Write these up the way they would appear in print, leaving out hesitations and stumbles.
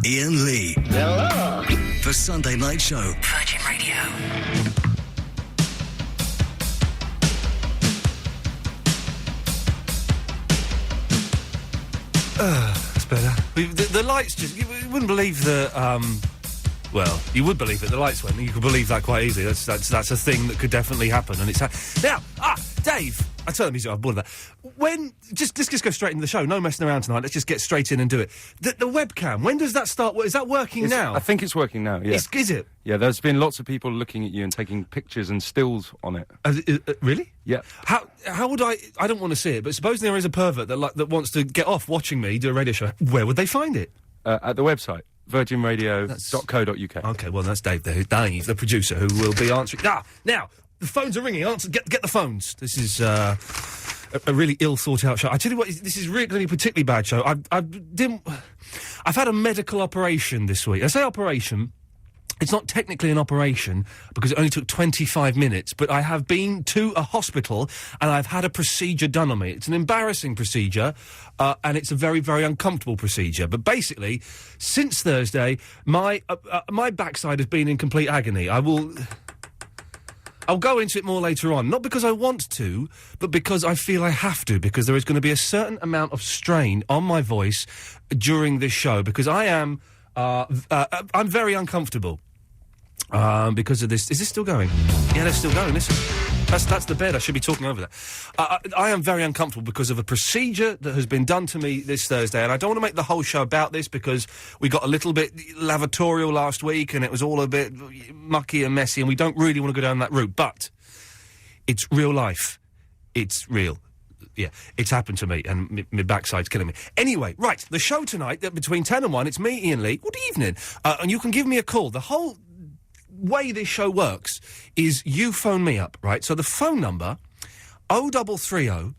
Iain Lee. Hello. The Sunday Night Show. Virgin Radio. That's better. The lights just... You wouldn't believe the... Well, you would believe it. The lights went. You could believe that quite easily. That's a thing that could definitely happen. And it's... Now, Dave... I tell the music, I'm bored of that. Let's just go straight into the show. No messing around tonight. Let's just get straight in and do it. The webcam, when does that start? Is that working now? I think it's working now, yeah. Is it? Yeah, there's been lots of people looking at you and taking pictures and stills on it. Really? Yeah. How would I don't want to see it, but suppose there is a pervert that wants to get off watching me do a radio show. Where would they find it? At the website, virginradio.co.uk. Okay, well, that's Dave there. Dave, the producer, who will be answering... Now, the phones are ringing. Get the phones. This is a really ill-thought-out show. I tell you what, this is really going to be a particularly bad show. I've had a medical operation this week. I say operation... It's not technically an operation because it only took 25 minutes, but I have been to a hospital and I've had a procedure done on me. It's an embarrassing procedure, and it's a very, very uncomfortable procedure. But basically, since Thursday, my backside has been in complete agony. I'll go into it more later on, not because I want to, but because I feel I have to, because there is going to be a certain amount of strain on my voice during this show, because I'm very uncomfortable. Because of this. Is this still going? Yeah, they're still going. Listen, that's the bed. I should be talking over that. I am very uncomfortable because of a procedure that has been done to me this Thursday, and I don't want to make the whole show about this because we got a little bit lavatorial last week, and it was all a bit mucky and messy, and we don't really want to go down that route. But it's real life. It's real. Yeah, it's happened to me, and my backside's killing me. Anyway, right, the show tonight, between 10 and 1, it's me, Iain Lee. Good evening. And you can give me a call. The whole way this show works is you phone me up, right? So the phone number, 0330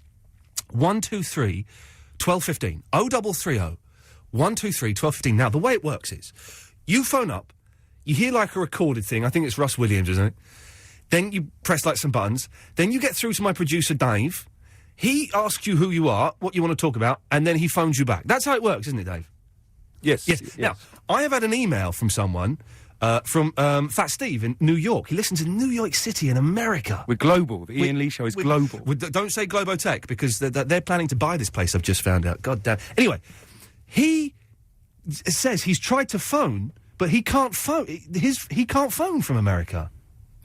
123 1215. 0330 123 1215. Now, the way it works is, you phone up, you hear like a recorded thing, I think it's Russ Williams, isn't it? Then you press like some buttons, then you get through to my producer, Dave. He asks you who you are, what you want to talk about, and then he phones you back. That's how it works, isn't it, Dave? Yes. Now, I have had an email from someone, from Fat Steve in New York. He listens in New York City in America. We're global. The Iain Lee Show is global. Don't say Globotech, because they're planning to buy this place, I've just found out. God damn. Anyway, he says he's tried to phone, but he can't phone. He can't phone from America.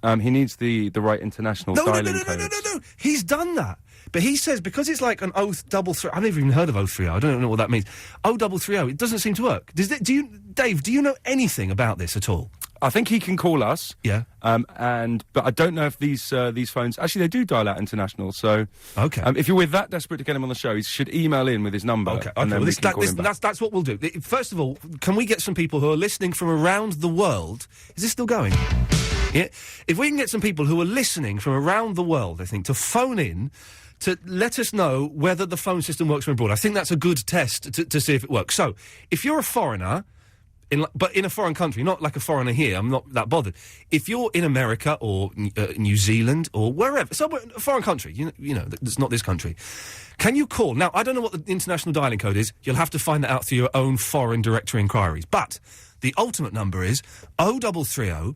He needs the right international dialing codes. No. He's done that. But he says, because it's like an 0330... I've never even heard of 030. I don't know what that means. 0330, it doesn't seem to work. Dave, do you know anything about this at all? I think he can call us. Yeah. But I don't know if these phones... Actually, they do dial out international, so... Okay. If you're that desperate to get him on the show, he should email in with his number. Okay. And then we can call him back. That's what we'll do. First of all, can we get some people who are listening from around the world... Is this still going? Yeah. If we can get some people who are listening from around the world, I think, to phone in... to let us know whether the phone system works from abroad. I think that's a good test to see if it works. So, if you're a foreigner, but in a foreign country, not like a foreigner here, I'm not that bothered. If you're in America or New Zealand or wherever, somewhere, a foreign country, you know, that's not this country, can you call? Now, I don't know what the international dialing code is. You'll have to find that out through your own foreign directory inquiries. But the ultimate number is 0330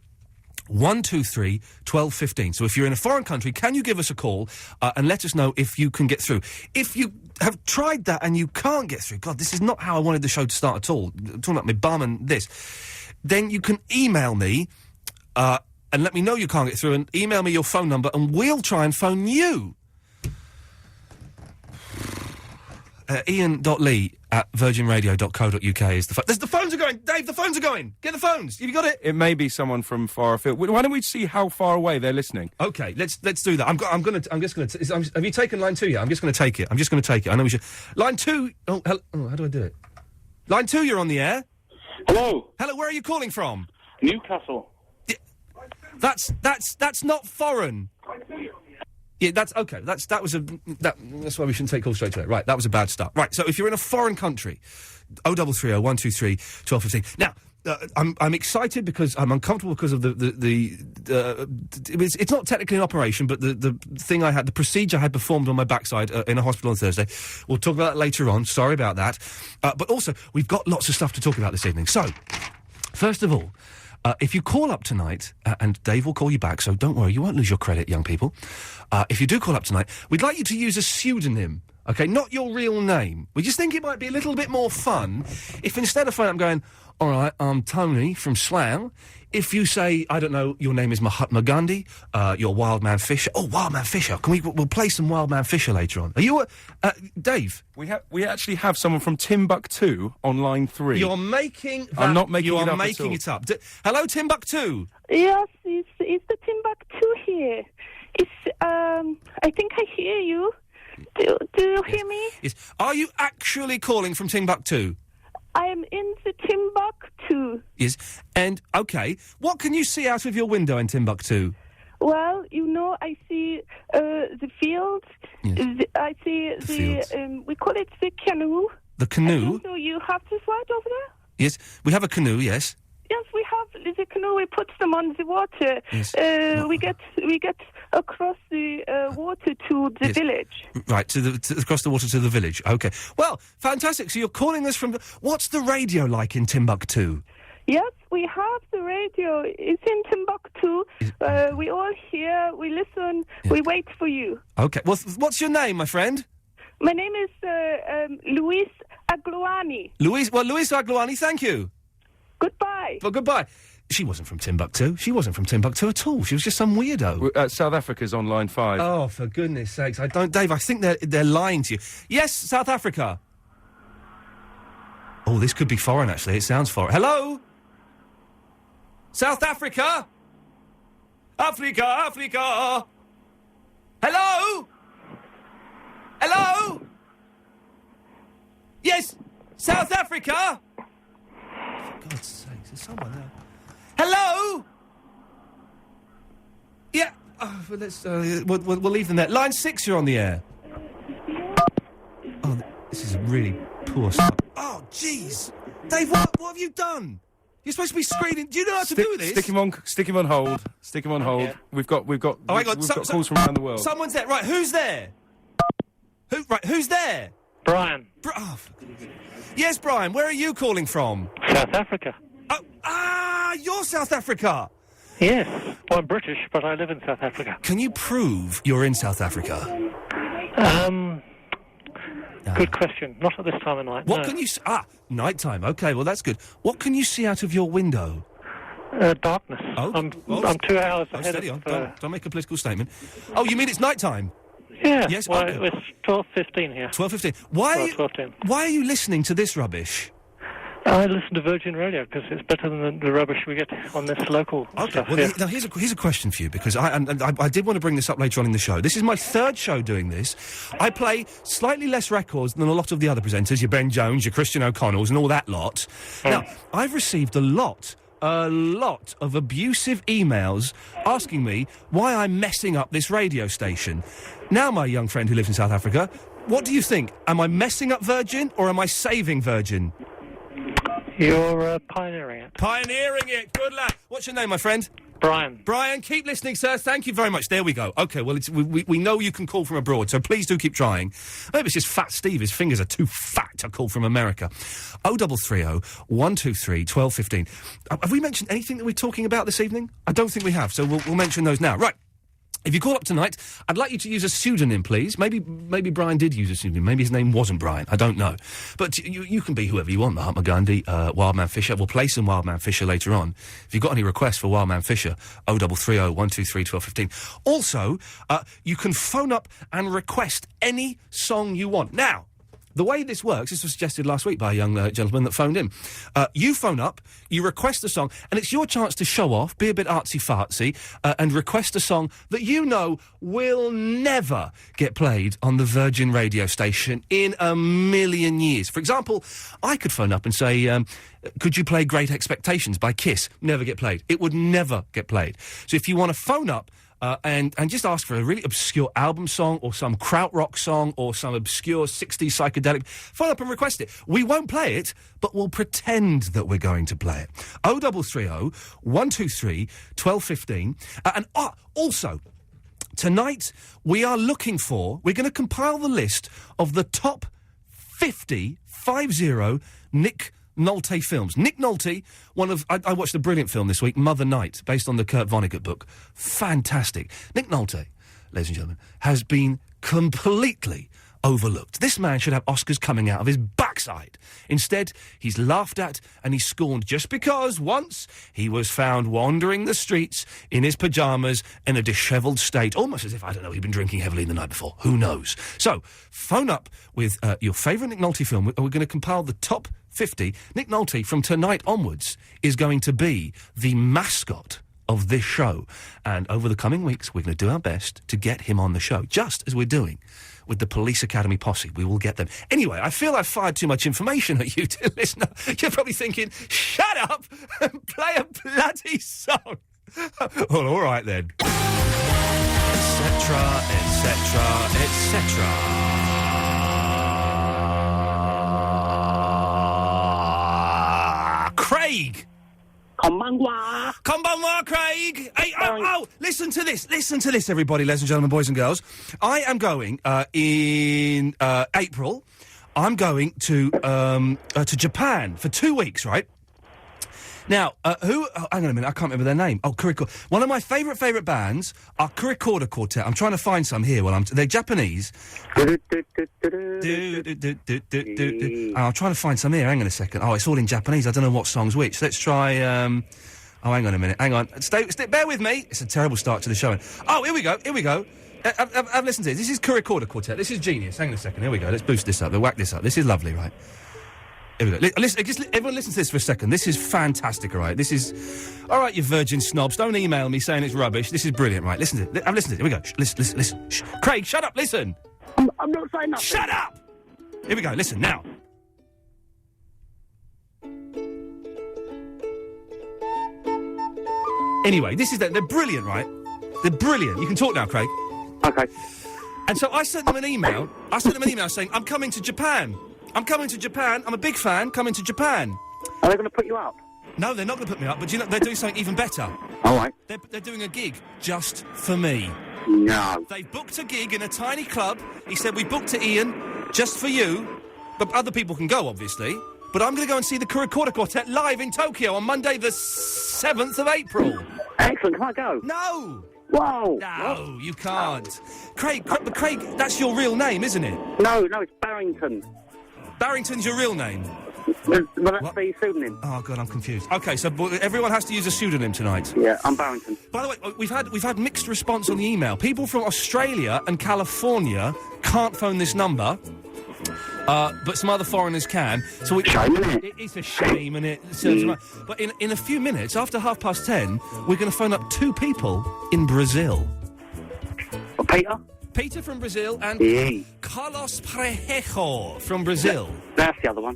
123 1215. So if you're in a foreign country, can you give us a call and let us know if you can get through? If you have tried that and you can't get through, God, this is not how I wanted the show to start at all. I'm talking about my bum and this. Then you can email me and let me know you can't get through, and email me your phone number and we'll try and phone you. Iain.Lee at virginradio.co.uk is the phone. The phones are going! Dave, the phones are going! Get the phones! Have you got it? It may be someone from far afield. Why don't we see how far away they're listening? Okay, let's do that. Have you taken line 2 yet? I'm just going to take it. I know we should. Line 2... Oh, hello, how do I do it? Line 2, you're on the air. Hello. Hello, where are you calling from? Newcastle. Yeah, that's not foreign. Yeah, that's okay. That's why we shouldn't take calls straight away. Right, that was a bad start. Right, so if you're in a foreign country, 0330 123 1215. Now, I'm excited because I'm uncomfortable because of it's not technically an operation, but the thing the procedure I had performed on my backside in a hospital on Thursday. We'll talk about that later on. Sorry about that. But also, we've got lots of stuff to talk about this evening. So, first of all, if you call up tonight, and Dave will call you back, so don't worry, you won't lose your credit, young people. If you do call up tonight, we'd like you to use a pseudonym. Okay, not your real name. We just think it might be a little bit more fun if instead of phoning up going, all right, I'm Tony from Slough, if you say, I don't know, your name is Mahatma Gandhi, you're Wildman Fisher. Oh, Wildman Fisher. We'll play some Wildman Fisher later on. Are you, Dave? We actually have someone from Timbuktu on line 3. You're making that, I'm not making it up You are at making all. it up. Hello, Timbuktu? Yes, it's the Timbuktu here. It's, I think I hear you. Do you hear me? Yes. Are you actually calling from Timbuktu? I am in the Timbuktu. Yes. And, OK, what can you see out of your window in Timbuktu? Well, I see the fields. Yes. I see The fields. we call it the canoe. The canoe? So you have this right over there? Yes. We have a canoe, yes. Yes, we have the canoe. We put them on the water. Yes. We get across the water to the Yes. village. Right, across the water to the village. OK. Well, fantastic. So you're calling us from... What's the radio like in Timbuktu? Yes, we have the radio. It's in Timbuktu. We all hear, we listen, we wait for you. OK. Well, what's your name, my friend? My name is Luis Agluani. Luis Agluani, thank you. Goodbye. Well, goodbye. She wasn't from Timbuktu. She wasn't from Timbuktu at all. She was just some weirdo. South Africa's on line 5. Oh, for goodness sakes. Dave, I think they're lying to you. Yes, South Africa. Oh, this could be foreign, actually. It sounds foreign. Hello? South Africa? Africa. Hello? Hello? Yes, South Africa? For God's sakes, there's someone there. Hello? Yeah. Oh, well, let's. We'll leave them there. Line 6, you're on the air. Oh, this is a really poor start. Oh, jeez, Dave, what have you done? You're supposed to be screening. Do you know how to do this? Stick him on hold. Stick him on hold. Yeah. We've got Oh my God! we've got calls from around the world. Someone's there. Right, who's there? Who's there? Brian, Yes, Brian. Where are you calling from? South Africa. Oh, you're South Africa. Yes. Well, I'm British, but I live in South Africa. Can you prove you're in South Africa? Good question. Not at this time of night. What no. can you... nighttime. OK, well, that's good. What can you see out of your window? Darkness. Oh, I'm well, 2 hours Oh, ahead steady of... on. Don't make a political statement. Oh, you mean it's nighttime? Yeah. Yes, Well, okay. it's 12:15 here. 12:15. Well, 12:10. Why are you listening to this rubbish? I listen to Virgin Radio because it's better than the rubbish we get on this local stuff. Well, here. now here's a question for you, because I did want to bring this up later on in the show. This is my third show doing this. I play slightly less records than a lot of the other presenters, your Ben Jones, your Christian O'Connells, and all that lot. Now, I've received a lot of abusive emails asking me why I'm messing up this radio station. Now, my young friend who lives in South Africa, what do you think? Am I messing up Virgin, or am I saving Virgin? You're pioneering it. Pioneering it. Good lad. What's your name, my friend? Brian. Brian, keep listening, sir. Thank you very much. There we go. OK, well, we know you can call from abroad, so please do keep trying. Maybe it's just Fat Steve. His fingers are too fat to call from America. 0330 123 1215. Have we mentioned anything that we're talking about this evening? I don't think we have, so we'll mention those now. Right. If you call up tonight, I'd like you to use a pseudonym, please. Maybe Brian did use a pseudonym. Maybe his name wasn't Brian. I don't know. But you can be whoever you want. Mahatma Gandhi, Wildman Fisher. We'll play some Wildman Fisher later on. If you've got any requests for Wildman Fisher, 0330 123 1215. Also, you can phone up and request any song you want. Now, the way this works, this was suggested last week by a young gentleman that phoned in. You phone up, you request a song, and it's your chance to show off, be a bit artsy-fartsy, and request a song that you know will never get played on the Virgin radio station in a million years. For example, I could phone up and say, could you play Great Expectations by Kiss? Never get played. It would never get played. So if you want to phone up, and just ask for a really obscure album song or some krautrock song or some obscure 60s psychedelic. Phone up and request it. We won't play it, but we'll pretend that we're going to play it. 0330 123 1215. And also, tonight we're going to compile the list of the top 50 Nick Nolte films. Nick Nolte, I watched a brilliant film this week, Mother Night, based on the Kurt Vonnegut book. Fantastic. Nick Nolte, ladies and gentlemen, has been completely overlooked. This man should have Oscars coming out of his backside. Instead, he's laughed at and he's scorned just because once he was found wandering the streets in his pyjamas in a dishevelled state, almost as if, I don't know, he'd been drinking heavily the night before. Who knows? So, phone up with your favourite Nick Nolte film. We're going to compile the top 50. Nick Nolte, from tonight onwards, is going to be the mascot of this show. And over the coming weeks, we're going to do our best to get him on the show, just as we're doing with the Police Academy posse. We will get them. Anyway, I feel I've fired too much information at you, dear listener. You're probably thinking, shut up and play a bloody song. Well, all right then. Etc., etc., etc. Craig! Konbanwa, Craig! Hey, listen to this, everybody, ladies and gentlemen, boys and girls. I am going, in April, I'm going to Japan for 2 weeks, right? Now, hang on a minute, I can't remember their name. Oh, one of my favourite bands are Kurikorda Quartet. I'm trying to find some here they're Japanese. I'm trying to find some here, hang on a second. Oh, it's all in Japanese, I don't know what song's which. Let's try, hang on a minute, hang on. Bear with me. It's a terrible start to the show. Oh, here we go. I've listened to this. This is Kurikorda Quartet. This is genius. Hang on a second, here we go. Let's boost this up, whack this up. This is lovely, right? Here we go. Everyone listen to this for a second. This is fantastic, all right? This is... All right, you virgin snobs, don't email me saying it's rubbish. This is brilliant, right? Listen to it. I've listened to it. Here we go. Listen. Shh. Craig, shut up, listen. I'm not saying nothing. Shut up! Here we go, listen, now. Anyway, they're brilliant, right? They're brilliant. You can talk now, Craig. Okay. And so I sent them an email saying, I'm coming to Japan. I'm a big fan, coming to Japan. Are they going to put you up? No, they're not going to put me up, but you know, they're doing something even better. All right. They're doing a gig just for me. No. They've booked a gig in a tiny club. He said, we booked it, Iain, just for you. But other people can go, obviously. But I'm going to go and see the Kurikorda Quartet live in Tokyo on Monday the 7th of April. Excellent, can I go? No! Whoa! No, you can't. Craig, that's your real name, isn't it? No, it's Barrington. Barrington's your real name? Well, that's the pseudonym. Oh, God, I'm confused. OK, so everyone has to use a pseudonym tonight. Yeah, I'm Barrington. By the way, we've had mixed response on the email. People from Australia and California can't phone this number, but some other foreigners can. So shame, isn't it? It's a shame, and it... But in a few minutes, after 10:30, we're going to phone up 2 people in Brazil. Well, Peter? Peter from Brazil and Carlos Parejo from Brazil. That's the other one.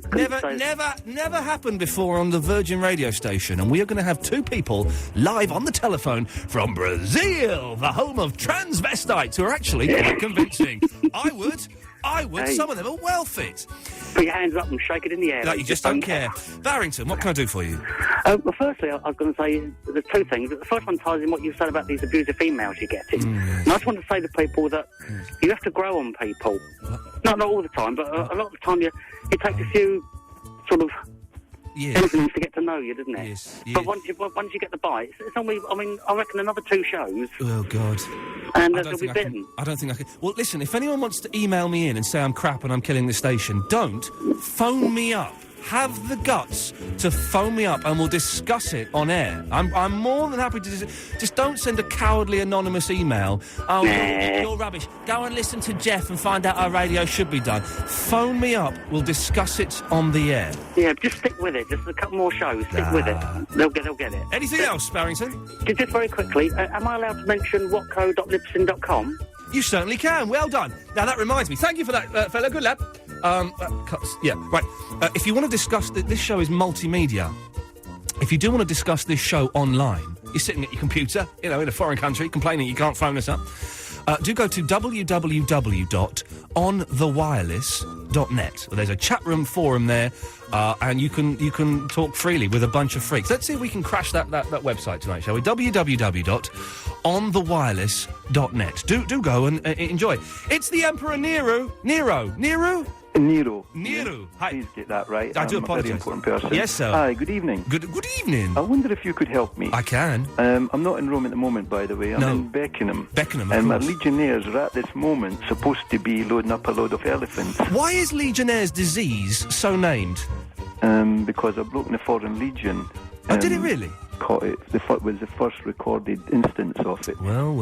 Never happened before on the Virgin radio station, and we are going to have 2 people live on the telephone from Brazil, the home of transvestites, who are actually quite convincing. I would. Hey. Some of them are well fit. Put your hands up and shake it in the air. Like you just don't care. Barrington, what can I do for you? Well, firstly, I was going to say there's 2 things. The first one ties in what you said about these abusive females you're getting. Yes. And I just want to say to people that you have to grow on people. Not all the time, but a lot of the time it takes a few sort of incidents to get to know you, doesn't it? Yes. But once you get the bite, it's only, I reckon another 2 shows. Oh, God. And they'll be bitten. I don't think I can. Well, listen, if anyone wants to email me in and say I'm crap and I'm killing the station, don't. Phone me up. Have the guts to phone me up and we'll discuss it on air. I'm more than happy to... Just don't send a cowardly anonymous email. Oh, you're rubbish. Go and listen to Jeff and find out how radio should be done. Phone me up. We'll discuss it on the air. Yeah, just stick with it. Just a couple more shows. Stick with it. They'll get it. Anything else, Barrington? Just very quickly, am I allowed to mention whatco.libsyn.com? You certainly can. Well done. Now, that reminds me. Thank you for that, fella. Good lad. Yeah, right. If you want to discuss... this show is multimedia. If you do want to discuss this show online, You're sitting at your computer, in a foreign country, complaining you can't phone us up. Do go to www.onthewireless.net. There's a chat room forum there, and you can talk freely with a bunch of freaks. Let's see if we can crash that website tonight, shall we? www.onthewireless.net. Do go and enjoy. It's the Emperor Nero. Nero. Hi. Please get that right. I do I'm apologise. a very important person. Yes, sir. Hi, good evening. Good evening. I wonder if you could help me. I can. I'm not in Rome at the moment, by the way. I'm in Beckenham. Beckenham, and my course. legionnaires are at this moment supposed to be loading up a load of elephants. Why is Legionnaire's disease so named? Because a bloke in the Foreign Legion... did it really? Caught it. Was the first recorded instance of it. Well.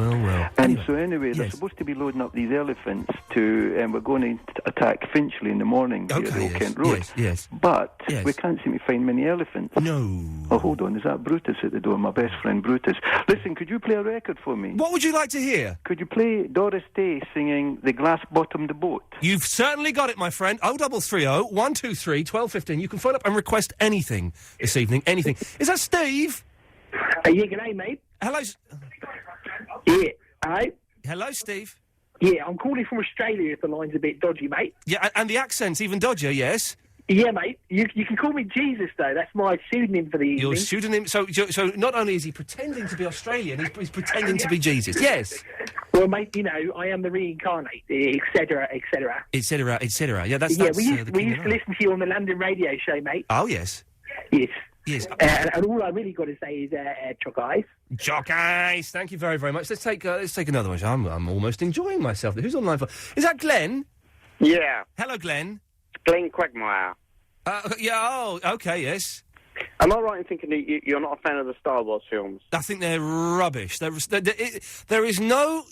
And so anyway, they're supposed to be loading up these elephants to... we're going to attack Finchley in the morning here at Old Kent Road. Yes. But we can't seem to find many elephants. No. Oh, hold on. Is that Brutus at the door? My best friend Brutus. Listen, could you play a record for me? What would you like to hear? Could you play Doris Day singing The Glass-Bottomed Boat? You've certainly got it, my friend. 0330 123 1215. You can phone up and request anything this evening. Anything. Is that Steve? Yeah, g'day, mate. Hello. Yeah, hi. Hello, Steve. Yeah, I'm calling from Australia if the line's a bit dodgy, mate. Yeah, and the accent's even dodgier, yes? Yeah, mate. You can call me Jesus, though. That's my pseudonym for the evening. Your pseudonym... So not only is he pretending to be Australian, he's pretending to be Jesus. Yes. Well, mate, I am the reincarnate, etc., etc. Etc., etc. Yeah, that's... we used to listen to you on the London radio show, mate. Oh, yes. Yes. Yes. And all I really got to say is chalk eyes. Chalk eyes. Thank you very, very much. Let's take another one. I'm almost enjoying myself. Who's on line for? Is that Glenn? Yeah. Hello, Glenn. Glenn Quagmire. Yeah. Oh, okay. Yes. Am I right in thinking that you're not a fan of the Star Wars films? I think they're rubbish. There is no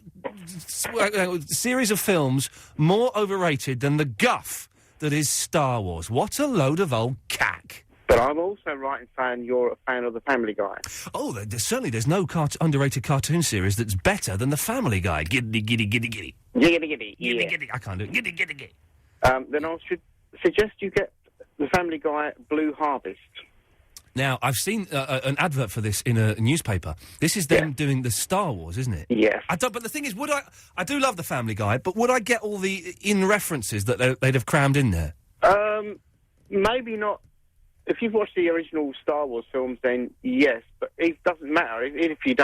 series of films more overrated than the guff that is Star Wars. What a load of old cack. But I'm also right in saying you're a fan of The Family Guy. Oh, there's no underrated cartoon series that's better than The Family Guy. Giddy, giddy, giddy, giddy. Giddy, giddy, yeah. Giddy, giddy. I can't do it. Giddy, giddy, giddy. Then I should suggest you get The Family Guy Blue Harvest. Now, I've seen an advert for this in a newspaper. This is them doing the Star Wars, isn't it? Yes. But the thing is, I do love The Family Guy, but would I get all the in-references that they'd have crammed in there? Maybe not. If you've watched the original Star Wars films, then yes, but it doesn't matter. Even if you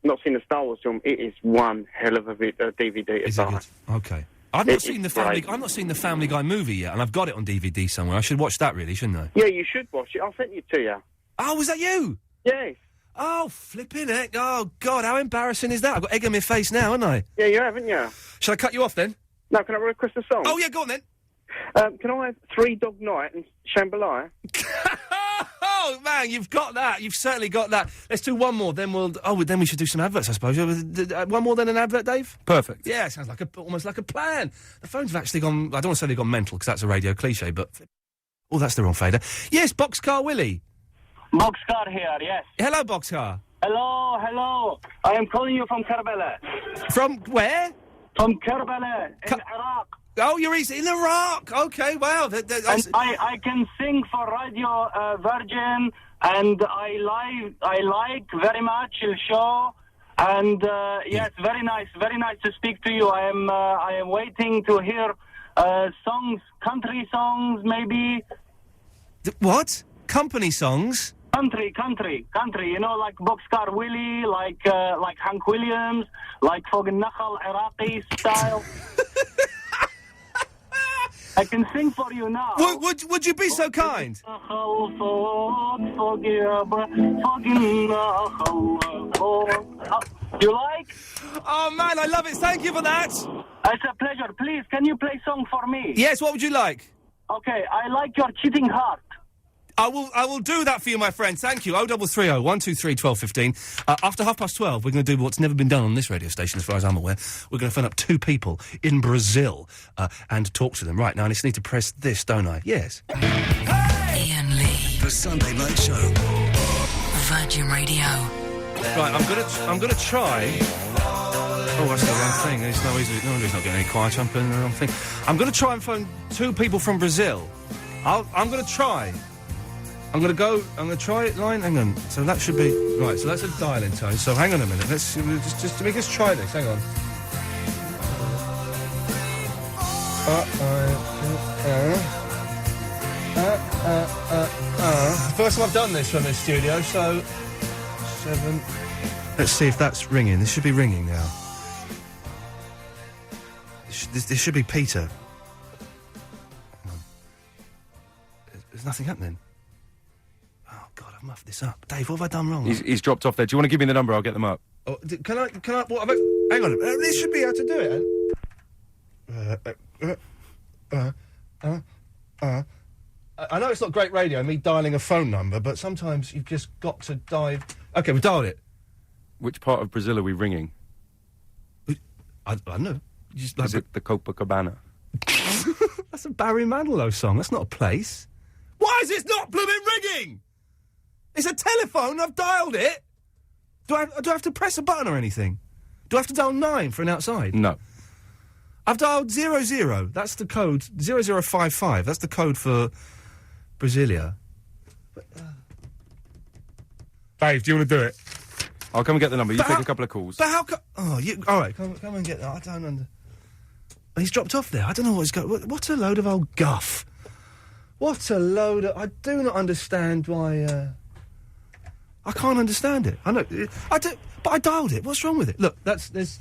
not seen the Star Wars film, it is one hell of a DVD to buy. Okay. I've not seen the Family Guy movie yet, and I've got it on DVD somewhere. I should watch that, really, shouldn't I? Yeah, you should watch it. I'll send it to you. Oh, was that you? Yes. Oh, flipping heck. Oh, God, how embarrassing is that? I've got egg on my face now, haven't I? Yeah, you haven't you? Shall I cut you off, then? No, can I request a song? Oh, yeah, go on, then. Can I have Three Dog Night and Shambhala? Oh, man, you've got that. You've certainly got that. Let's do one more, then then we should do some adverts, I suppose. One more than an advert, Dave? Perfect. Yeah, sounds like almost like a plan. The phones have actually gone... I don't want to say they've gone mental, because that's a radio cliché, but... Oh, that's the wrong fader. Yes, Boxcar Willie. Boxcar here, yes. Hello, Boxcar. Hello. I am calling you from Karbala. From where? From Karbala, in Iraq. Oh, you're in Iraq. Okay, wow. And I can sing for Radio Virgin, and I like very much your show. And yes, very nice to speak to you. I am waiting to hear songs, country songs, maybe. What? Company songs? Country. You know, like Boxcar Willie, like Hank Williams, like Fogan Nakhal, Iraqi style. I can sing for you now. Would you be so kind? You like? Oh, man, I love it. Thank you for that. It's a pleasure. Please, can you play a song for me? Yes, what would you like? Okay, I like your cheating heart. I will do that for you, my friend. Thank you. 0330 123 1215. After 12:30, we're going to do what's never been done on this radio station, as far as I'm aware. We're going to phone up two people in Brazil and talk to them. Right, now I just need to press this, don't I? Yes. Hey! Iain Lee. The Sunday Night Show. Virgin Radio. Right, I'm gonna try... Oh, that's the wrong thing. There's no reason... No, he's not getting any quiet. I'm putting the wrong thing. I'm going to try and phone two people from Brazil. I'm going to try... I'm going to try it line. Hang on. So that should be... Right, so that's a dialing tone. So hang on a minute. Let's just to make us try this. Hang on. First time I've done this from this studio, so... 7... Let's see if that's ringing. This should be ringing now. This should be Peter. There's nothing happening. Oh, God, I've muffed this up. Dave, what have I done wrong? He's dropped off there. Do you want to give me the number? I'll get them up. Oh, can I, what, hang on. This should be how to do it. I know it's not great radio, me dialing a phone number, but sometimes you've just got to dive... OK, we've dialed it. Which part of Brazil are we ringing? I don't know. Is it the Copacabana? That's a Barry Manilow song. That's not a place. Why is this not blooming ringing? It's a telephone. I've dialed it. Do I have to press a button or anything? Do I have to dial 9 for an outside? No. I've dialed 00. That's the code. 0055. That's the code for Brasilia. But, Dave, do you want to do it? I'll come and get the number. You take a couple of calls. But how come... Oh, all right, come and get that. I don't under... He's dropped off there. I don't know what he's going... What a load of old guff. What a load of... I do not understand why... I can't understand it. I know... I do... But I dialed it. What's wrong with it? Look, there's...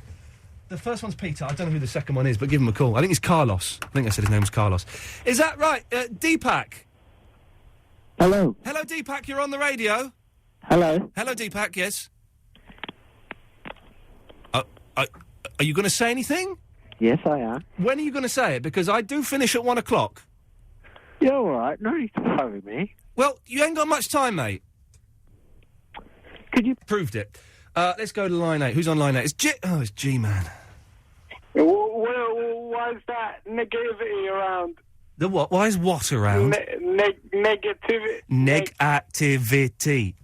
The first one's Peter. I don't know who the second one is, but give him a call. I think it's Carlos. I think I said his name was Carlos. Is that right? Deepak? Hello. Hello, Deepak. You're on the radio. Hello. Hello, Deepak. Yes. Are you going to say anything? Yes, I am. When are you going to say it? Because I do finish at 1 o'clock. Yeah, all right. No need to worry me. Well, you ain't got much time, mate. Could you... Proved it. Let's go to line 8. Who's on line 8? It's G... Oh, it's G-Man. Why is that negativity around? The what? Why is what around? Negativity. Negativity.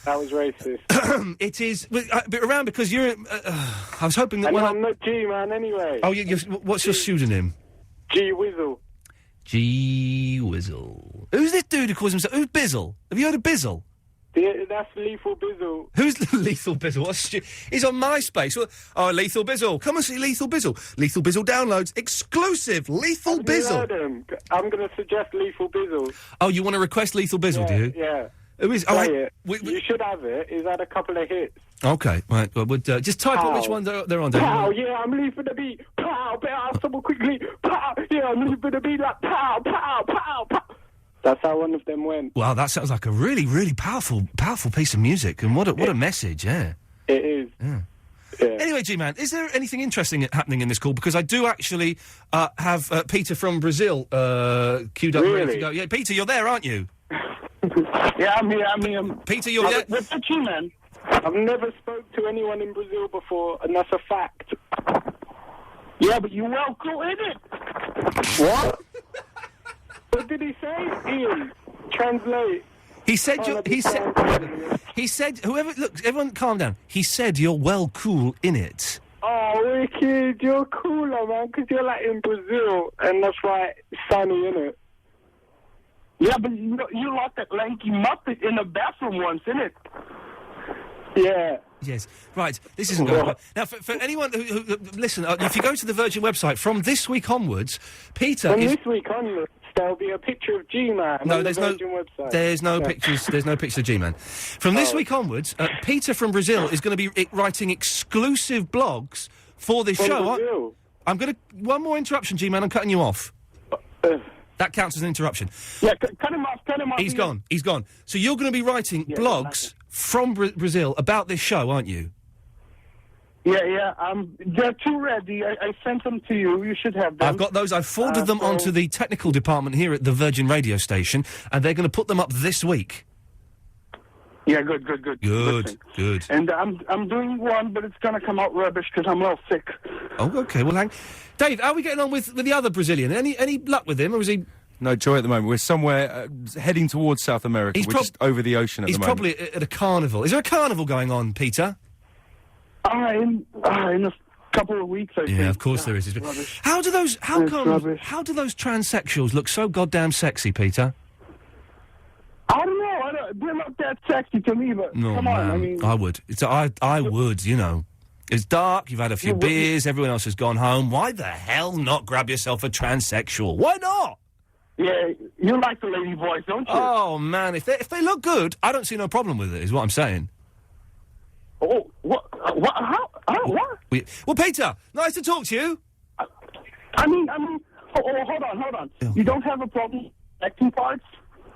That was racist. It is but around because you're... I was hoping that and when I'm not G-Man anyway. Oh, what's your pseudonym? G-Wizzle. G-Wizzle. Who's this dude who calls himself... Who's Bizzle? Have you heard of Bizzle? Yeah, that's Lethal Bizzle. Who's Lethal Bizzle? He's on MySpace. Oh, Lethal Bizzle. Come and see Lethal Bizzle. Lethal Bizzle downloads. Exclusive. Lethal Bizzle. I'm going to suggest Lethal Bizzle. Oh, you want to request Lethal Bizzle, do you? Yeah. Who is... You should have it. He's had a couple of hits. OK, right. Well, just type out which one they're on. Pow, yeah, I'm leaving the beat. Pow, pow, someone quickly. Pow, yeah, I'm leaving the beat like pow, pow, pow, pow. That's how one of them went. Wow, that sounds like a really, really powerful piece of music. And what a message, yeah. It is. Yeah. Yeah. Anyway, G-Man, is there anything interesting happening in this call? Because I do actually have Peter from Brazil queued up ready to go. Yeah, Peter, you're there, aren't you? Yeah, I'm here. Peter, you're there. What's the G-Man? I've never spoke to anyone in Brazil before, and that's a fact. Yeah, but you well cool, isn't it? What? What did he say? Iain, translate. He said whoever... Look, everyone calm down. He said you're well cool in it. Oh, wicked. You're cooler, man, because you're like in Brazil, and that's why it's sunny, innit? Yeah, but you like that lanky muppet in the bathroom once, innit? Yeah. Yes. Right. This isn't going to... Now, for anyone who listen, if you go to the Virgin website, from this week onwards, Peter From this week onwards, there'll be a picture of G-Man on the Virgin website. There's no pictures. There's no picture of G-Man. From this week onwards, Peter from Brazil is going to be writing exclusive blogs for this show. I'm going to... One more interruption, G-Man. I'm cutting you off. That counts as an interruption. Yeah, cut him off. He's gone. So you're going to be writing blogs from Brazil about this show, aren't you? Yeah. They're too ready. I sent them to you. You should have them. I've got those. I've forwarded them onto the technical department here at the Virgin Radio Station, and they're going to put them up this week. Yeah, good. Good. And I'm doing one, but it's going to come out rubbish because I'm a little sick. Oh, okay. Well, Dave, how are we getting on with the other Brazilian? Any luck with him, or is he... No joy at the moment. We're somewhere heading towards South America. We're just over the ocean at the moment. He's probably at a carnival. Is there a carnival going on, Peter? In a couple of weeks, I think. Yeah, of course there is. How do those transsexuals look so goddamn sexy, Peter? I don't they're not that sexy to me, but No, come man, on, I mean... I would. I would, you know. It's dark, you've had a few beers, everyone else has gone home. Why the hell not grab yourself a transsexual? Why not? Yeah, you like the lady voice, don't you? Oh, man, if they look good, I don't see no problem with it, is what I'm saying. Oh, what? How? What? Well, Peter, nice to talk to you. I mean, hold on. Oh. You don't have a problem acting parts?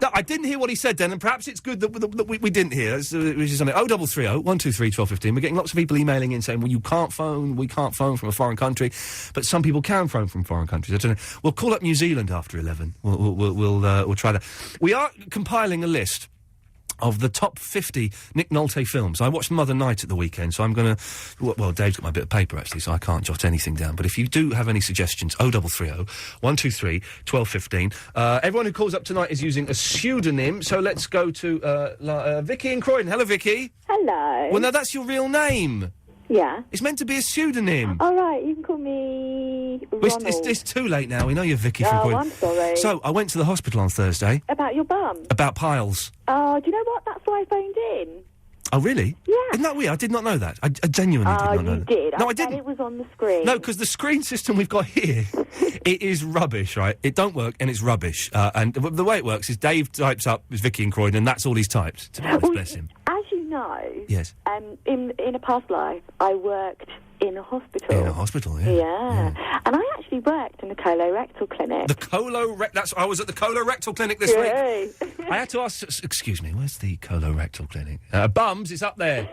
No, I didn't hear what he said then, and perhaps it's good that we didn't hear. Which is something. 0330 123 1215. We're getting lots of people emailing in saying, well, we can't phone from a foreign country, but some people can phone from foreign countries. I don't know. We'll call up New Zealand after 11. We'll try that. We are compiling a list of the top 50 Nick Nolte films. I watched them other night at the weekend, so I'm going to... Well, Dave's got my bit of paper, actually, so I can't jot anything down. But if you do have any suggestions, 0330 123 1215. Everyone who calls up tonight is using a pseudonym, so let's go to Vicky in Croydon. Hello, Vicky. Hello. Well, no, that's your real name. Yeah. It's meant to be a pseudonym. All right, you can call me Ronald. It's too late now. We know you're Vicky from Croydon. I'm sorry. So, I went to the hospital on Thursday. About your bum? About piles. Oh, do you know what? That's why I phoned in. Oh, really? Yeah. Isn't that weird? I did not know that. I genuinely did not know that. Oh, you did? No, I didn't. It was on the screen. No, because the screen system we've got here, it is rubbish, right? It don't work, and it's rubbish. And the way it works is Dave types up as Vicky in Croydon, and that's all he's typed. To be honest, bless him. As you know, yes. In a past life, I worked in a hospital. In a hospital, yeah. Yeah. And I actually worked in the colorectal clinic. I was at the colorectal clinic this Yay. week. I had to ask, excuse me, where's the colorectal clinic? Bums, it's up there.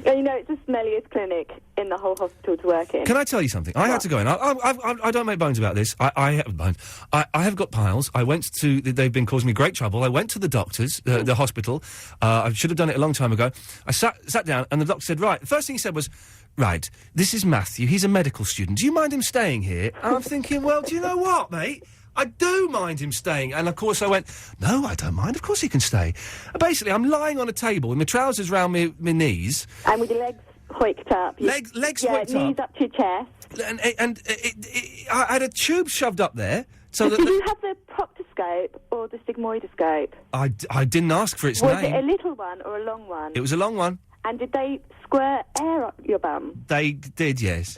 You know, it's the smelliest clinic in the whole hospital to work in. Can I tell you something? I had to go in. I don't make bones about this. I have bones. I have got piles. I went to... They've been causing me great trouble. I went to the doctors, the hospital. I should have done it a long time ago. I sat down, and the doctor said, right, the first thing he said was, right, this is Matthew. He's a medical student. Do you mind him staying here? And I'm thinking, well, do you know what, mate? I do mind him staying. And, of course, I went, no, I don't mind. Of course he can stay. Basically, I'm lying on a table with my trousers round my knees. And with your legs hoiked up. Legs hoiked up. Knees up to your chest. And I had a tube shoved up there. So Did you have the proctoscope or the sigmoidoscope? I didn't ask for its name. Was it a little one or a long one? It was a long one. And did they squirt air up your bum? They did, yes.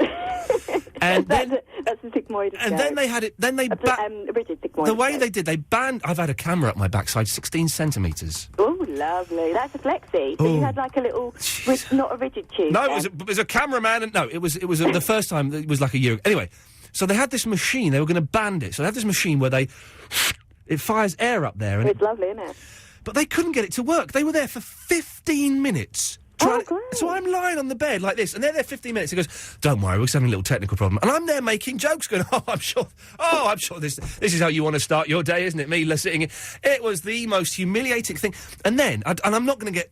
And that's a sigmoidoscope. And then they had it. Then they rigid sigmoidoscope. The way they did, they banned. I've had a camera up my backside, 16 centimetres. Oh, lovely! That's a flexi. So you had like a little, not a rigid tube. No, it was a cameraman, and no, it was the first time. It was like a year ago. Anyway, so they had this machine. They were going to ban it. So they had this machine where it fires air up there. And it's lovely, isn't it? But they couldn't get it to work. They were there for 15 minutes. Great. So I'm lying on the bed like this, and they're there 15 minutes. He goes, don't worry, we're just having a little technical problem. And I'm there making jokes, going, I'm sure this is how you want to start your day, isn't it? Me sitting in. It was the most humiliating thing. And then, and I'm not going to get,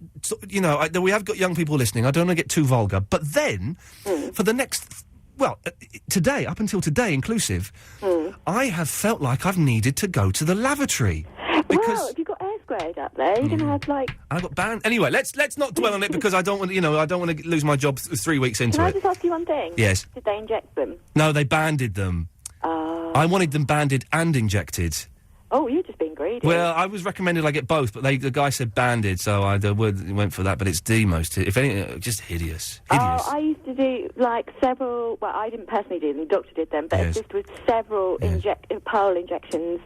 we have got young people listening, I don't want to get too vulgar, but then, for the next... Well, today, up until today inclusive, I have felt like I've needed to go to the lavatory. Well, if you've got air sprayed up there, you're going to have, like... I got banned. Anyway, let's not dwell on it, because I don't want to lose my job 3 weeks into it. Can I just ask you one thing? Yes. Did they inject them? No, they banded them. I wanted them banded and injected. Oh, you're just being greedy. Well, I was recommended I get both, but the guy said banded, so I went for that. But it's the most, if anything, just hideous. Hideous. Oh, I used to do like several. Well, I didn't personally do them; the doctor did them, but Yes. just with several pile injections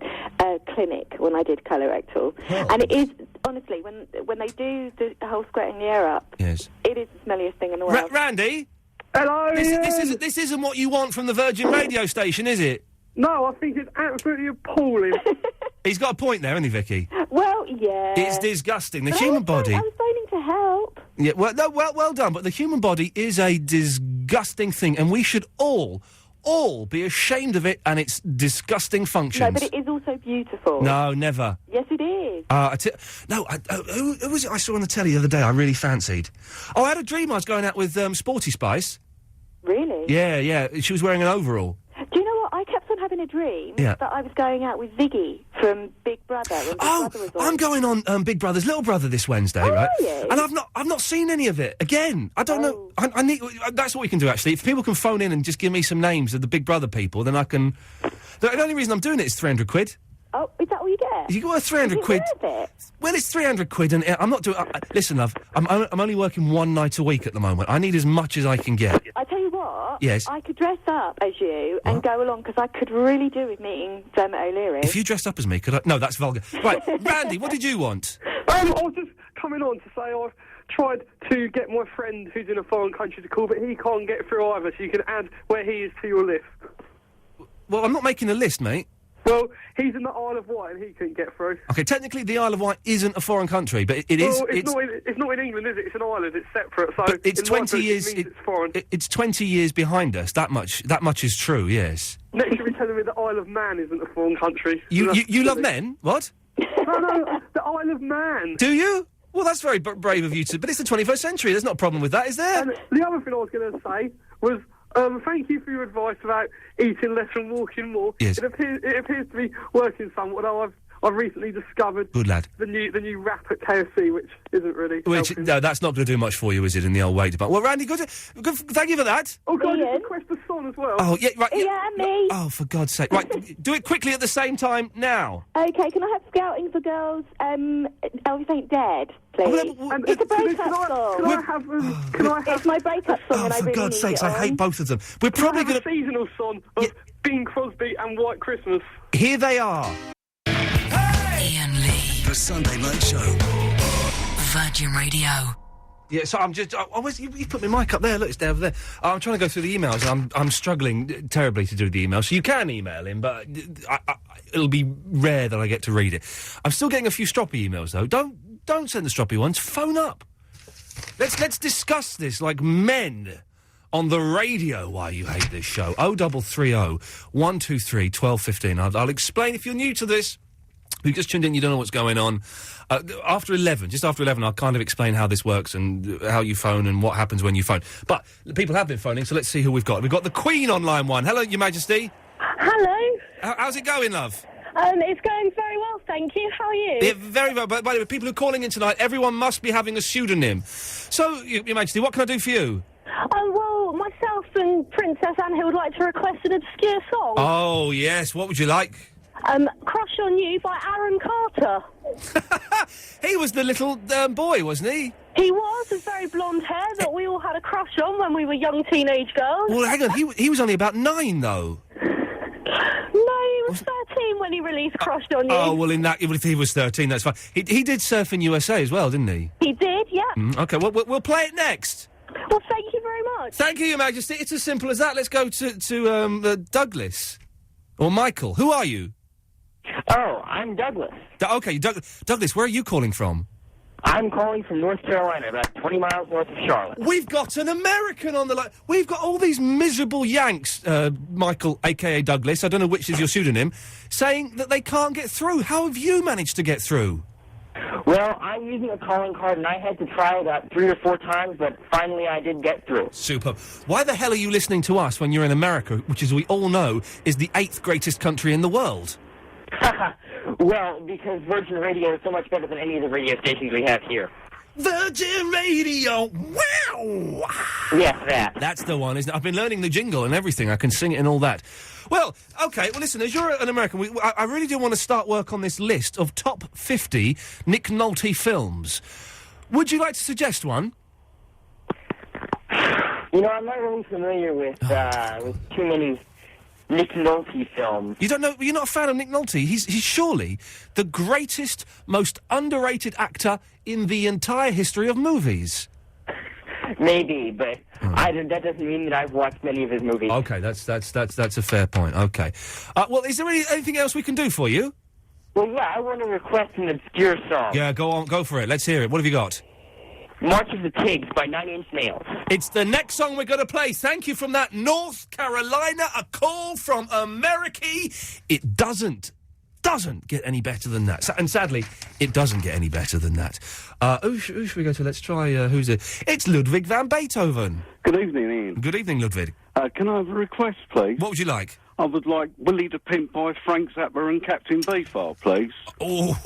clinic when I did colorectal. Oh. And it is honestly when they do the whole squirting the air up. Yes. It is the smelliest thing in the world. Randy. Hello. This isn't what you want from the Virgin radio station, is it? No, I think it's absolutely appalling. He's got a point there, hasn't he, Vicky? Well, yeah. It's disgusting. The human body. I was phoning to help. Yeah, well done. But the human body is a disgusting thing, and we should all be ashamed of it and its disgusting functions. No, but it is also beautiful. No, never. Yes, it is. Who was it I saw on the telly the other day I really fancied? Oh, I had a dream I was going out with Sporty Spice. Really? Yeah. She was wearing an overall. Do you know what? I kept on having a dream that I was going out with Ziggy from Big Brother. When Big Brother was on. I'm going on Big Brother's Little Brother this Wednesday, right? Are you? And I've not seen any of it. Again, I don't know. I need. That's what we can do actually. If people can phone in and just give me some names of the Big Brother people, then I can. The only reason I'm doing it is 300 quid. Oh, is that all you get? You got 300 quid. Worth it? Well, it's 300 quid, and I'm not doing... listen, love, I'm only working one night a week at the moment. I need as much as I can get. I tell you what. Yes. I could dress up as you and go along, because I could really do with meeting Dermot O'Leary. If you dressed up as me, could I... No, that's vulgar. Right, Randy, what did you want? I was just coming on to say I've tried to get my friend who's in a foreign country to call, but he can't get through either, so you can add where he is to your list. Well, I'm not making a list, mate. Well, he's in the Isle of Wight and he couldn't get through. Okay, technically the Isle of Wight isn't a foreign country, but it is... Well, it's not in England, is it? It's an island, it's separate, so... But it's 20 years... it's foreign. It's 20 years behind us, that much is true, yes. Next you'll be telling me the Isle of Man isn't a foreign country. You love men? What? No, the Isle of Man. Do you? Well, that's very brave of you to... But it's the 21st century, there's not a problem with that, is there? And the other thing I was going to say was... thank you for your advice about eating less and walking more. Yes. It appears to be working somewhat, although I've recently discovered... Good lad. ...the new wrap at KFC, which isn't really helping. No, that's not going to do much for you, is it, in the old weight department? Well, Randy, good, thank you for that. Oh, God, just request a song as well. Oh, yeah, right. Yeah, me. Oh, for God's sake. Right, do it quickly at the same time now. Okay, can I have Scouting for Girls, Elvis Ain't Dead, please? It's a breakup song. It's my breakup song, and I for really God's need sakes, it I hate on. both of them. We're probably going to... a seasonal song of Bing Crosby and White Christmas. Here they are. Iain Lee. The Sunday Night Show. Virgin Radio. Yeah, so I'm just... you put my mic up there, look, it's down over there. I'm trying to go through the emails, and I'm struggling terribly to do the emails. So you can email him, but it'll be rare that I get to read it. I'm still getting a few stroppy emails, though. Don't send the stroppy ones. Phone up. Let's discuss this like men on the radio why you hate this show. 0330 123 1215. I'll explain if you're new to this. If you just tuned in, you don't know what's going on. After 11, I'll kind of explain how this works and how you phone and what happens when you phone. But people have been phoning, so let's see who we've got. We've got the Queen on line 1. Hello, Your Majesty. Hello. How's it going, love? It's going very well, thank you. How are you? Yeah, very well. By the way, people who are calling in tonight, everyone must be having a pseudonym. So, Your Majesty, what can I do for you? Well, myself and Princess Anne would like to request an obscure song. Oh, yes. What would you like? Crush on You by Aaron Carter. He was the little boy, wasn't he? He was, with very blonde hair that we all had a crush on when we were young teenage girls. Well, hang on, he was only about 9, though. No, he was 13 when he released Crush on You. Oh, well, if he was 13, that's fine. He did Surf in USA as well, didn't he? He did, yeah. Okay, well, we'll play it next. Well, thank you very much. Thank you, Your Majesty. It's as simple as that. Let's go to Douglas. Or Michael. Who are you? Oh, I'm Douglas. Okay, Douglas, where are you calling from? I'm calling from North Carolina, about 20 miles north of Charlotte. We've got an American on the line. We've got all these miserable Yanks, Michael, a.k.a. Douglas, I don't know which is your pseudonym, saying that they can't get through. How have you managed to get through? Well, I'm using a calling card, and I had to try about 3 or 4 times, but finally I did get through. Super. Why the hell are you listening to us when you're in America, which, as we all know, is the 8th greatest country in the world? Well, because Virgin Radio is so much better than any of the radio stations we have here. Virgin Radio! Wow! Yes, that. That's the one, isn't it? I've been learning the jingle and everything. I can sing it and all that. Well, okay, well, listen, as you're an American, I really do want to start work on this list of top 50 Nick Nolte films. Would you like to suggest one? You know, I'm not really familiar with too many Nick Nolte films. You don't know? You're not a fan of Nick Nolte? He's surely the greatest, most underrated actor in the entire history of movies. Maybe, but that doesn't mean that I've watched many of his movies. Okay, that's a fair point. Okay. Well, is there anything else we can do for you? Well, yeah, I want to request an obscure song. Yeah, go on, go for it. Let's hear it. What have you got? March of the Pigs by 9 Inch Nails. It's the next song we're going to play. Thank you from that North Carolina, a call from America. It doesn't get any better than that. And sadly, it doesn't get any better than that. Who should we go to? Let's try, who's it? It's Ludwig van Beethoven. Good evening, Ian. Good evening, Ludwig. Can I have a request, please? What would you like? I would like Willie the Pimp by Frank Zappa and Captain Beefheart, please. Oh,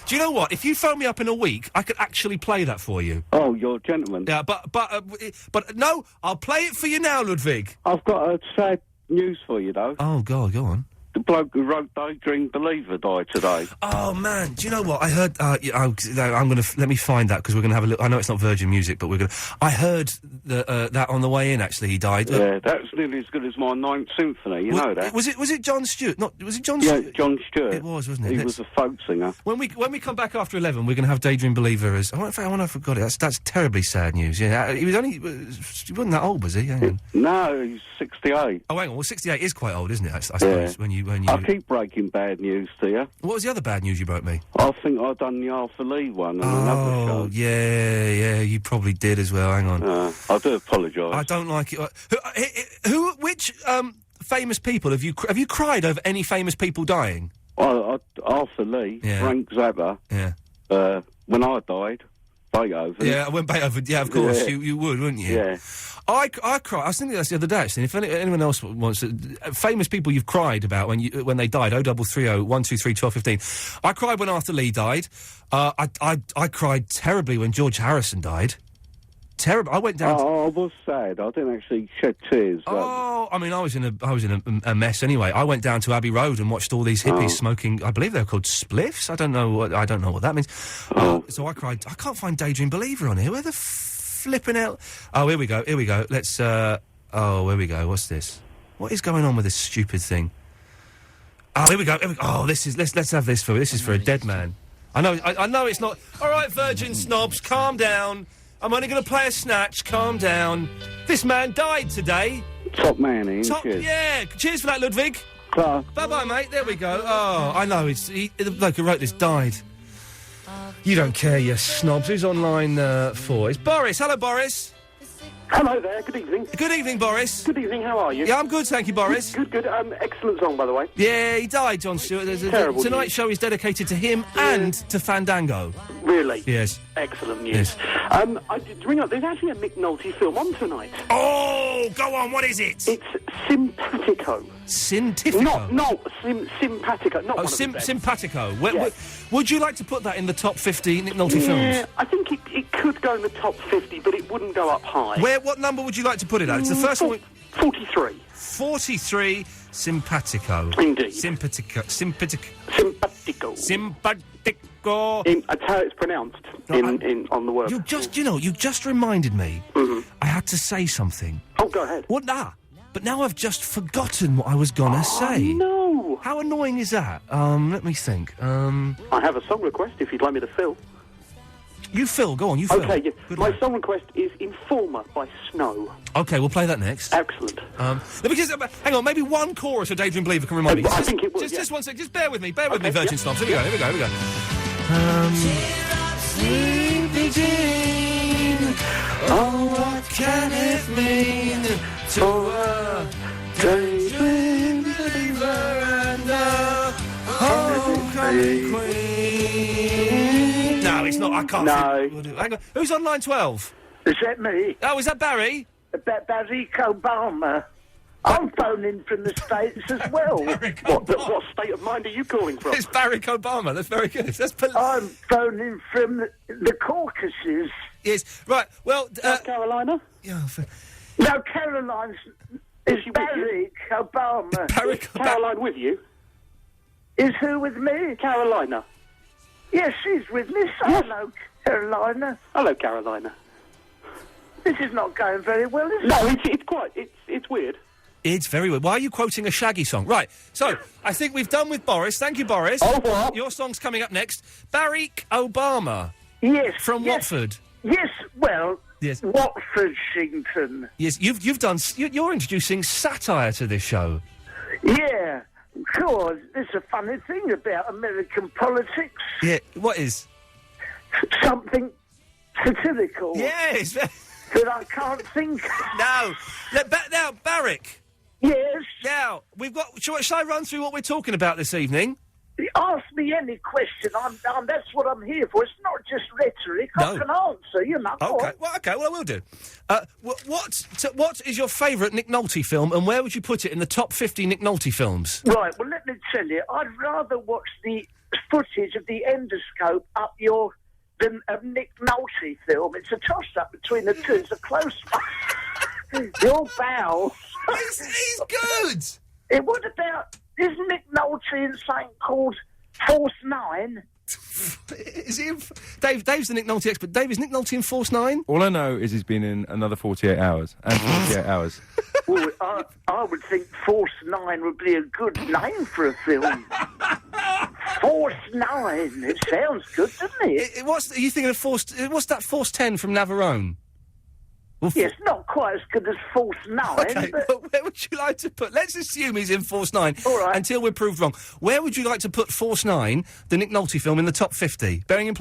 do you know what? If you phone me up in a week, I could actually play that for you. Oh, you're a gentleman. Yeah, but no, I'll play it for you now, Ludwig. I've got sad news for you, though. Oh, God, go on. the bloke who wrote Daydream Believer died today. Oh, man, do you know what? I heard, let me find that, because we're going to have a look. I know it's not Virgin Music, but I heard that on the way in, actually, he died. Yeah, that's nearly as good as my Ninth Symphony, you know that. Was it John Stewart? Was it John Stewart? Yeah, John Stewart. It was, wasn't it? He was a folk singer. When we come back after 11, we're going to have Daydream Believer as... I wonder if I forgot it. That's terribly sad news. Yeah, he wasn't that old, was he? Hang on. No, he's 68. Oh, hang on. Well, 68 is quite old, isn't it? I suppose, when you... I keep breaking bad news to you. What was the other bad news you broke me? I think I've done the Arthur Lee one on another show. Yeah, you probably did as well. Hang on. I do apologise. I don't like it. Which famous people have you cried over? Any famous people dying? Arthur Lee, Frank Zappa. Yeah. When I died, Beethoven. Yeah, when Beethoven. Yeah, of course, you would, wouldn't you? Yeah. I cry. I was thinking that's the other day, actually. If anyone else wants to, famous people you've cried about when they died, 0330 123 1215. I cried when Arthur Lee died. I cried terribly when George Harrison died. Terrible. I went down. I was sad. I didn't actually shed tears. Oh, I mean, I was in a mess anyway. I went down to Abbey Road and watched all these hippies smoking. I believe they're called spliffs. I don't know what that means. So I cried. I can't find Daydream Believer on here. Where the flipping out? Oh, here we go. Let's. Here we go. What's this? What is going on with this stupid thing? Oh, here we go. Oh, this is. Let's have this for. This is for a dead man. I know it's not. All right, Virgin snobs, calm down. I'm only going to play a snatch. Calm down. This man died today. Top man, Iain. Cheers. Yeah. Cheers for that, Ludwig. Bye. Bye-bye, mate. There we go. Oh, I know. The bloke who wrote this died. You don't care, you snobs. Who's on line 4? It's Boris. Hello, Boris. Hello there, good evening. Good evening, Boris. Good evening, how are you? Yeah, I'm good, thank you, Boris. Good. Excellent song, by the way. Yeah, he died, John Stewart. Terrible tonight's news. show is dedicated to him and to Fandango. Really? Yes. Excellent news. Yes. I did ring up, there's actually a Nick Nolte film on tonight. Oh, go on, what is it? It's Simpatico. Simpatico? No, Simpatico. Not one of them. Simpatico. Yes. Would you like to put that in the top 50 Nick Nolte films? Yeah, I think it could go in the top 50, but it wouldn't go up high. What number would you like to put it at? It's the first one. 43. 43, Simpatico. Indeed. Simpatico. Simpatico. That's how it's pronounced on the word. You just reminded me. Mm-hmm. I had to say something. Oh, go ahead. What? But now I've just forgotten what I was gonna say. No. How annoying is that? Let me think. I have a song request if you'd like me to fill. You fill. Go on, you fill. Okay, yeah. My song request is Informer by Snow. Okay, we'll play that next. Excellent. Let me just hang on. Maybe one chorus of Daydream Believer can remind me. I think it would. Just one sec. Just bear with me. Virgin snobs. Here we go. Sleepy Jean, oh, what can it mean to a daydream believer and a homecoming queen? No, it's not. I can't. No. Hang on. Who's on line 12? Is that me? Oh, is that Barry? Barack Obama. I'm phoning from the States as well. What state of mind are you calling from? It's Barack Obama. That's very good. I'm phoning from the Caucasus. Yes, right. Well, South Carolina? Yeah. No, Caroline's... It's Barack Obama. Caroline with you? Is who with me? Carolina. Yes, she's with me. Hello, Carolina. Hello, Carolina. This is not going very well, is it? No, it's weird. It's very weird. Why are you quoting a Shaggy song? Right, so, I think we've done with Boris. Thank you, Boris. Oh, what? Your song's coming up next. Barack Obama. Yes. From Watford. Yes, well... Yes. Watfordshington. Yes, you've done... You're introducing satire to this show. Yeah. Of course, there's a funny thing about American politics. Yeah, what is? Something satirical. Yes. That I can't think. No. Now, Barack. Yes? Now, we've got... Shall I run through what we're talking about this evening? Ask me any question. That's what I'm here for. It's not just rhetoric. No. I can answer, you know. Okay, well, I will do. What is your favourite Nick Nolte film, and where would you put it in the top 50 Nick Nolte films? Right, well, let me tell you, I'd rather watch the footage of the endoscope up than a Nick Nolte film. It's a toss-up between the two. It's a close one. Your bowels. He's good! What about is Nick Nolte in something called Force 9? Is he in... Dave's the Nick Nolte expert. Dave, is Nick Nolte in Force 9? All I know is he's been in another 48 hours. And 48 hours. Well, I would think Force 9 would be a good name for a film. Force 9. It sounds good, doesn't it? Are you thinking of Force... What's that Force 10 from Navarone? Well, yes, not quite as good as Force 9. Okay, but where would you like to put... Let's assume he's in Force 9 All right. until we're proved wrong. Where would you like to put Force 9, the Nick Nolte film, in the top 50? Bearing in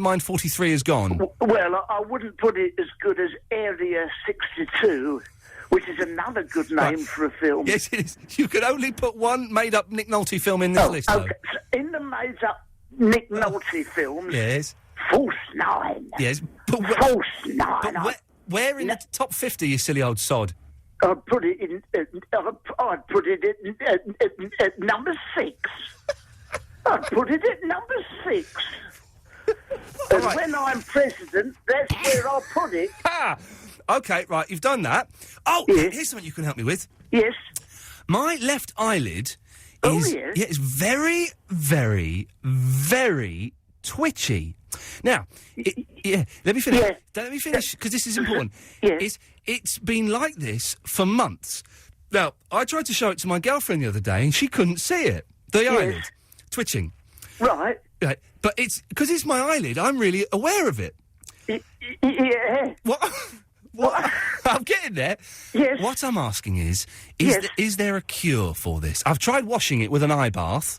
mind 43 is gone. Well, I wouldn't put it as good as Area 62, which is another good name for a film. Yes, it is. You could only put one made-up Nick Nolte film in this list, though. Okay. So in the made-up Nick Nolte films... Yes. Force 9. Yes. But Force 9. But where in the top 50, you silly old sod? I'd put it in... I'd put it at number 6. I'd put it at number 6. And when I'm president, that's where I'll put it. Ha! OK, right, you've done that. Oh, here's something you can help me with. Yes. My left eyelid is... yes? Yeah, it's very, very, very twitchy. Now, let me finish. Yeah. Let me finish, because this is important. Yes. It's been like this for months. Now, I tried to show it to my girlfriend the other day, and she couldn't see it. The eyelid. Twitching. Right. Right. But it's... Because it's my eyelid, I'm really aware of it. Yeah. What? What? I'm getting there. Yes. What I'm asking is Yes. is there a cure for this? I've tried washing it with an eye bath.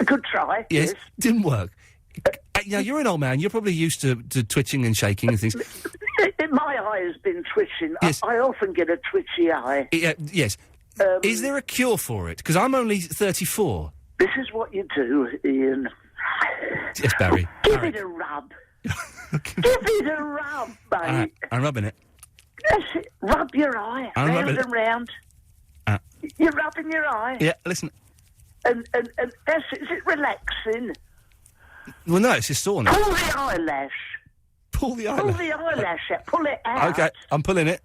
Good try. Yes. Didn't work. Now, you're an old man. You're probably used to twitching and shaking and things. My eye has been twitching. Yes. I often get a twitchy eye. Yes. Is there a cure for it? Because I'm only 34. This is what you do, Ian. Yes, Barry. Give it a rub. Give it a rub, mate. All right, I'm rubbing it. That's it. Rub your eye. I'm round rubbing and round. You're rubbing your eye. Yeah, listen. And that's it. Is it relaxing? Well, no, it's just soreness. Pull the eyelash. Pull the eyelash? Pull the eyelash out. Pull it out. Okay, I'm pulling it.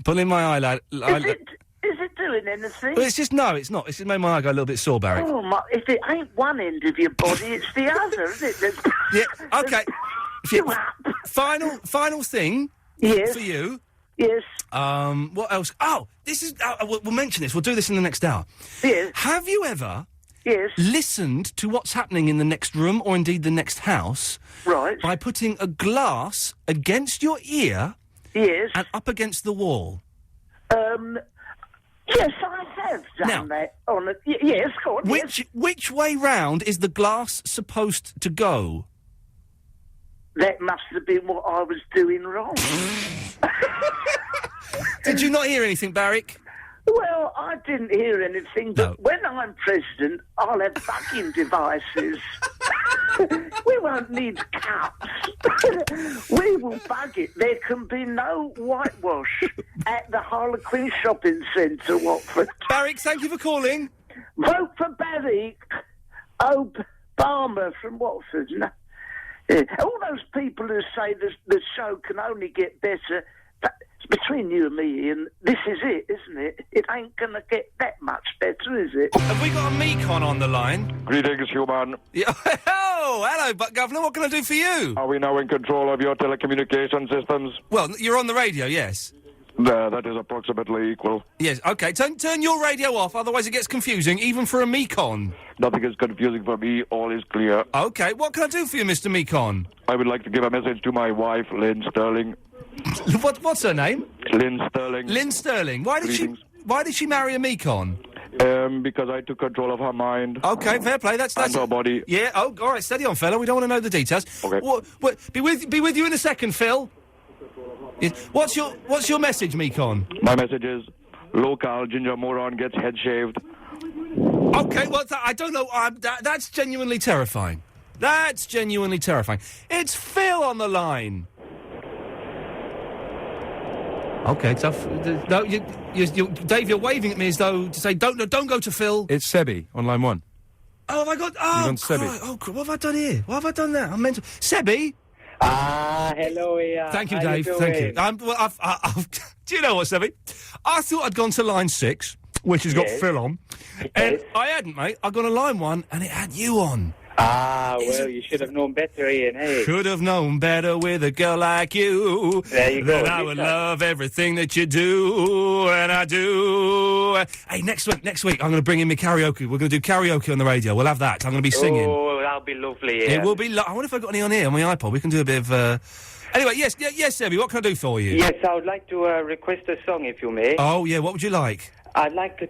Pulling my eyelash. Is it doing anything? Well, it's just... No, it's not. It's just made my eye go a little bit sore, Barry. Oh, my... If it ain't one end of your body, it's the other, isn't it? Yeah, okay. Final thing... Yes. For you... Yes. What else? Oh, this is... we'll mention this. We'll do this in the next hour. Yes. Have you ever... Yes. Listened to what's happening in the next room, or indeed the next house... Right. By putting a glass against your ear... Yes. And up against the wall? Yes, I have done that. Yes, go on. Which way round is the glass supposed to go? That must have been what I was doing wrong. Did you not hear anything, Barrick? Well, I didn't hear anything, but when I'm president, I'll have bugging devices. We won't need cups. We will bug it. There can be no whitewash at the Harlequin Shopping Centre, Watford. Barrick, thank you for calling. Vote for Barrick Obama from Watford. No. All those people who say the show can only get better... Between you and me, Ian, this is it, isn't it? It ain't going to get that much better, is it? Have we got a Mekon on the line? Greetings, human. Yeah. Oh, hello, Governor. What can I do for you? Are we now in control of your telecommunication systems? Well, you're on the radio, yes. That is approximately equal. Yes, OK. Turn your radio off, otherwise it gets confusing, even for a Mekon. Nothing is confusing for me. All is clear. OK. What can I do for you, Mr. Mekon? I would like to give a message to my wife, Lynn Sterling. What's her name? Lynn Sterling. Lynn Sterling. Why did she marry a Mekon? Because I took control of her mind. OK, fair play. That's and her body. Yeah. Oh, all right. Steady on, fella. We don't want to know the details. Okay. Be with you in a second, Phil. What's your message, Mekon? My message is: local ginger moron gets head shaved. OK. Well, I don't know. That's genuinely terrifying. That's genuinely terrifying. It's Phil on the line. OK, tough. No, Dave, you're waving at me as though to say, don't go to Phil. It's Sebi on line 1. Oh, have I got... Oh, Sebi. Oh, what have I done here? What have I done there? I'm mental. Sebi? Hello, Iain. Thank you, Dave. Thank you. Do you know what, Sebi? I thought I'd gone to line 6. which has got Yes. Phil on. And I hadn't, mate. I got a line one, and it had you on. Ah, well, you should have known better, Ian, hey? Should have known better with a girl like you. There you go. That I would love everything that you do, and I do. Hey, next week, I'm going to bring in my karaoke. We're going to do karaoke on the radio. We'll have that. I'm going to be singing. Oh, that'll be lovely, Ian. It will be. I wonder if I've got any on here on my iPod. We can do a bit of. Anyway, yes, Debbie. What can I do for you? Yes, I would like to request a song, if you may. Oh yeah, what would you like? I'd like to.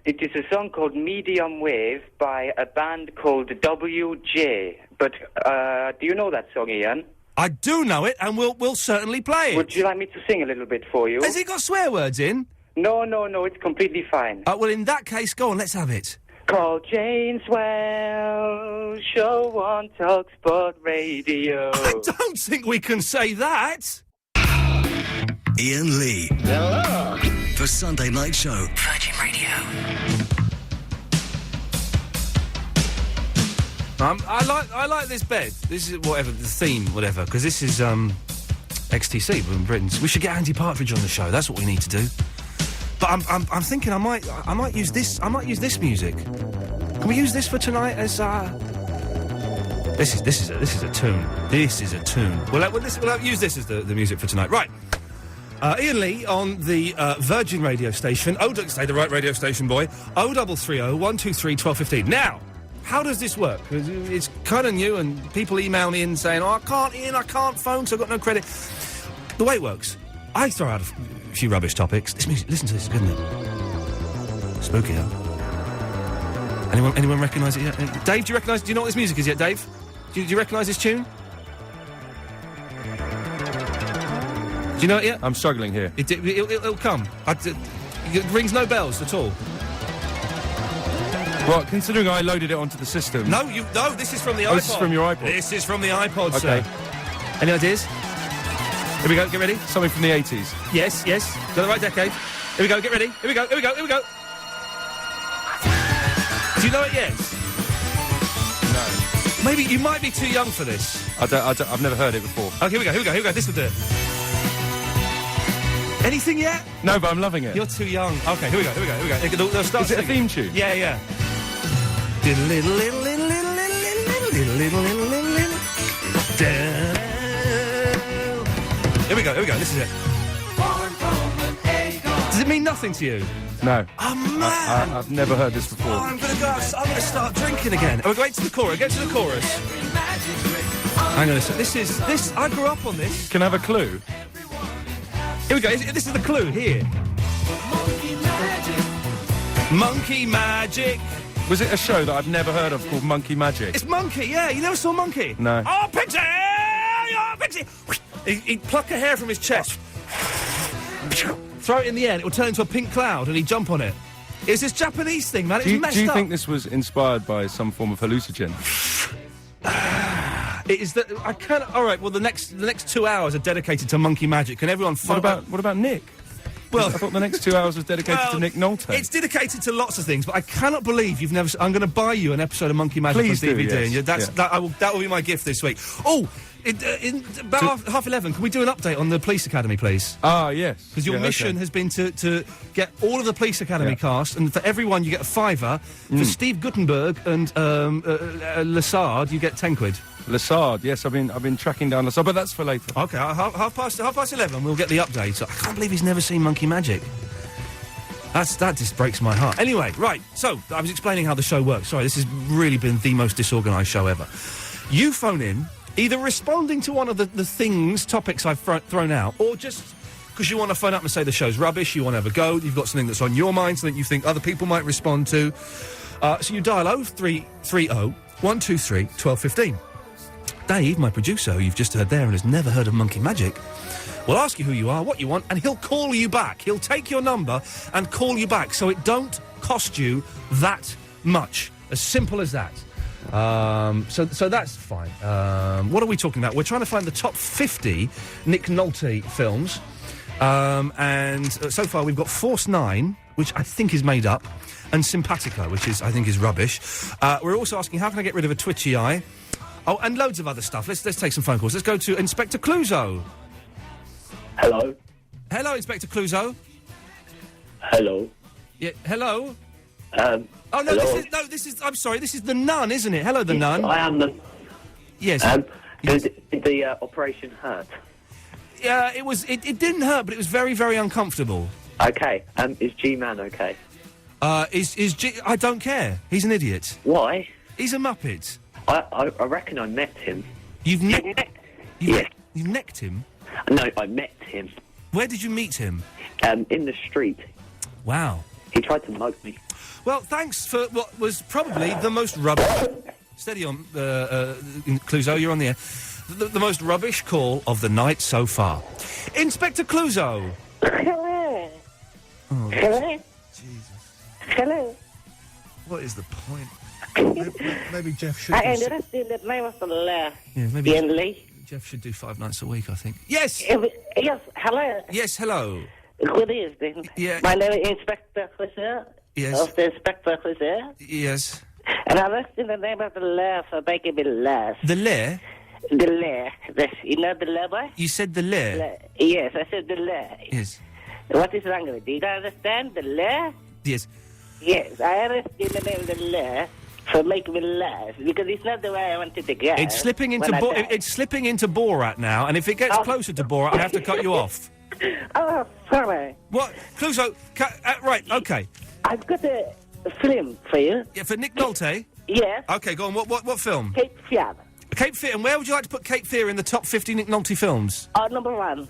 It is a song called Medium Wave by a band called WJ. But do you know that song, Ian? I do know it, and we'll certainly play it. Would you like me to sing a little bit for you? Has it got swear words in? No, it's completely fine. Well, in that case, go on. Let's have it. Call Jane's Well, show on TalkSport Radio. I don't think we can say that. Iain Lee. Hello. For Sunday Night Show. Virgin Radio. I like this bed. This is whatever the theme, whatever, because this is XTC from Britain. We should get Andy Partridge on the show. That's what we need to do. But I'm thinking I might use this. I might use this music. Can we use this for tonight as This is a tune. This is a tune. We'll use this as the music for tonight. Right. Iain Lee on the Virgin radio station. Say the right radio station, boy. 0330 123 1215. Now, how does this work? 'Cause it's kind of new, and people email me in saying, "Oh, I can't phone, so I've got no credit." The way it works, I throw out a few rubbish topics. This music, listen to this, isn't it? Spooky, huh? Anyone recognise it yet? Dave, do you know what this music is yet, Dave? Do you recognise this tune? Do you know it yet? I'm struggling here. It'll come. It rings no bells at all. Well, considering I loaded it onto the system... No, this is from the iPod. This is from your iPod? This is from the iPod, okay. Sir. Any ideas? Here we go, get ready. Something from the 80s. Yes. Got the right decade. Here we go, get ready. Here we go. Do you know it yet? No. Maybe you might be too young for this. I've never heard it before. Okay, here we go. This will do it. Anything yet? No, but I'm loving it. You're too young. Okay, here we go. They'll start Is it a theme tune? Yeah. Here we go. This is it. Does it mean nothing to you? No. Oh, man. I've never heard this before. I'm going to start drinking again. Oh, wait to the chorus. Get to the chorus. Hang on a second. This, I grew up on this. Can I have a clue? Here we go. This is the clue here. Monkey Magic. Was it a show that I've never heard of called Monkey Magic? It's Monkey, yeah. You never saw Monkey? No. Oh, Pixie! Oh, Pixie! He'd pluck a hair from his chest, throw it in the air, and it would turn into a pink cloud, and he'd jump on it. It's this Japanese thing, man. It's messed up. Do you think this was inspired by some form of hallucinogen? It is that I can't. All right. Well, the next 2 hours are dedicated to Monkey Magic. Can everyone? What about Nick? Well, I thought the next 2 hours was dedicated to Nick Nolte. It's dedicated to lots of things, but I cannot believe you've never. I'm going to buy you an episode of Monkey Magic Please on DVD. do, yes. And that will be my gift this week. Oh. In about half 11, can we do an update on the Police Academy, please? Ah, yes. Because your mission has been to get all of the Police Academy cast, and for everyone you get a £5. For Steve Guttenberg and Lassard, you get 10 quid. Lassard, yes, I've been tracking down Lassard, but that's for later. Okay, half past 11, we'll get the update. I can't believe he's never seen Monkey Magic. That just breaks my heart. Anyway, right, so I was explaining how the show works. Sorry, this has really been the most disorganised show ever. You phone in, either responding to one of the topics I've thrown out, or just because you want to phone up and say the show's rubbish, you want to have a go, you've got something that's on your mind, something you think other people might respond to. So you dial 0330 123 1215. Dave, my producer, who you've just heard there and has never heard of Monkey Magic, will ask you who you are, what you want, and he'll call you back. He'll take your number and call you back, so it don't cost you that much. As simple as that. So that's fine. What are we talking about? We're trying to find the top 50 Nick Nolte films. And so far we've got Force 9, which I think is made up, and Simpatico, which I think is rubbish. We're also asking, how can I get rid of a twitchy eye? Oh, and loads of other stuff. Let's take some phone calls. Let's go to Inspector Clouseau. Hello. Hello, Inspector Clouseau. Hello. Yeah, hello? Oh, no, hello? this is... I'm sorry, this is the Nun, isn't it? Hello, the Nun. I am the... Yes. Did the operation hurt? Yeah, it didn't hurt, but it was very, very uncomfortable. Okay. Is G-Man okay? I don't care. He's an idiot. Why? He's a muppet. I reckon I met him. You've Yes. You necked him? No, I met him. Where did you meet him? In the street. Wow. He tried to mug me. Well, thanks for what was probably the most rubbish... Steady on, Clouseau, you're on the air. The most rubbish call of the night so far. Inspector Clouseau. Hello. Oh, Hello. Jesus. Hello. What is the point? Maybe Jeff should... I understand that name of the law. Yeah, maybe Iain Lee. Jeff should do 5 nights a week, I think. Yes! Yes, hello. Yes, hello. Good evening. Yeah. My name is Inspector Clouseau. Yes. Of the Inspector Clouseau. Yes. And I'm asking the name of the law for making me laugh. The law? The law. You know the law, boy? You said the law? Yes, I said the law. Yes. What is wrong with it? Do you understand the law? Yes. Yes, I understand the name of the law for making me laugh, because it's not the way I wanted to go. It's slipping into Borat now, and if it gets closer to Borat, I have to cut you off. Oh, sorry. What? Clouseau, right, okay. I've got a film for you. Yeah, for Nick Nolte? Yes. Okay, go on. What film? Cape Fear. Cape Fear, and where would you like to put Cape Fear in the top 50 Nick Nolte films? Number 1.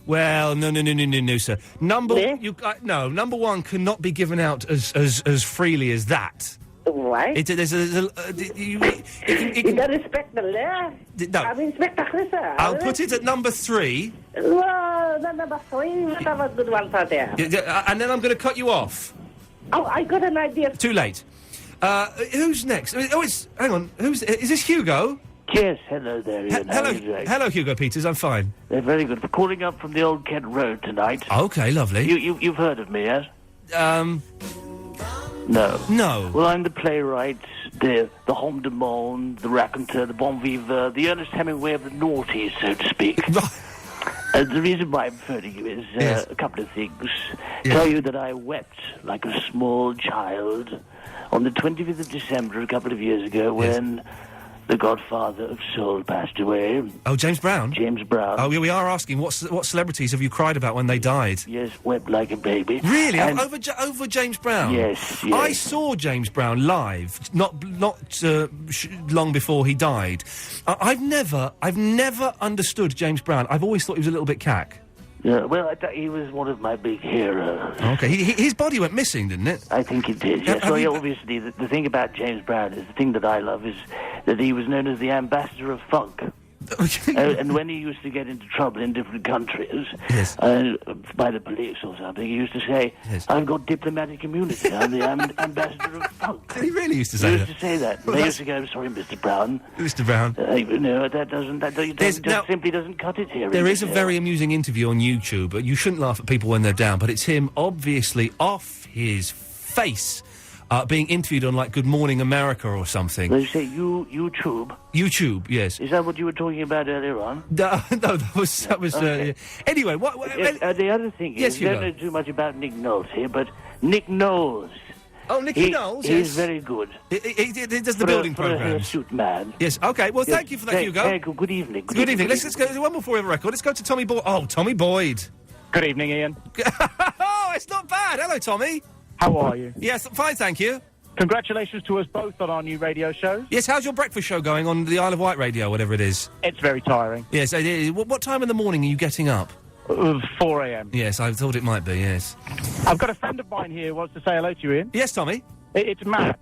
Well, no, sir. Number 1 cannot be given out as freely as that. Why? You don't respect the law? No. I'm Inspector Clouseau. I'll put it at number 3. No, not number 3. What have a good one for there? And then I'm going to cut you off. Oh, I got an idea. Too late. Who's next? Hang on. Is this Hugo? Yes, hello there, Ian. Hello, Hugo Peters. I'm fine. Very good. Calling up from the Old Kent Road tonight. Okay, lovely. You've heard of me, yes? No. Well, I'm the playwright, the homme de monde, the raconteur, the bon viveur, the Ernest Hemingway of the noughties, so to speak. The reason why I'm phoning you is a couple of things. Tell you that I wept like a small child on the 25th of December a couple of years ago when the godfather of soul passed away. Oh, James Brown? James Brown. Oh, we are asking, what celebrities have you cried about when they died? Yes, wept like a baby. Really? Over James Brown? Yes. I saw James Brown live, not long before he died. I've never understood James Brown. I've always thought he was a little bit cack. Yeah, well, he was one of my big heroes. Okay, his body went missing, didn't it? I think it did, yes. Obviously, the thing about James Brown is, the thing that I love is that he was known as the ambassador of funk. And when he used to get into trouble in different countries, by the police or something, he used to say, I've got diplomatic immunity, I'm the ambassador of funk. Did he really used to say that? He used to say that. Well, they used to go, I'm sorry, Mr. Brown. Mr. Brown. No, that simply doesn't cut it here. There is a very amusing interview on YouTube, but you shouldn't laugh at people when they're down, but it's him obviously off his face. Being interviewed on, like, Good Morning America or something. Did you say YouTube? YouTube, yes. Is that what you were talking about earlier on? No, that was. Okay. Anyway, what? The other thing is, I don't know too much about Nick Knowles here, but Nick Knowles. Oh, Nicky Knowles, yes. He's very good. He does the building programs. For a hirsute man. Yes, okay. Well, thank you for that, Hugo. Good evening. Good evening. Let's go one more before we have a record. Let's go to Tommy Boyd. Oh, Tommy Boyd. Good evening, Ian. Oh, it's not bad. Hello, Tommy. How are you? Yes, fine, thank you. Congratulations to us both on our new radio show. Yes, how's your breakfast show going on the Isle of Wight radio, whatever it is? It's very tiring. Yes, what time in the morning are you getting up? 4 a.m. Yes, I thought it might be, yes. I've got a friend of mine here who wants to say hello to you, Ian. Yes, Tommy? It's Matt.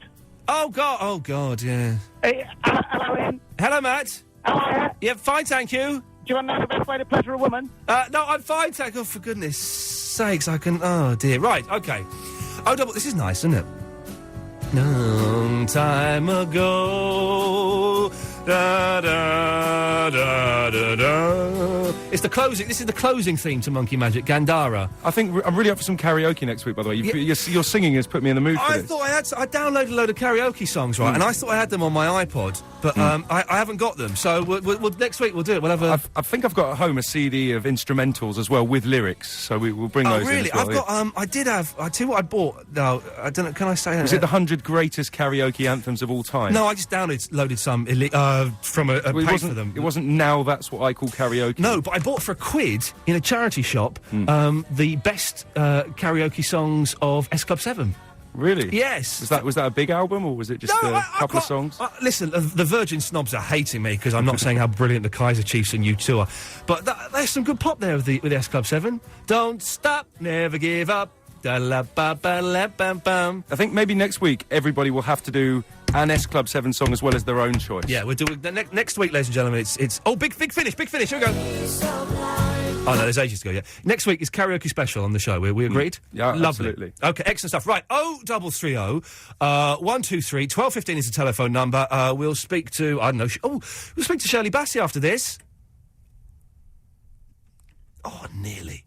Oh, God, yeah. Hey, hello, Ian. Hello, Matt. Hello. Yeah, fine, thank you. Do you want to know the best way to pleasure a woman? No, I'm fine, thank you. Oh, for goodness sakes, I can... Oh, dear. Right, okay. This is nice, isn't it? Long time ago, Da, da, da, da, da. It's the closing. This is the closing theme to Monkey Magic, Gandhara. I think I'm really up for some karaoke next week, by the way. Your singing has put me in the mood for this. I downloaded a load of karaoke songs, right, and I thought I had them on my iPod, but I haven't got them, so we'll next week we'll do it. We'll have I think I've got at home a CD of instrumentals as well, with lyrics, so we'll bring those really? in as well. I did have... I tell you what I bought. No, I don't know, can I say... Was it the 100 greatest karaoke anthems of all time? No, I just loaded some from a pay for them. It wasn't Now That's What I Call Karaoke. No, but I bought for £1 in a charity shop the best karaoke songs of S Club 7. Really? Yes. Was that a big album, or was it just a couple of songs? Listen, the Virgin snobs are hating me because I'm not saying how brilliant the Kaiser Chiefs and U2 are, but there's some good pop there with S Club 7. Don't stop, never give up. Da-la-ba-ba-la-bam-bam. I think maybe next week everybody will have to do an S Club 7 song as well as their own choice. Yeah, we're doing next week, ladies and gentlemen. It's big finish. Here we go. Oh, no, there's ages to go, yeah. Next week is karaoke special on the show. We agreed? Yeah, lovely. Absolutely. OK, excellent stuff. Right, 0330 123 1215 is the telephone number. We'll speak to, I don't know, we'll speak to Shirley Bassey after this. Oh, nearly.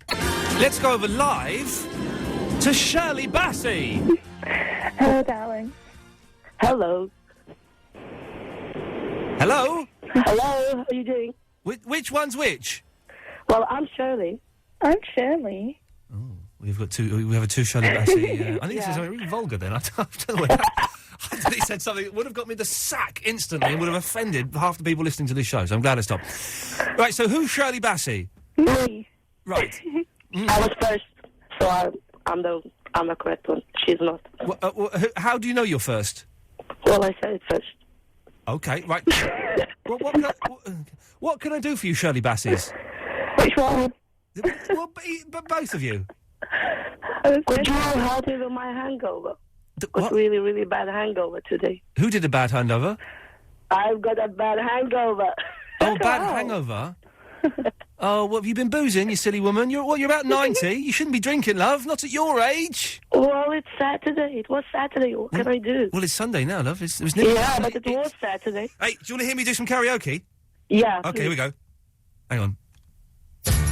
Let's go over live to Shirley Bassey. Hello, darling. Hello. Hello? Hello, how are you doing? Which one's which? Well, I'm Shirley. I'm Shirley. We have a two Shirley Bassey. I think this is something really vulgar then. I don't know I thought he said something that would have got me the sack instantly and would have offended half the people listening to this show, so I'm glad I stopped. Right, so who's Shirley Bassey? Me. Right. I was first, so I'm the correct one. She's not. How do you know you're first? Well, I said it first. Okay, right. What can I do for you, Shirley Bassies? Which one? Well, but both of you. Could you help me with my hangover? Got really, really bad hangover today. Who did a bad hangover? I've got a bad hangover. Oh, bad hangover? Oh, what, have you been boozing, you silly woman? You're about 90. You shouldn't be drinking, love. Not at your age. Well, it's Saturday. It was Saturday. What can I do? Well, it's Sunday now, love. It was yeah, but it was Saturday. Hey, do you want to hear me do some karaoke? Yeah. Okay, here we go. Hang on.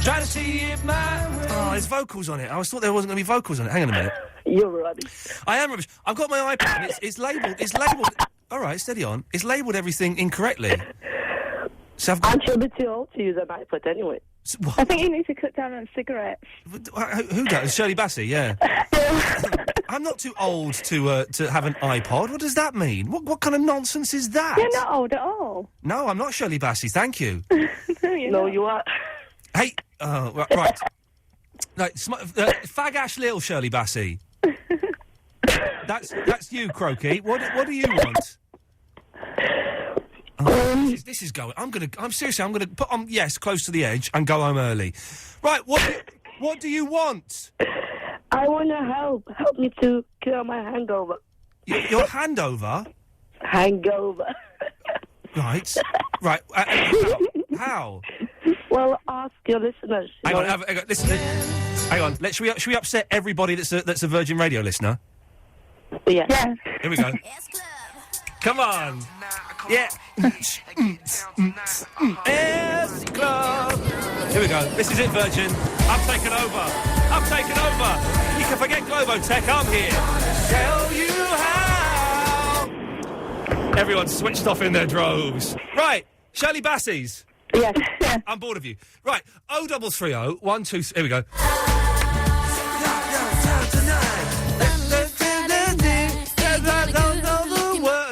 Try to see it my way. Oh, there's vocals on it. I thought there wasn't going to be vocals on it. Hang on a minute. You're rubbish. I am rubbish. I've got my iPad and it's labelled. It's labelled. All right, steady on. It's labelled everything incorrectly. So Aren't you a bit too old to use an iPod anyway? I think you need to cut down on cigarettes. Who does? Shirley Bassey, yeah. I'm not too old to have an iPod. What does that mean? What kind of nonsense is that? You're not old at all. No, I'm not Shirley Bassey, thank you. No, you are. Hey, right. No, Fag Ash Lil Shirley Bassey. That's you, Croaky. What do you want? This is going. I'm seriously. I'm gonna put on close to the edge and go home early. Right. What do you want? I want to help me to cure my hangover. Your handover? Hangover. Right. How? Well, ask your listeners. Hang on. Listen. Hang on. Should we upset everybody that's a Virgin Radio listener? Yeah. Here we go. Come on. Yeah. S Club. Here we go. This is it, Virgin. I'm taking over. You can forget Globotech. I'm here. Tell you how. Everyone's switched off in their droves. Right. Shirley Bassey's. Yes. I'm bored of you. Right. 0330 123. Here we go.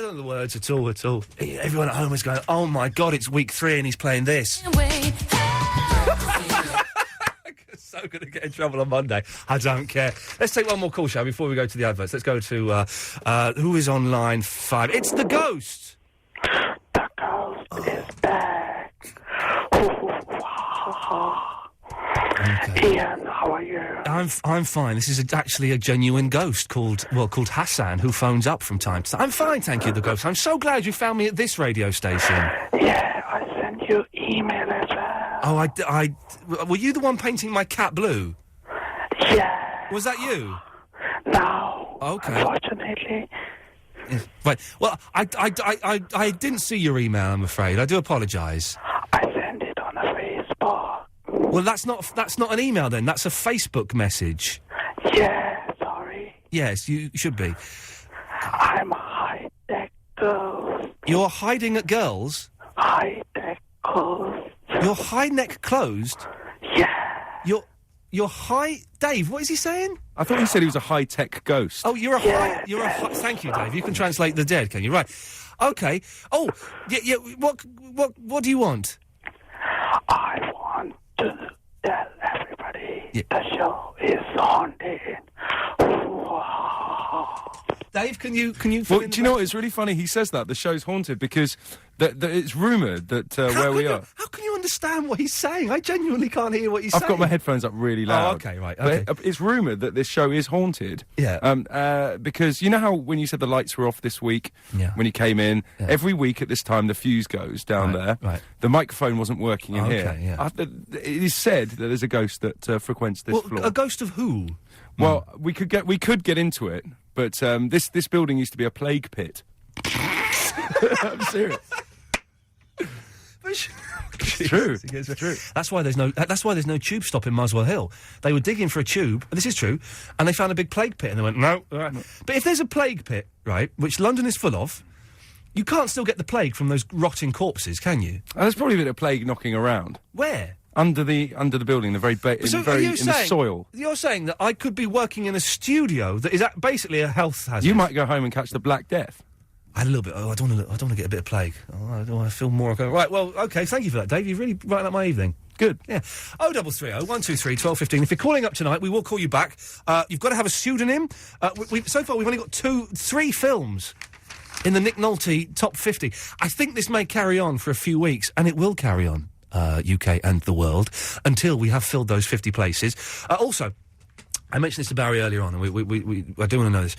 The words at all. Everyone at home is going, oh my God, it's week 3 and he's playing this. So going to get in trouble on Monday. I don't care. Let's take one more call, shall we, before we go to the adverts. Let's go to, who is on line 5? It's the Ghost. The Ghost is back. Okay. Ian, how are you? I'm fine. This is actually a genuine ghost called Hassan, who phones up from time to time. I'm fine, thank you, the Ghost. I'm so glad you found me at this radio station. Yeah, I sent you email as well. Oh, were you the one painting my cat blue? Yeah. Was that you? No. Okay. Unfortunately. Yes. Right. Well, I didn't see your email, I'm afraid. I do apologise. I sent it on a Facebook. Well, that's not an email then. That's a Facebook message. Yeah, sorry. Yes, you should be. I'm high-tech girls. You're hiding at girls? High-tech clothes. Your high neck closed? Yeah. You're high... Dave, what is he saying? I thought he said he was a high-tech ghost. Oh, you're a high... Thank you, Dave. You can translate the dead, can you? Right. Okay. Oh, yeah, what do you want? I want to tell everybody the show is haunted. Dave, can you... Well, do you know what? It's really funny he says that. The show's haunted because it's rumoured that where we are... How can you understand what he's saying? I genuinely can't hear what he's saying. I've got my headphones up really loud. Oh, okay, right. Okay. But it's rumoured that this show is haunted. Yeah. Because you know how when you said the lights were off this week, when you came in, every week at this time the fuse goes down there. Right. The microphone wasn't working in here. Yeah. It is said that there's a ghost that frequents this floor. A ghost of who? Well, we could get into it, but this building used to be a plague pit. I'm serious. It's true. It's true. That's why there's no tube stop in Muswell Hill. They were digging for a tube. This is true, and they found a big plague pit, and they went no. But if there's a plague pit, right, which London is full of, you can't still get the plague from those rotting corpses, can you? There's probably a bit of plague knocking around. Where? Under the building, in the soil. You're saying that I could be working in a studio that is basically a health hazard. You might go home and catch the Black Death. I had a little bit. I don't want to get a bit of plague. I don't want to feel more. Right. Well, okay. Thank you for that, Dave. You really brightened up my evening. Good. Yeah. 0330 123 1215. If you're calling up tonight, we will call you back. You've got to have a pseudonym. So far, we've only got 3 films in the Nick Nolte top 50. I think this may carry on for a few weeks, and it will carry on. UK and the world, until we have filled those 50 places. Also, I mentioned this to Barry earlier on, and I do want to know this.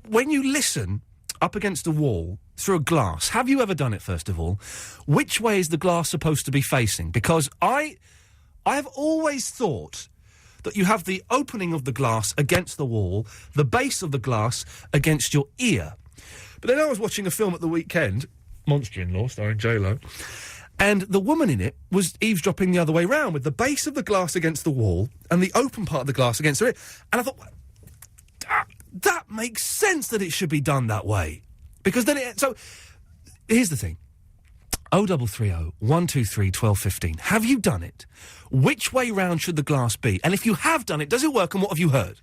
When you listen up against a wall through a glass, have you ever done it, first of all? Which way is the glass supposed to be facing? Because I have always thought that you have the opening of the glass against the wall, the base of the glass against your ear. But then I was watching a film at the weekend, Monster-in-Law, starring J-Lo, and the woman in it was eavesdropping the other way round, with the base of the glass against the wall and the open part of the glass against her ear. And I thought, that makes sense that it should be done that way. Because then so, here's the thing. 0330 123 1215. Have you done it? Which way round should the glass be? And if you have done it, does it work, and what have you heard?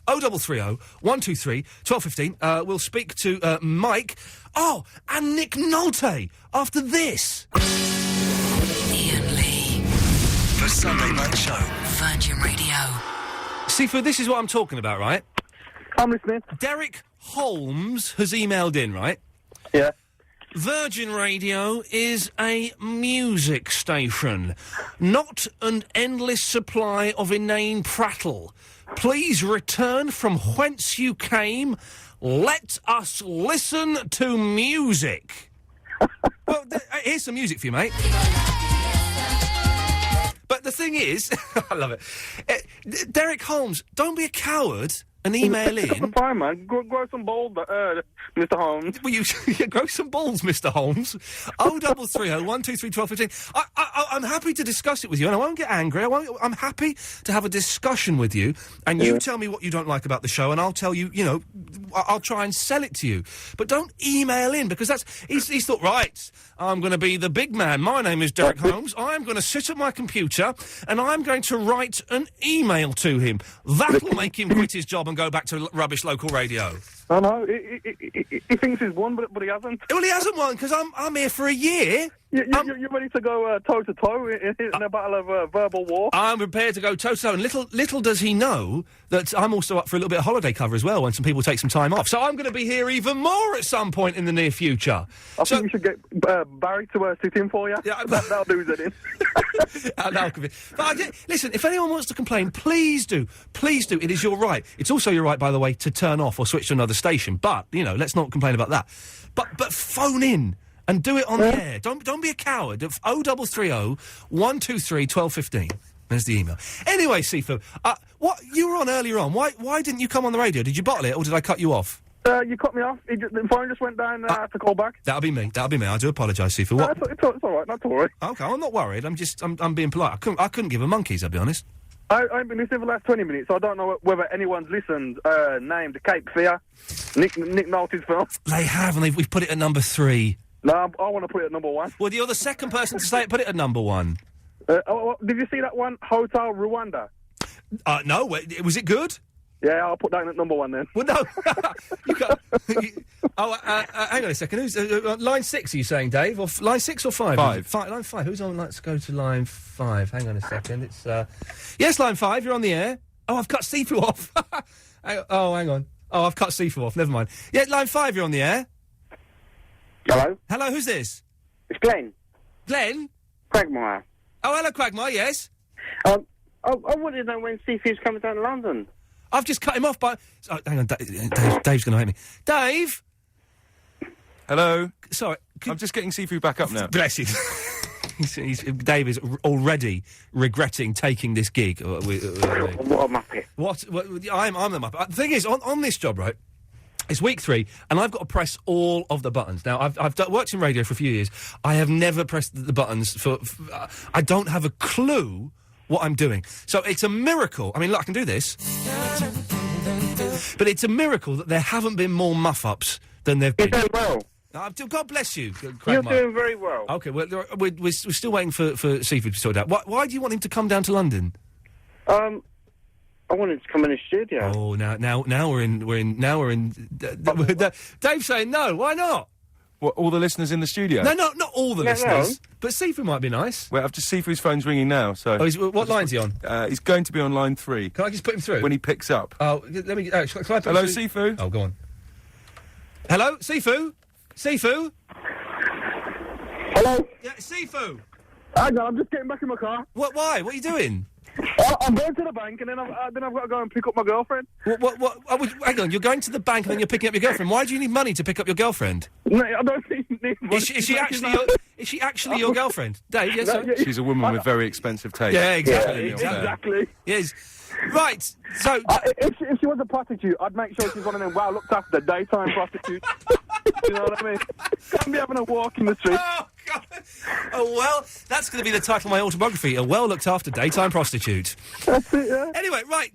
0330 123 1215. We'll speak to Mike. Oh, and Nick Nolte after this. Iain Lee. The Sunday Night Show. Virgin Radio. Seafood, this is what I'm talking about, right? I'm listening. Derek Holmes has emailed in, right? Yeah. Virgin Radio is a music station, not an endless supply of inane prattle. Please return from whence you came. Let us listen to music. Well, here's some music for you, mate. But the thing is, I love it. Derek Holmes, don't be a coward and email in. Fine, man. Grow some balls, Mr. Holmes. Well, you grow some balls, Mr. Holmes. 0330 123 1215. I'm happy to discuss it with you, and I won't get angry. I'm happy to have a discussion with you, and you tell me what you don't like about the show, and I'll tell you, I'll try and sell it to you. But don't email in, because he's thought, right, I'm going to be the big man. My name is Derek Holmes. I'm going to sit at my computer, and I'm going to write an email to him. That'll make him quit his job and go back to rubbish local radio. I know. He thinks he's won, but he hasn't. Well, he hasn't won, because I'm here for a year. You're ready to go toe-to-toe in a battle of verbal war? I'm prepared to go toe-to-toe, and little does he know that I'm also up for a little bit of holiday cover as well when some people take some time off. So I'm going to be here even more at some point in the near future. I think you should get Barry to sit in for you. Yeah, that'll do it in. Listen, if anyone wants to complain, please do. Please do. It is your right. It's also your right, by the way, to turn off or switch to another station. But, let's not complain about that. But phone in. And do it on the air. Don't be a coward. 0330 123 1215. There's the email. Anyway, Sifu, what you were on earlier on. Why didn't you come on the radio? Did you bottle it, or did I cut you off? You cut me off. The phone just went down. I have to call back. That'll be me. I do apologise, Sifu. What? It's all right. That's all right. Okay, I'm not worried. I'm being polite. I couldn't give a monkeys, I'll be honest. I've been listening for the last 20 minutes, so I don't know whether anyone's listened, named Cape Fear, Nick Nolte's film. They have, and we've put it at number 3. No, I want to put it at number 1. Well, you're the second person to say it. Put it at number 1. Did you see that one, Hotel Rwanda? No. Was it good? Yeah, I'll put that at number 1 then. Well, no. You can't. Hang on a second. Who's line 6? Are you saying, Dave? Or line 6 or 5? 5. Line 5. Who's on? Let's go to line 5. Hang on a second. It's yes, line 5. You're on the air. Oh, I've cut Sifu off. Hang on. Oh, I've cut Sifu off. Never mind. Yeah, line 5. You're on the air. Hello. Hello. Who's this? It's Glenn. Glenn. Quagmire. Oh, hello, Quagmire. Yes. I wanted to know when Sifu's coming down to London. I've just cut him off by... Oh, hang on, Dave's going to hate me. Dave! Hello? Sorry. I'm just getting Sifu back up now. Bless you. Dave is already regretting taking this gig. What a muppet. What I'm the muppet. The thing is, on this job, right, it's week 3, and I've got to press all of the buttons. Now, I've worked in radio for a few years. I have never pressed the buttons for I don't have a clue what I'm doing. So it's a miracle. I mean, look, I can do this. But it's a miracle that there haven't been more muff-ups than there've been. You're doing well. God bless you, You're doing very well. Okay, well, we're still waiting for Seafood to sort it out. Why do you want him to come down to London? I wanted to come in the studio. Oh, now we're in. Dave's saying no. Why not? What, all the listeners in the studio? No, not all the listeners. But Sifu might be nice. Well, Sifu's phone's ringing now, so... What line's he on? He's going to be on line 3. Can I just put him through? When he picks up. Oh, let me... shall I put Hello, him through? Sifu? Oh, go on. Hello, Sifu? Sifu? Hello? Yeah, Sifu! Hang on, I'm just getting back in my car. What? Why? What are you doing? I'm going to the bank, and then I've got to go and pick up my girlfriend. What? Hang on, you're going to the bank and then you're picking up your girlfriend. Why do you need money to pick up your girlfriend? No, I don't need money. Is she actually your girlfriend? Dave, yes, sir? She's a woman with very expensive taste. Yeah, exactly. Exactly. Yes. Right, so... if she was a prostitute, I'd make sure she's one of them looked after daytime prostitutes. You know what I mean? Can't be having a walk in the street. Oh, God. Oh, well, that's going to be the title of my autobiography, A Well-Looked-After Daytime Prostitute. That's it, yeah. Anyway, right,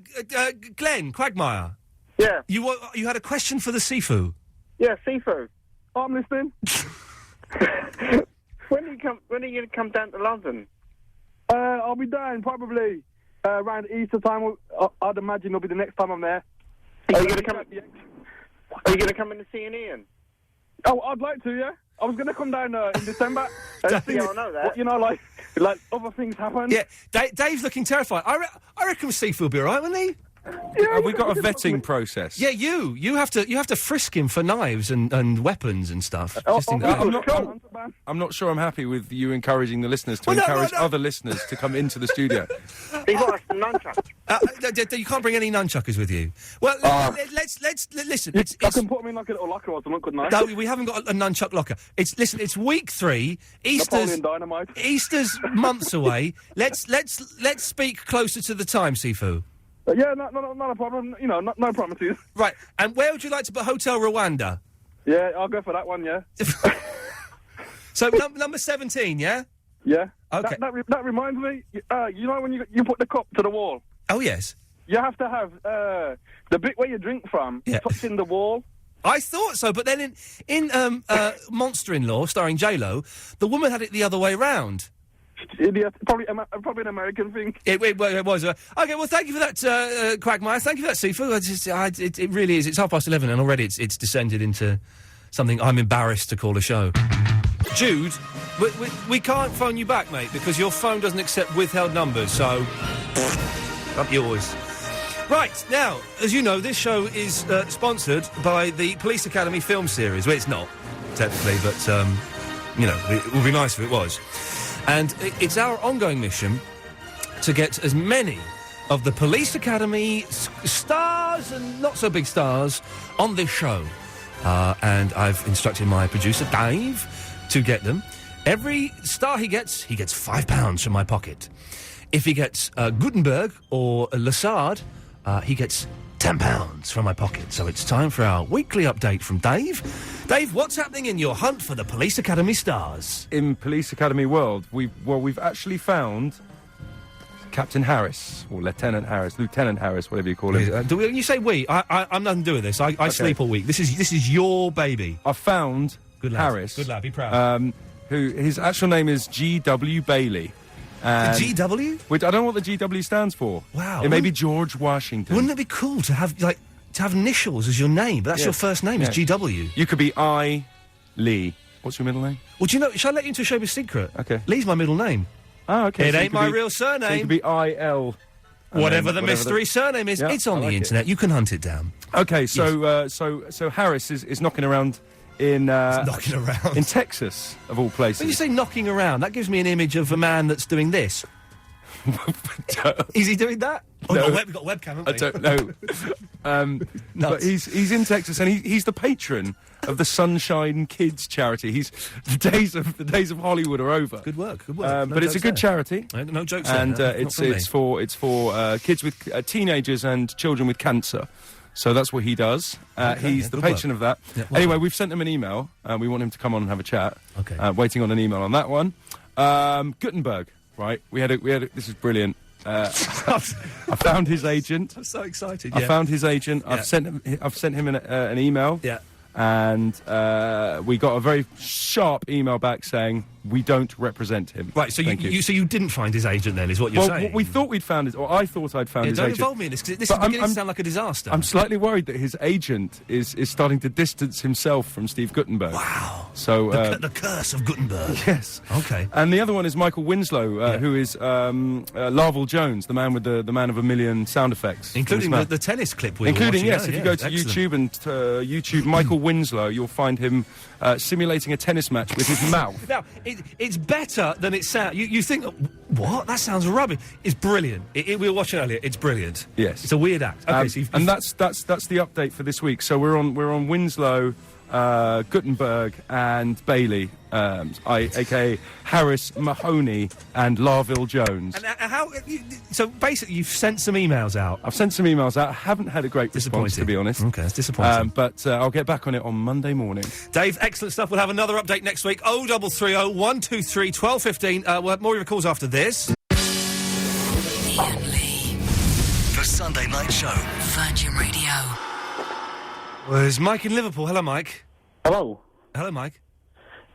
Glenn, Quagmire. Yeah. You had a question for the Sifu? Yeah, Sifu. Oh, I'm listening. When are you going to come down to London? I'll be down probably around Easter time. I'd imagine it'll be the next time I'm there. Are you going to come? Are you going to come in to see Iain? Oh, I'd like to, yeah. I was going to come down in December. Yeah, I know that. You know, like other things happen. Yeah, Dave's looking terrified. I reckon Sifu will be all right, won't he? Yeah, Have we got a vetting process? Yeah, you have to frisk him for knives and weapons and stuff. I'm not sure I'm happy with you encouraging the listeners to encourage other listeners to come into the studio. He's got some nunchucks. You can't bring any nunchuckers with you. Well, let's listen. I can put them in like a little locker or something, couldn't I? No, we haven't got a nunchuck locker. It's week 3. Napoleon Dynamite. Easter's months away. Let's speak closer to the time, Sifu. Yeah, not a problem. You know, no promises. Right, and where would you like to put Hotel Rwanda? Yeah, I'll go for that one, yeah. So, number 17, yeah? Yeah. Okay. That reminds me, you know when you put the cup to the wall? Oh, yes. You have to have the bit where you drink from touching the wall. I thought so, but then in Monster-in-Law, starring J-Lo, the woman had it the other way round. Idiot. Probably an American thing. It was. Okay, well, thank you for that, Quagmire. Thank you for that, Sifu. It really is. It's 11:30, and already it's descended into something I'm embarrassed to call a show. Jude, we can't phone you back, mate, because your phone doesn't accept withheld numbers, so... up yours. Right, now, as you know, this show is sponsored by the Police Academy film series. Well, it's not, technically, but, you know, it would be nice if it was. And it's our ongoing mission to get as many of the Police Academy stars and not-so-big stars on this show. And I've instructed my producer, Dave, to get them. Every star he gets £5 from my pocket. If he gets Gutenberg or Lassard, he gets £10 from my pocket. So it's time for our weekly update from Dave. Dave, what's happening in your hunt for the Police Academy stars? In Police Academy world, we've actually found Captain Harris, or Lieutenant Harris, whatever you call him. You say we? I'm nothing to do with this. I sleep all week. This is your baby. I found Harris. Good lad, be proud. Who his actual name is G.W. Bailey. GW? Which I don't know what the GW stands for. Wow. It may be George Washington. Wouldn't it be cool to have initials as your name? But that's your first name is GW. You could be I. Lee. What's your middle name? Well, do you know, shall I let you into a showbiz secret? Okay. Lee's my middle name. Oh, okay. It ain't my real surname. So it could be I.L. Whatever the mystery surname is, it's on the internet. You can hunt it down. Okay, so Harris is knocking around in in Texas, of all places. When you say knocking around, that gives me an image of a man that's doing this. Is he doing that? No. We've got a webcam, haven't we? I don't know. But he's in Texas, and he's the patron of the Sunshine Kids charity. The days of Hollywood are over. Good work. No but it's a good charity. No jokes and there. it's for kids with teenagers and children with cancer. So that's what he does. He's the patron of that. Yeah, anyway, we've sent him an email. We want him to come on and have a chat. Okay. Waiting on an email on that one. Gutenberg, right? We had this is brilliant. I found his agent. I'm so excited. I found his agent. Yeah. I've sent him an email. Yeah. And we got a very sharp email back saying we don't represent him. Right, so you didn't find his agent then, is what you're saying? We thought we'd found his, or I thought I'd found his don't agent. involve me in this, because this is beginning to sound like a disaster. I'm slightly worried that his agent is starting to distance himself from Steve Gutenberg. Wow. So the curse of Gutenberg. Yes. Okay. And the other one is Michael Winslow, who is Larval Jones, the man with the man of a million sound effects, including the tennis clip. If you go to YouTube and YouTube Michael Winslow, you'll find him simulating a tennis match with his mouth. Now, it's better than it sounds. You think, what? That sounds rubbish. It's brilliant. We were watching earlier. It's brilliant. Yes. It's a weird act. Okay, and that's the update for this week. So we're on Winslow, Gutenberg, and Bailey, aka Harris, Mahoney, and Larville Jones. And so basically, you've sent some emails out. I've sent some emails out. I haven't had a great response, to be honest. Okay, that's disappointing. But I'll get back on it on Monday morning. Dave, excellent stuff. We'll have another update next week. 0330 123 1215. We'll have more of your calls after this. Iain Lee. The Sunday Night Show. Virgin Radio. Where's Mike in Liverpool? Hello, Mike. Hello. Hello, Mike.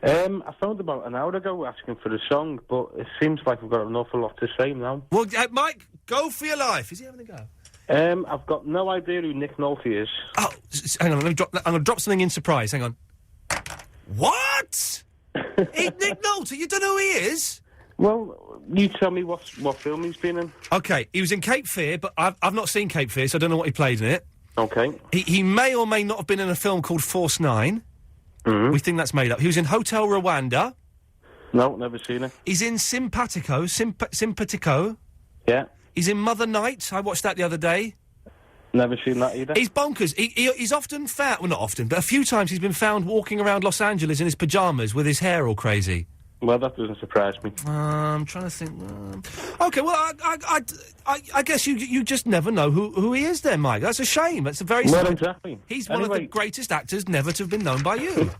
I phoned about an hour ago asking for a song, but it seems like I've got an awful lot to say now. Well, Mike, go for your life. Is he having a go? I've got no idea who Nick Nolte is. Oh, hang on. I'm going to drop something in surprise. Hang on. What? Nick Nolte? You don't know who he is? Well, you tell me what film he's been in. Okay, he was in Cape Fear, but I've not seen Cape Fear, so I don't know what he played in it. Okay. He may or may not have been in a film called Force 9. Mm-hmm. We think that's made up. He was in Hotel Rwanda. No, never seen it. He's in Simpatico. Yeah. He's in Mother Night. I watched that the other day. Never seen that either. He's bonkers. He's often found... Well, not often, but a few times he's been found walking around Los Angeles in his pyjamas with his hair all crazy. Well, that doesn't surprise me. I'm trying to think... OK, well, I guess you just never know who he is then, Mike. That's a shame. That's a very... Well, exactly. He's one of the greatest actors never to have been known by you.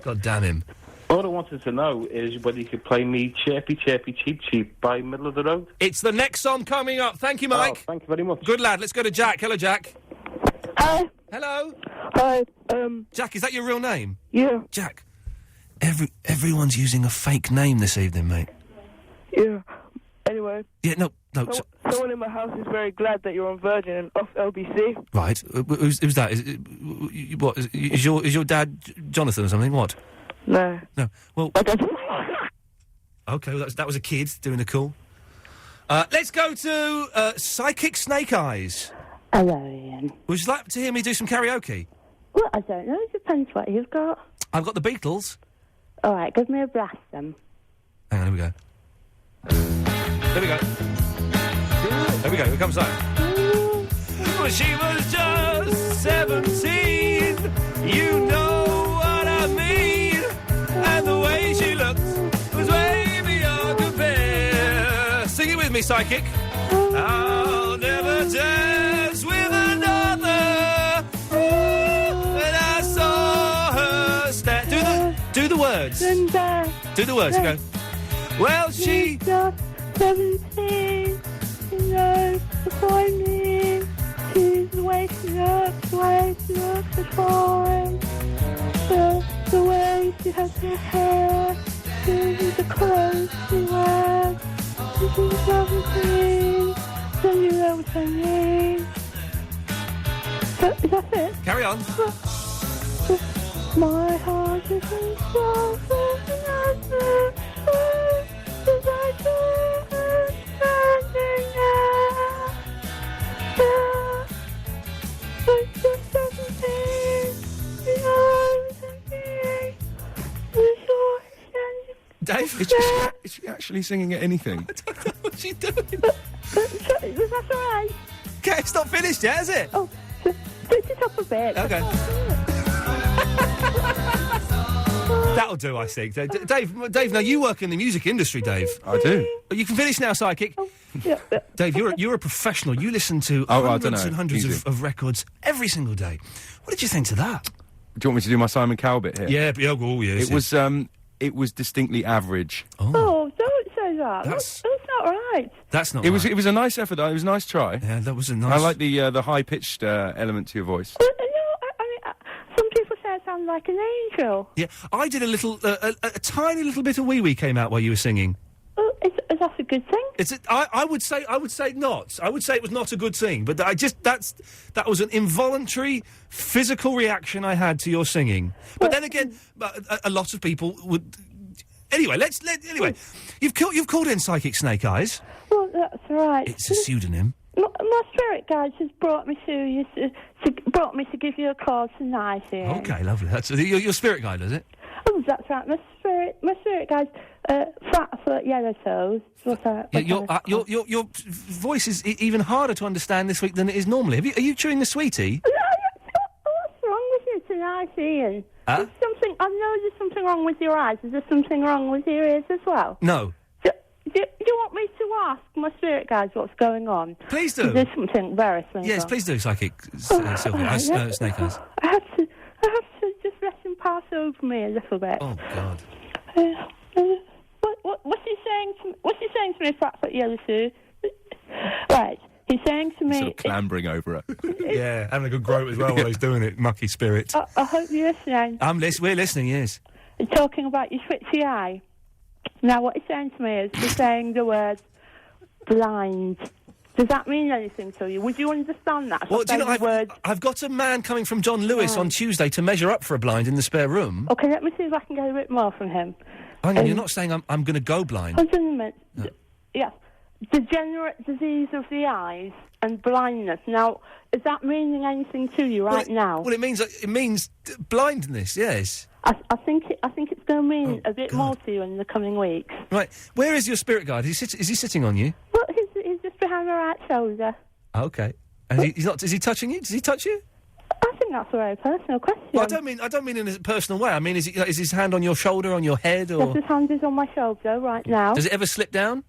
God damn him. All I wanted to know is whether you could play me Chirpy Chirpy Cheep Cheep by Middle of the Road. It's the next song coming up. Thank you, Mike. Oh, thank you very much. Good lad. Let's go to Jack. Hello, Jack. Hi. Hello. Hi. Jack, is that your real name? Yeah. Jack, everyone's using a fake name this evening, mate. Yeah. Anyway. Yeah, no. Someone in my house is very glad that you're on Virgin and off LBC. Right. Who's that? Is your dad Jonathan or something? What? No. No. Well. Okay, well, that was a kid doing a call. Let's go to Psychic Snake Eyes. Hello, Ian. Would you like to hear me do some karaoke? Well, I don't know. It depends what you've got. I've got the Beatles. All right, give me a blast then. Hang on, here we go. There we go. There we go. Here comes that. Well, she was just 17. You know what I mean. And the way she looked was way beyond compare. Sing it with me, Psychic. I'll never dance with And, Do the words, go. Well, she... just 17, you know, before me, she's waking up the time. The way she has her hair, the clothes she wears, she's 17, so you know what I mean. So, is that it? Carry on. My heart is in Dave, is she actually singing at anything? I don't know what she's doing. Is that all right? Okay, it's not finished yet, is it? Oh, switch it up a bit. Okay. That'll do, I think. Dave, now you work in the music industry, Dave. I do. You can finish now, Psychic. Dave, you're a professional. You listen to I don't hundreds know. and hundreds Easy. of records every single day. What did you think to that? Do you want me to do my Simon Cowell bit here? Yeah, yes. It was distinctly average. Oh, don't say that. That's not right. That's not It right. was a nice effort. It was a nice try. Yeah, that was a nice... I like the high pitched element to your voice. Some people say I sound like an angel. Yeah, I did a little, a tiny little bit of wee-wee came out while you were singing. Is that a good thing? I would say not. I would say it was not a good thing, but that was an involuntary physical reaction I had to your singing. But then again, a lot of people would. Anyway, anyway, you've called in Psychic Snake Eyes. Well, that's right. It's a pseudonym. My spirit guide has brought me to give you a call tonight, Iain. Okay, lovely. That's your spirit guide, is it? Oh, that's right. My spirit guide's flat-foot yellow toes. What's that? Your voice is even harder to understand this week than it is normally. Are you chewing the sweetie? What's wrong with you tonight, Iain? I know there's something wrong with your eyes. Is there something wrong with your ears as well? No. Do you want me to ask my spirit guides what's going on? Please do. There's something very simple. Yes, please do, Psychic Sylvia. Snake Eyes. I have to just let him pass over me a little bit. Oh God. What's he saying to me? What's he saying to me, Flatfoot Yellow Sue? Right. He's saying to me... Sort of clambering over it. Yeah, having a good grope as well while he's doing it, mucky spirit. I hope you're listening. We're listening, yes. He's talking about your twitchy eye. Now, what he's saying to me is he's saying the word blind. Does that mean anything to you? Would you understand that? Well, do you know, I've got a man coming from John Lewis on Tuesday to measure up for a blind in the spare room. Okay, let me see if I can get a bit more from him. Hang on, you're not saying I'm going to go blind? Hold on a minute. No. Yes. Degenerate disease of the eyes and blindness. Now, is that meaning anything to you now? Well, it means blindness, yes. I think it's going to mean a bit more to you in the coming weeks. Right. Where is your spirit guide? Is he sitting on you? Well, he's just behind my right shoulder. Okay. And he's not. Is he touching you? Does he touch you? I think that's a very personal question. Well, I don't mean in a personal way. I mean, is his hand on your shoulder, on your head, or? Yes, his hand is on my shoulder right now. Does it ever slip down?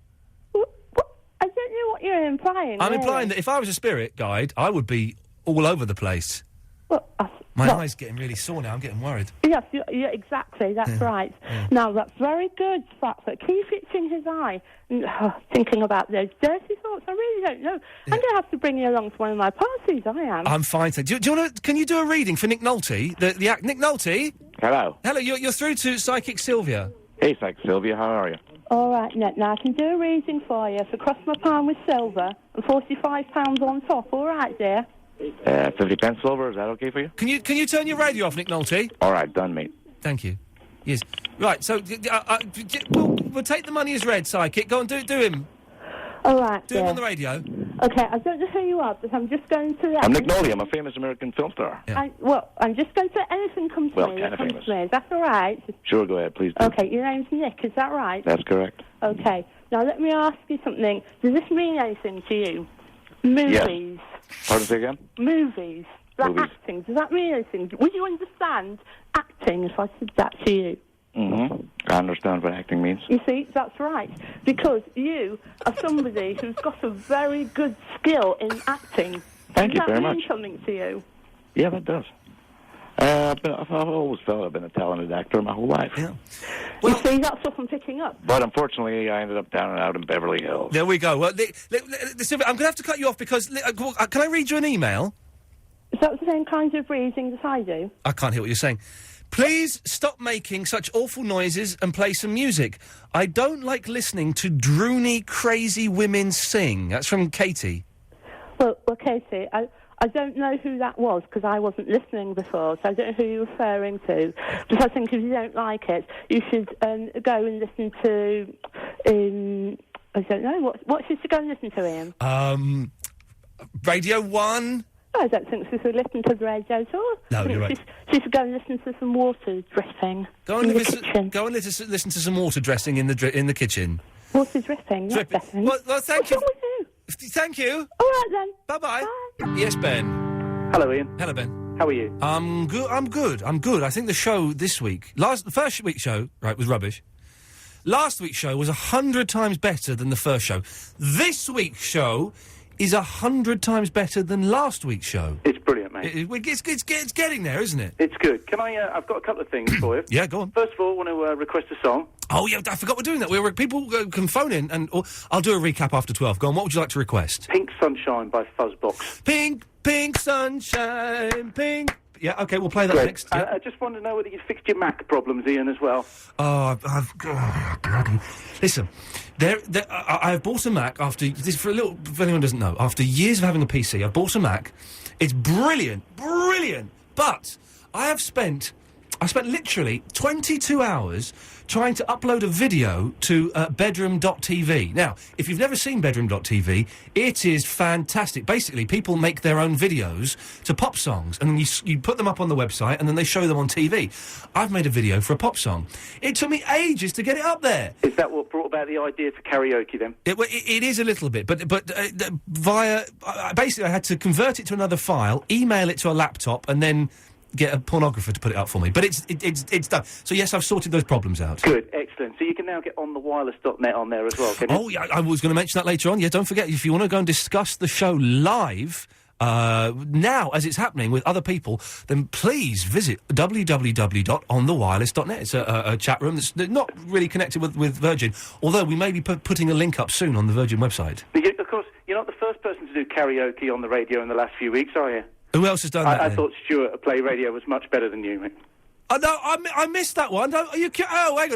I don't know what you're implying. I'm implying that if I was a spirit guide, I would be all over the place. Well, my eye's getting really sore now. I'm getting worried. Yes, yeah, exactly. That's right. Yeah. Now, that's very good, Flatfoot. Keep fixing his eye. Thinking about those dirty thoughts, I really don't know. I'm going to have to bring you along to one of my parties, I am. I'm fine. Do you want to... Can you do a reading for Nick Nolte? Nick Nolte? Hello. Hello, you're through to Psychic Sylvia. Hey, Psychic Sylvia, how are you? All right, now I can do a reading for you for cross my palm with silver and £45 on top. All right, dear? 50 pence silver, is that okay for you? Can you turn your radio off, Nick Nolte? All right, done, mate. Thank you. Yes. Right, so we'll take the money as read, Psychic. Go on, do him. All right, Do him on the radio. Okay, I don't know who you are, but I'm just going to... I'm Nick Nolte, I'm a famous American film star. Yeah. I'm just going to let anything come to me. Kind of famous. Is that all right? Sure, go ahead, please do. Okay, your name's Nick, is that right? That's correct. Okay, now let me ask you something. Does this mean anything to you? Movies. Yes. Pardon, say again? Movies. Like acting, does that mean anything? Would you understand acting if I said that to you? Mm-hmm. I understand what acting means. You see, that's right. Because you are somebody who's got a very good skill in acting. Thank you very Does that much. mean something to you? Yeah, that does. I've always felt I've been a talented actor my whole life. Yeah. Well, you see, that's stuff I'm picking up. But unfortunately, I ended up down and out in Beverly Hills. There we go. Well, Sylvia, I'm going to have to cut you off because... can I read you an email? Is that the same kind of reading that I do? I can't hear what you're saying. Please stop making such awful noises and play some music. I don't like listening to droony, crazy women sing. That's from Katie. Well, Katie, I don't know who that was because I wasn't listening before, so I don't know who you're referring to. But I think if you don't like it, you should go and listen to... I don't know. What should you go and listen to, Ian? Radio 1... I don't think she should listen to the radio at all. No, you're right. She should go and listen to some water dripping in the kitchen. Go and listen to some water dressing in the kitchen. Water dripping, not dressing. Well, thank you. What's wrong with you? Thank you. All right, then. Bye-bye. Yes, Ben. Hello, Ian. Hello, Ben. How are you? I'm good. I think the show this week... the first week's show, right, was rubbish. Last week's show was 100 times better than the first show. This week's show... is 100 times better than last week's show. It's brilliant, mate. It's getting there, isn't it? It's good. Can I... I've got a couple of things for you. Yeah, go on. First of all, I want to request a song. Oh, yeah, I forgot we're doing that. People can phone in, or I'll do a recap after 12. Go on, what would you like to request? Pink Sunshine by Fuzzbox. Pink sunshine, pink... Yeah, OK, we'll play that next. Yeah. I just want to know whether you fixed your Mac problems, Ian, as well. Oh, bloody... Listen, I've bought a Mac after... if anyone doesn't know, after years of having a PC, I've bought a Mac. It's brilliant, but I spent literally 22 hours trying to upload a video to bedroom.tv. Now, if you've never seen bedroom.tv, it is fantastic. Basically, people make their own videos to pop songs, and then you put them up on the website, and then they show them on TV. I've made a video for a pop song. It took me ages to get it up there. Is that what brought about the idea for karaoke, then? It is a little bit, but via... basically, I had to convert it to another file, email it to a laptop, and then... get a pornographer to put it up for me. But it's done. So, yes, I've sorted those problems out. Good, excellent. So you can now get on the wireless.net on there as well, can you? Oh, yeah, I was going to mention that later on. Yeah, don't forget, if you want to go and discuss the show live... now, as it's happening with other people, then please visit www.onthewireless.net. It's a chat room that's not really connected with Virgin, although we may be putting a link up soon on the Virgin website. Of course, you're not the first person to do karaoke on the radio in the last few weeks, are you? Who else has done that? I thought Stuart at Play Radio was much better than you, mate. Oh, no, I missed that one. Hang on, are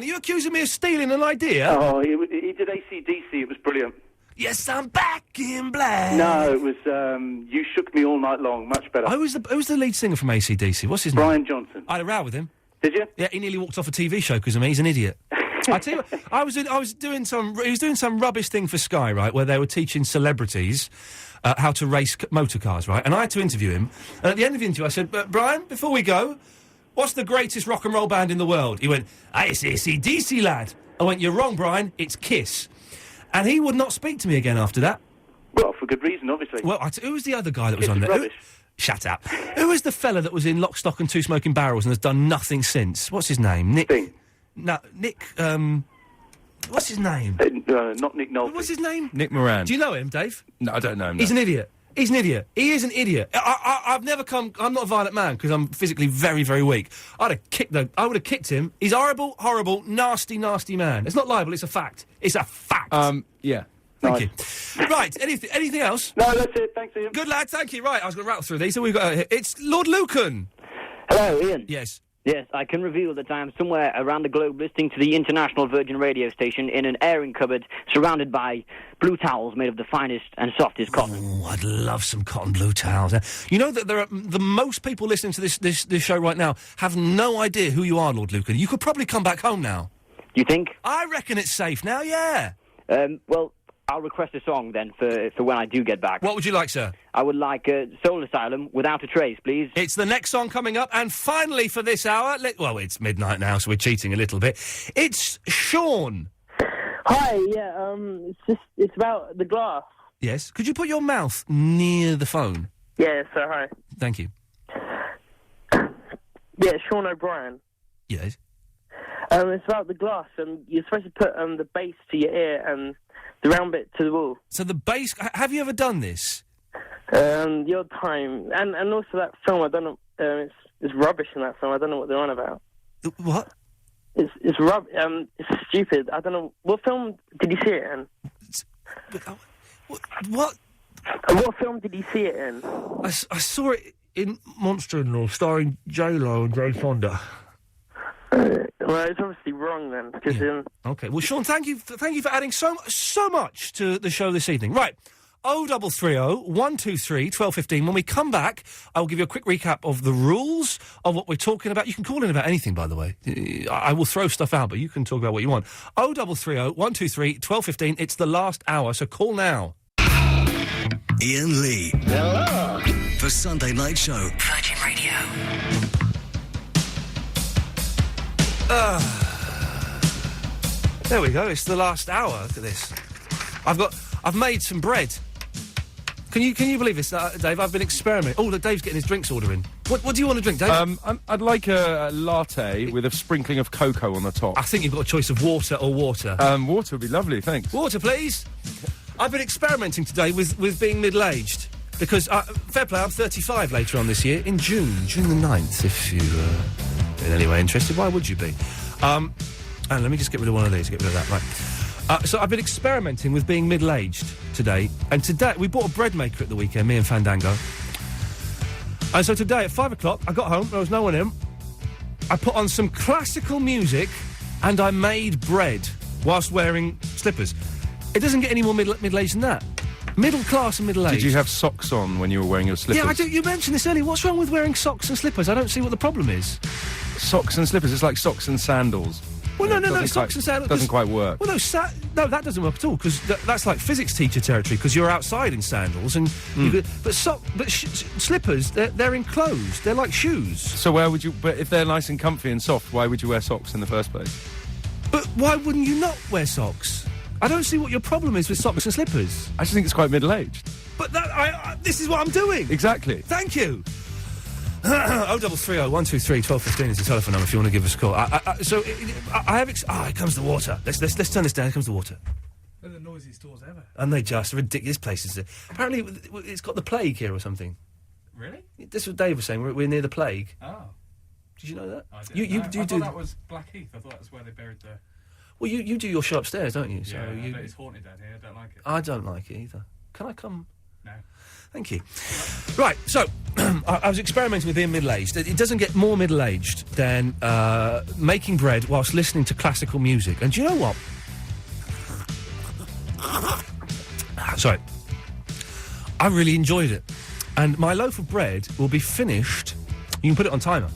you accusing me of stealing an idea? Oh, he did AC/DC, it was brilliant. Yes, I'm back in black. No, it was, You Shook Me All Night Long, much better. Who's the lead singer from AC/DC? What's his name? Brian Johnson. I had a row with him. Did you? Yeah, he nearly walked off a TV show because of me. He's an idiot. I tell you what, he was doing some rubbish thing for Sky, right, where they were teaching celebrities how to race motor cars, right? And I had to interview him. And at the end of the interview, I said, Brian, before we go, what's the greatest rock and roll band in the world? He went, it's AC/DC, lad. I went, you're wrong, Brian. It's Kiss. And he would not speak to me again after that. Well, for good reason, obviously. Well, who was the other guy that was on there? Rubbish. Shut up. Who was the fella that was in Lock, Stock and Two Smoking Barrels and has done nothing since? What's his name? Nick... Sting. No, Nick, what's his name? Not Nick Nolte. What's his name? Nick Moran. Do you know him, Dave? No, I don't know him. He's an idiot. He's an idiot. He is an idiot. I've never come... I'm not a violent man because I'm physically very, very weak. I would have kicked him. He's horrible, nasty, nasty man. It's not libel, it's a fact. It's a fact. Yeah. Thank you. Right, anything else? No, that's it. Thanks, Ian. Good lad, thank you. Right, I was going to rattle through these. So we've got... it's Lord Lucan. Hello, Ian. Yes. Yes, I can reveal that I am somewhere around the globe listening to the International Virgin radio station in an airing cupboard surrounded by blue towels made of the finest and softest cotton. Oh, I'd love some cotton blue towels. You know that there are... the most people listening to this show right now have no idea who you are, Lord Lucan. You could probably come back home now. You think? I reckon it's safe now, yeah. Well... I'll request a song, then, for when I do get back. What would you like, sir? I would like Soul Asylum, Without a Trace, please. It's the next song coming up, and finally for this hour... well, it's midnight now, so we're cheating a little bit. It's Sean. Hi, yeah, it's about the glass. Yes? Could you put your mouth near the phone? Yeah, so hi. Thank you. Yeah, Sean O'Brien. Yes? It's about the glass, and you're supposed to put the base to your ear and... the round bit to the wall. So the bass... have you ever done this? The odd time. And also that film, I don't know, it's It's rubbish in that film. I don't know what they're on about. What? It's It's stupid. I don't know. What film did you see it in? What? What film did you see it in? I saw it in Monster-in-Law, starring J-Lo and Jane Fonda. Well, it's obviously wrong then, because Okay, well, Sean, thank you for adding so much to the show this evening. Right, 0330 123 1215. When we come back, I'll give you a quick recap of the rules of what we're talking about. You can call in about anything, by the way. I will throw stuff out, but you can talk about what you want. 0330 123 1215. It's the last hour, so call now. Iain Lee. Hello. The Sunday Night Show. Virgin Radio. There we go. It's the last hour. Look at this. I've made some bread. Can you believe this, Dave? I've been experimenting. Oh, look, Dave's getting his drinks order in. What do you want to drink, Dave? I'd like a latte with a sprinkling of cocoa on the top. I think you've got a choice of water or water. Water would be lovely, thanks. Water, please. I've been experimenting today with being middle-aged. Because, fair play, I'm 35 later on this year, in June the 9th, if you in any way interested. Why would you be? And let me just get rid of one of these, get rid of that, right. So I've been experimenting with being middle-aged today, and today, we bought a bread maker at the weekend, me and Fandango. And so today, at 5 o'clock, I got home, there was no one in, I put on some classical music, and I made bread, whilst wearing slippers. It doesn't get any more middle-aged than that. Middle class and middle-aged. Did you have socks on when you were wearing your slippers? Yeah, I do. You mentioned this earlier. What's wrong with wearing socks and slippers? I don't see what the problem is. Socks and slippers, it's like socks and sandals. Well, no, socks and sandals... Doesn't quite work. Well, no, that doesn't work at all, because that's like physics teacher territory, because you're outside in sandals, and... But slippers, they're enclosed. They're like shoes. So where would you... But if they're nice and comfy and soft, why would you wear socks in the first place? But why wouldn't you not wear socks? I don't see what your problem is with socks and slippers. I just think it's quite middle-aged. But this is what I'm doing. Exactly. Thank you. 0330 123 1215 is the telephone number if you want to give us a call. I have... here comes the water. Let's turn this down. Here comes the water. They're the noisiest doors ever. And they just... ridiculous places. Apparently, it's got the plague here or something. Really? This is what Dave was saying. We're near the plague. Oh. Did you know that? I didn't know. I thought that was Blackheath. I thought that was where they buried the... Well, you do your show upstairs, don't you? So it's haunted down here. I don't like it. I don't like it either. Can I come? No. Thank you. Right, so, I was experimenting with being middle-aged. It doesn't get more middle-aged than making bread whilst listening to classical music. And do you know what? Sorry. I really enjoyed it. And my loaf of bread will be finished... You can put it on timer.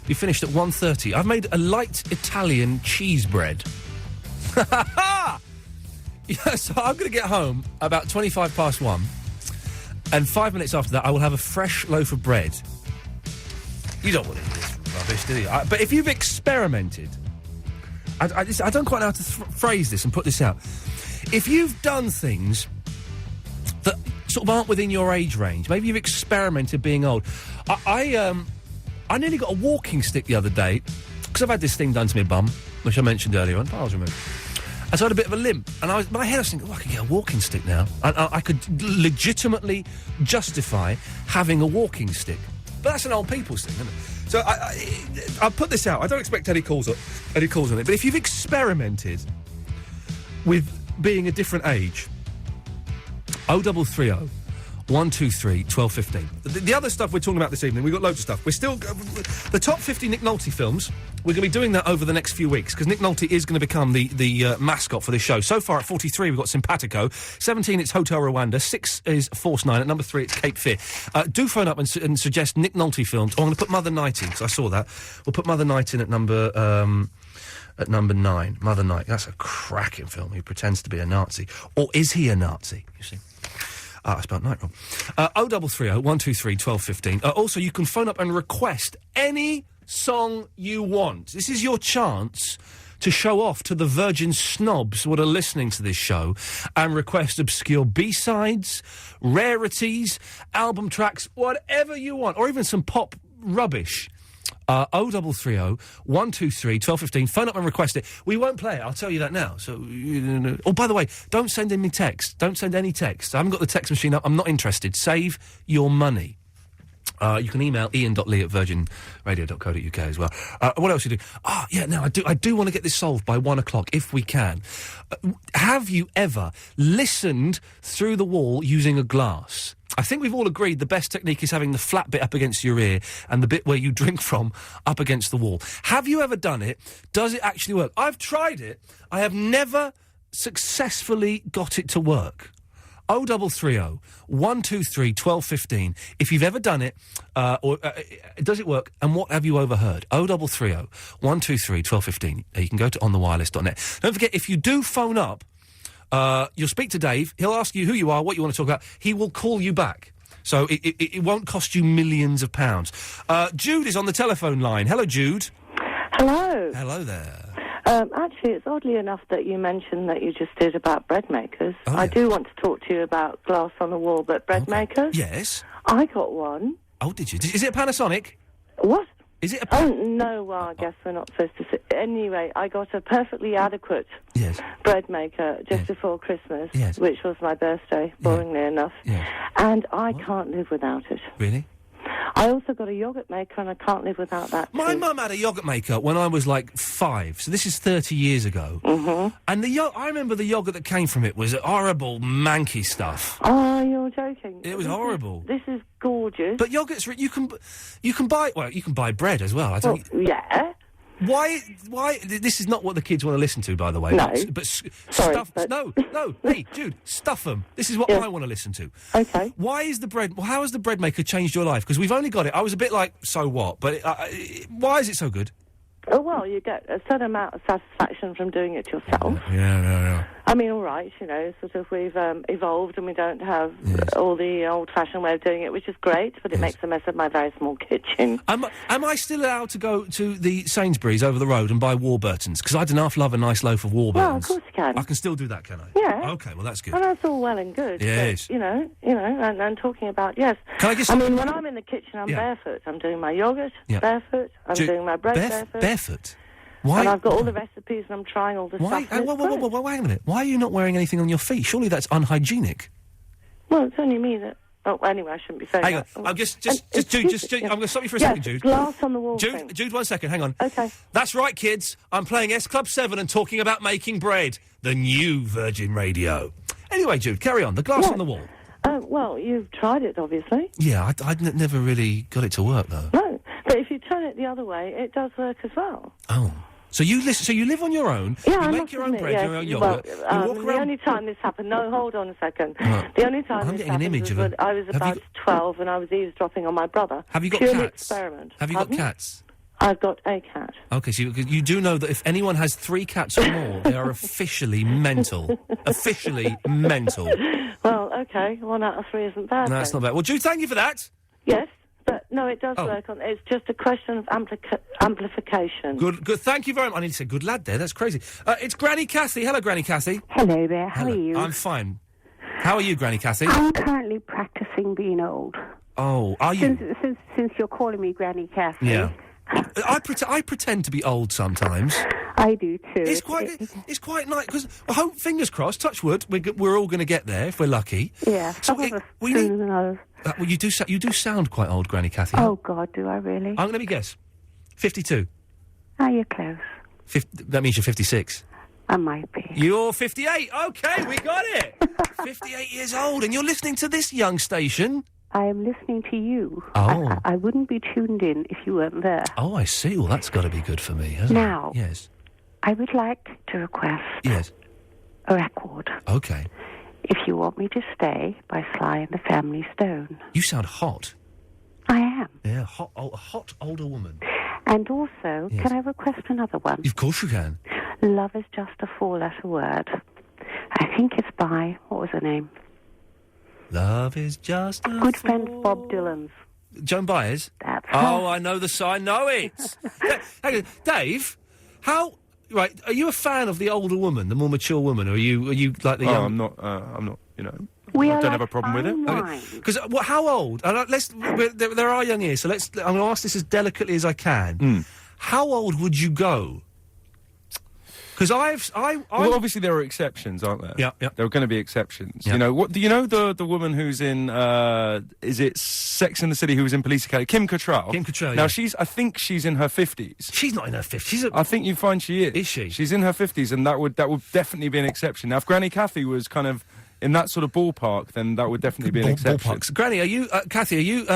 Be finished at 1:30. I've made a light Italian cheese bread. Yeah, so I'm going to get home about 1:25, and 5 minutes after that I will have a fresh loaf of bread. You don't want to eat this rubbish, do you? But if you've experimented... I don't quite know how to phrase this and put this out. If you've done things that sort of aren't within your age range, maybe you've experimented being old. I nearly got a walking stick the other day, because I've had this thing done to my bum, which I mentioned earlier on, files removed. And so I had a bit of a limp, and my head was thinking, I could get a walking stick now. And I could legitimately justify having a walking stick. But that's an old people's thing, isn't it? So I'll put this out. I don't expect any calls on it. But if you've experimented with being a different age, 0330 123 1215. The other stuff we're talking about this evening, we've got loads of stuff. We're still... the top 50 Nick Nolte films, we're going to be doing that over the next few weeks, because Nick Nolte is going to become the mascot for this show. So far, at 43, we've got Simpatico. 17, it's Hotel Rwanda. 6 is Force 9. At number 3, it's Cape Fear. Do phone up and suggest Nick Nolte films. Oh, I'm going to put Mother Night in, because I saw that. We'll put Mother Night in at number 9. Mother Night. That's a cracking film. He pretends to be a Nazi. Or is he a Nazi, you see? I spelled night wrong. 0330 123 1215. Also, you can phone up and request any song you want. This is your chance to show off to the virgin snobs who are listening to this show and request obscure B-sides, rarities, album tracks, whatever you want, or even some pop rubbish. 0330 123 1215. Phone up and request it. We won't play it, I'll tell you that now. So, oh, by the way, don't send in me text. Don't send any text. I haven't got the text machine up. I'm not interested. Save your money. You can email ian.lee@virginradio.co.uk as well. What else do you do? Now I do want to get this solved by 1 o'clock, if we can. Have you ever listened through the wall using a glass? I think we've all agreed the best technique is having the flat bit up against your ear and the bit where you drink from up against the wall. Have you ever done it? Does it actually work? I've tried it. I have never successfully got it to work. 0330 123 1215. If you've ever done it, does it work, and what have you overheard? 0330 123 1215. You can go to onthewireless.net. Don't forget, if you do phone up, you'll speak to Dave. He'll ask you who you are, what you want to talk about. He will call you back. So it won't cost you millions of pounds. Jude is on the telephone line. Hello, Jude. Hello. Hello there. Actually, it's oddly enough that you mentioned that you just did about bread makers. I do want to talk to you about glass on the wall, but bread makers? Yes. I got one. Oh, did you? Is it a Panasonic? What? Is it a... Oh, no, well, I guess we're not supposed to say... Anyway, I got a perfectly adequate bread maker just before Christmas, which was my birthday, boringly enough. And I can't live without it. Really? I also got a yoghurt maker, and I can't live without that. My mum had a yoghurt maker when I was like 5, so this is 30 years ago. Mm-hmm. And I remember the yoghurt that came from it was horrible, manky stuff. Oh, you're joking. It was horrible. This is gorgeous. But yoghurt's you can buy bread as well. I don't. Yeah. Why? This is not what the kids want to listen to, by the way. No. But Sorry, stuff. No. Hey, Jude, stuff them. This is what I want to listen to. Okay. Why is the bread? Well, how has the bread maker changed your life? Because we've only got it. I was a bit like, so what? But why is it so good? Oh, well, you get a certain amount of satisfaction from doing it yourself. Yeah. I mean, all right, sort of we've evolved and we don't have all the old-fashioned way of doing it, which is great, but it makes a mess of my very small kitchen. Am I still allowed to go to the Sainsbury's over the road and buy Warburtons? Because I'd enough love a nice loaf of Warburtons. Well, of course you can. I can still do that, can I? Yeah. Okay, well, that's good. Well, that's all well and good. Yes. But, and talking about, yes. Can I just... I mean, when I'm in the kitchen, I'm barefoot. I'm doing my yoghurt barefoot. I'm doing my bread barefoot. Barefoot? Why? And I've got all the recipes and I'm trying all the stuff. Why? Hang on a minute. Why are you not wearing anything on your feet? Surely that's unhygienic. Well, it's only me that... Oh, anyway, I shouldn't be saying Hang that. on. I'm Jude, I'm going to stop you for a second, Jude. Glass on the wall. Jude, 1 second, hang on. Okay. That's right, kids. I'm playing S Club 7 and talking about making bread. The new Virgin Radio. Anyway, Jude, carry on. The glass on the wall. Well, you've tried it, obviously. Yeah, I never really got it to work, though. No, but if you turn it the other way, it does work as well. Oh. So you live on your own. Yeah, you make your own bread, your own yoghurt. Well, you walk around. the only time this happened... No, hold on a second. The only time I'm this getting an happened image was of when I was about 12 and I was eavesdropping on my brother. Have you got Purely cats? experiment. Have you got cats? I've got a cat. Okay, so you do know that if anyone has 3 cats or more, they are officially mental. Officially mental. Well, okay, 1 out of 3 isn't bad. No, that's not bad. Well, Jude, thank you for that. Yes, but no, it does work on... It's just a question of amplification. Good. Thank you very much. I need to say good lad there. That's crazy. It's Granny Cathy. Hello, Granny Cathy. Hello there. How are you? I'm fine. How are you, Granny Cathy? I'm currently practising being old. Oh, are you? Since you're calling me Granny Cathy. Yeah. I pretend to be old sometimes. I do too. It's quite nice because I hope, fingers crossed, touch wood, we're all going to get there if we're lucky. Yeah. So we need. Well, you do sound quite old, Granny Cathy. Oh God, do I really? Let me guess. 52. Oh, you're close. That means you're 56. I might be. You're 58. Okay, we got it. 58 years old, and you're listening to this young station. I am listening to you. Oh. I wouldn't be tuned in if you weren't there. Oh, I see. Well, that's got to be good for me, hasn't it? Now. Yes. I would like to request... Yes. A record. Okay. If You Want Me to Stay by Sly and the Family Stone. You sound hot. I am. Yeah, a hot older woman. And also, can I request another one? Of course you can. Love Is Just a Four-Letter Word. I think it's by... What was her name? Love is just a good friend Bob Dylan's. Joan Baez? That's Oh, I know I know it. Hang on, Dave, right, are you a fan of the older woman, the more mature woman, or are you like the young... I'm not, I don't have a problem with it. Because, how old? There are young ears, so I'm going to ask this as delicately as I can. How old would you go? Because Well, obviously there are exceptions, aren't there? Yeah. There are going to be exceptions. Yeah. You know, do you know the woman who's in, is it Sex and the City, who was in Police Academy? Kim Cattrall. Kim Cattrall, Now, yeah. I think she's in her 50s. She's not in her 50s. I think you find she is. Is she? She's in her 50s, and that would definitely be an exception. Now, if Granny Kathy was kind of in that sort of ballpark, then that would definitely be an exception. Ballparks. Granny, are you, Kathy, are you,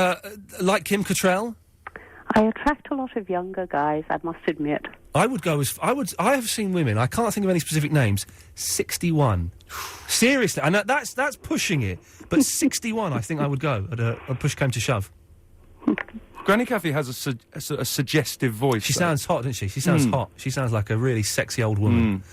like Kim Cattrall? I attract a lot of younger guys, I must admit. I have seen women, I can't think of any specific names, 61. Seriously, and that's pushing it, but 61 I think I would go at a push came to shove. Granny Kathy has a suggestive voice. She sounds hot, doesn't she? She sounds hot. She sounds like a really sexy old woman.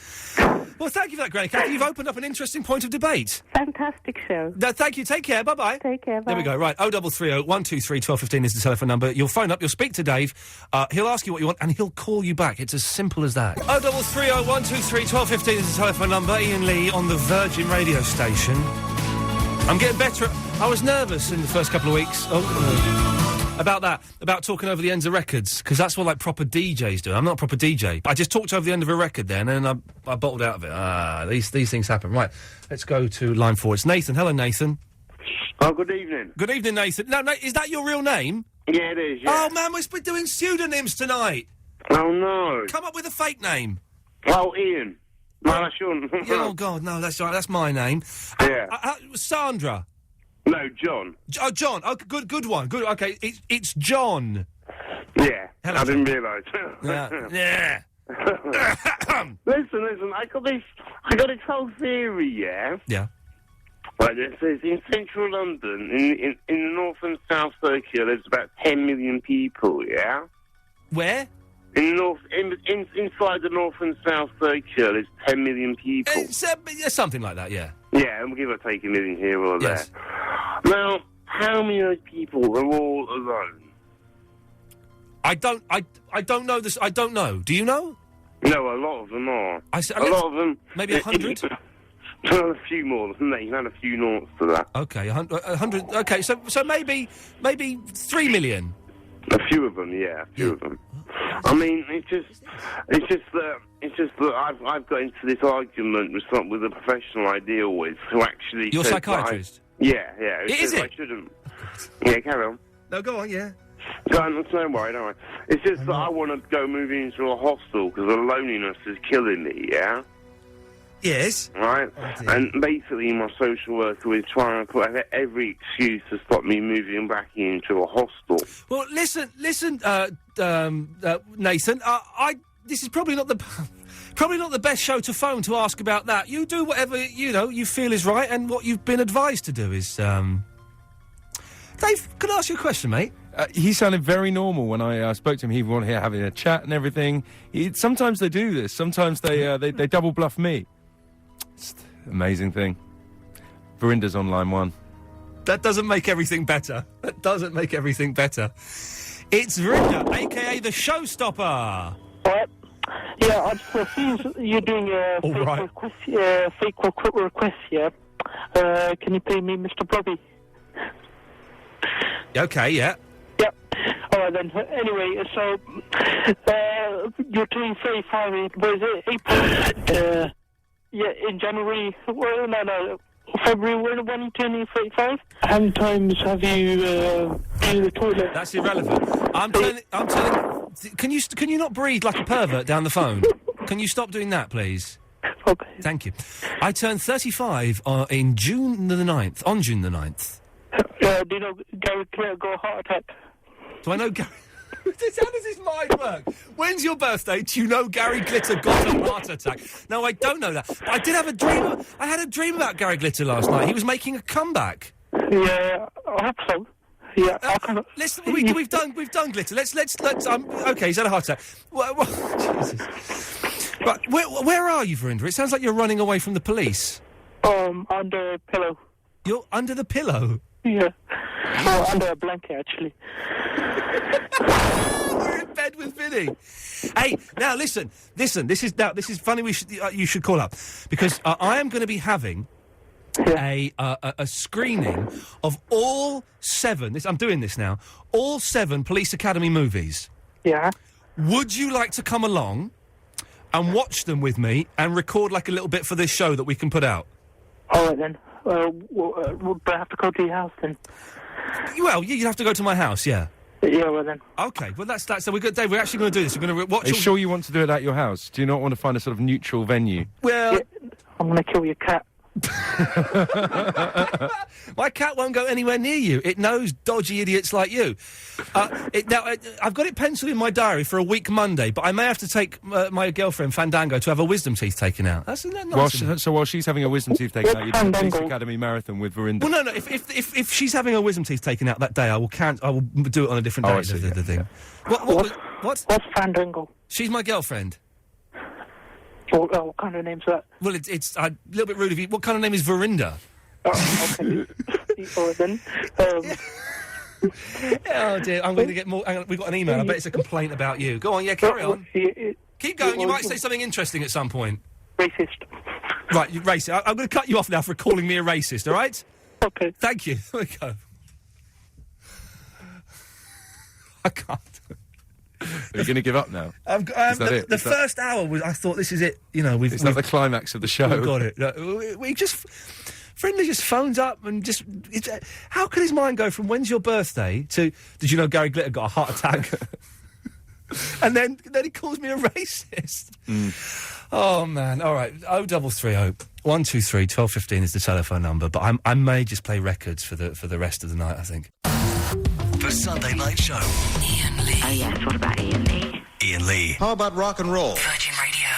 Well, thank you for that, Granny Kathy. You've opened up an interesting point of debate. Fantastic show. Thank you. Take care. Bye-bye. Take care. Bye. There we go. Right, 0330 123 1215 is the telephone number. You'll phone up, you'll speak to Dave, he'll ask you what you want, and he'll call you back. It's as simple as that. 0330 123 1215 is the telephone number. Iain Lee on the Virgin radio station. I'm getting better. I was nervous in the first couple of weeks. About that, about talking over the ends of records, because that's what, like, proper DJs do. I'm not a proper DJ. I just talked over the end of a record then, and I bottled out of it. These things happen. Right, let's go to line 4. It's Nathan. Hello, Nathan. Oh, good evening. Good evening, Nathan. No, is that your real name? Yeah, it is, yeah. Oh, man, we're doing pseudonyms tonight. Oh, no. Come up with a fake name. Oh, Ian. No, I shouldn't. Oh, God, no, that's all right. That's my name. Yeah. Sandra. No, John. Oh, John. Oh, good one. Good. Okay, it's John. Yeah. Hello, I didn't realise. Yeah. Listen. I got this whole theory, yeah? Yeah. Right, it says in central London, in the north and south circular, there's about 10 million people, yeah? Where? In the north, inside the north and south circular, there's 10 million people. Something like that, yeah. Yeah, and we'll give or take a million here or Yes. there. Now, how many of those people are all alone? I don't know this. I don't know. Do you know? No, a lot of them are. A lot of them. Maybe 100? A few more than that. You can add a few noughts to that. Okay, 100. Okay, so maybe 3 million. A few of them, yeah, a few of them. I mean, it's just that I've got into this argument with a professional I deal with who actually. Your psychiatrist. Yeah. Is it? I shouldn't. Yeah, carry on. No, go on. Yeah. Don't worry, don't worry. It's just that I want to go move into a hostel because the loneliness is killing me. Yeah. Yes. Right? And basically my social worker is trying to put every excuse to stop me moving back into a hostel. Well, listen, Nathan, this is probably not the best show to phone to ask about that. You do whatever, you feel is right, and what you've been advised to do is, Dave, can I ask you a question, mate? He sounded very normal when I spoke to him. He wanted here having a chat and everything. Sometimes they do this. Sometimes they double bluff me. It's an amazing thing. Verinda's on line 1. That doesn't make everything better. It's Verinda, a.k.a. the Showstopper. What? Yeah, I just refuse you doing a fake request, yeah? Can you pay me Mr. Blobby? Okay, yeah. Yep. All right, then. Anyway, so, you're turning 35, what is it, April? Yeah, in January, well, no, February, when are you turning 35? How many times have you been in the toilet? That's irrelevant. I'm telling. Can you not breathe like a pervert down the phone? Can you stop doing that, please? Okay. Thank you. I turned 35 in June the 9th. On June the 9th. Do you know Gary Glitter got a heart attack? Do I know Gary? How does his mind work? When's your birthday? Do you know Gary Glitter got a heart attack? No, I don't know that. But I did have a dream. I had a dream about Gary Glitter last night. He was making a comeback. Yeah, I hope so. Yeah, listen, we've done Glitter. Let's. Okay, he's had a heart attack. Jesus. But where are you, Verinda? It sounds like you're running away from the police. Under a pillow. You're under the pillow? Yeah. Well, under a blanket, actually. We're in bed with Vinny. Hey, now listen. This is funny. You should call up because I am going to be having a screening of all 7. I'm doing this now. All 7 Police Academy movies. Yeah. Would you like to come along? and watch them with me and record like a little bit for this show that we can put out. All right then. Would I have to go to your house then? Well, you'd have to go to my house, yeah. Yeah, well then. Okay, well that's so we've got Dave. We're actually going to do this. We're going to watch. Are you sure you want to do it at your house? Do you not want to find a sort of neutral venue? Well, I'm going to kill your cat. My cat won't go anywhere near you. It knows dodgy idiots like you. I've got it penciled in my diary for a week Monday, but I may have to take my girlfriend Fandango to have her wisdom teeth taken out. Isn't that nice? While she's having her wisdom teeth taken out, you do the Police Academy marathon with Verinda. Well, no. If she's having her wisdom teeth taken out that day, I will do it on a different day. I see, the thing. What's Fandango? She's my girlfriend. What kind of name's that? Well, it's a little bit rude of you. What kind of name is Verinda? Oh, okay. All right then. Oh dear, I'm going to get more. Hang on, we've got an email. I bet it's a complaint about you. Go on, carry on. Keep going. You might say something interesting at some point. Racist. Right, you racist. I'm going to cut you off now for calling me a racist. All right? Okay. Thank you. There we go. I can't. Are you going to give up now? The first hour was. I thought this is it. You know, It's not the climax of the show. We've got it. We just. Friendly just phones up and just... how can his mind go from when's your birthday to... Did you know Gary Glitter got a heart attack? and then he calls me a racist. Oh, man. All right. 0330 123 1215 is the telephone number, but I may just play records for the rest of the night, I think. The Sunday Night Show. Iain Lee. Oh, yes. What about Iain Lee? Iain Lee. How about rock and roll? Virgin Radio.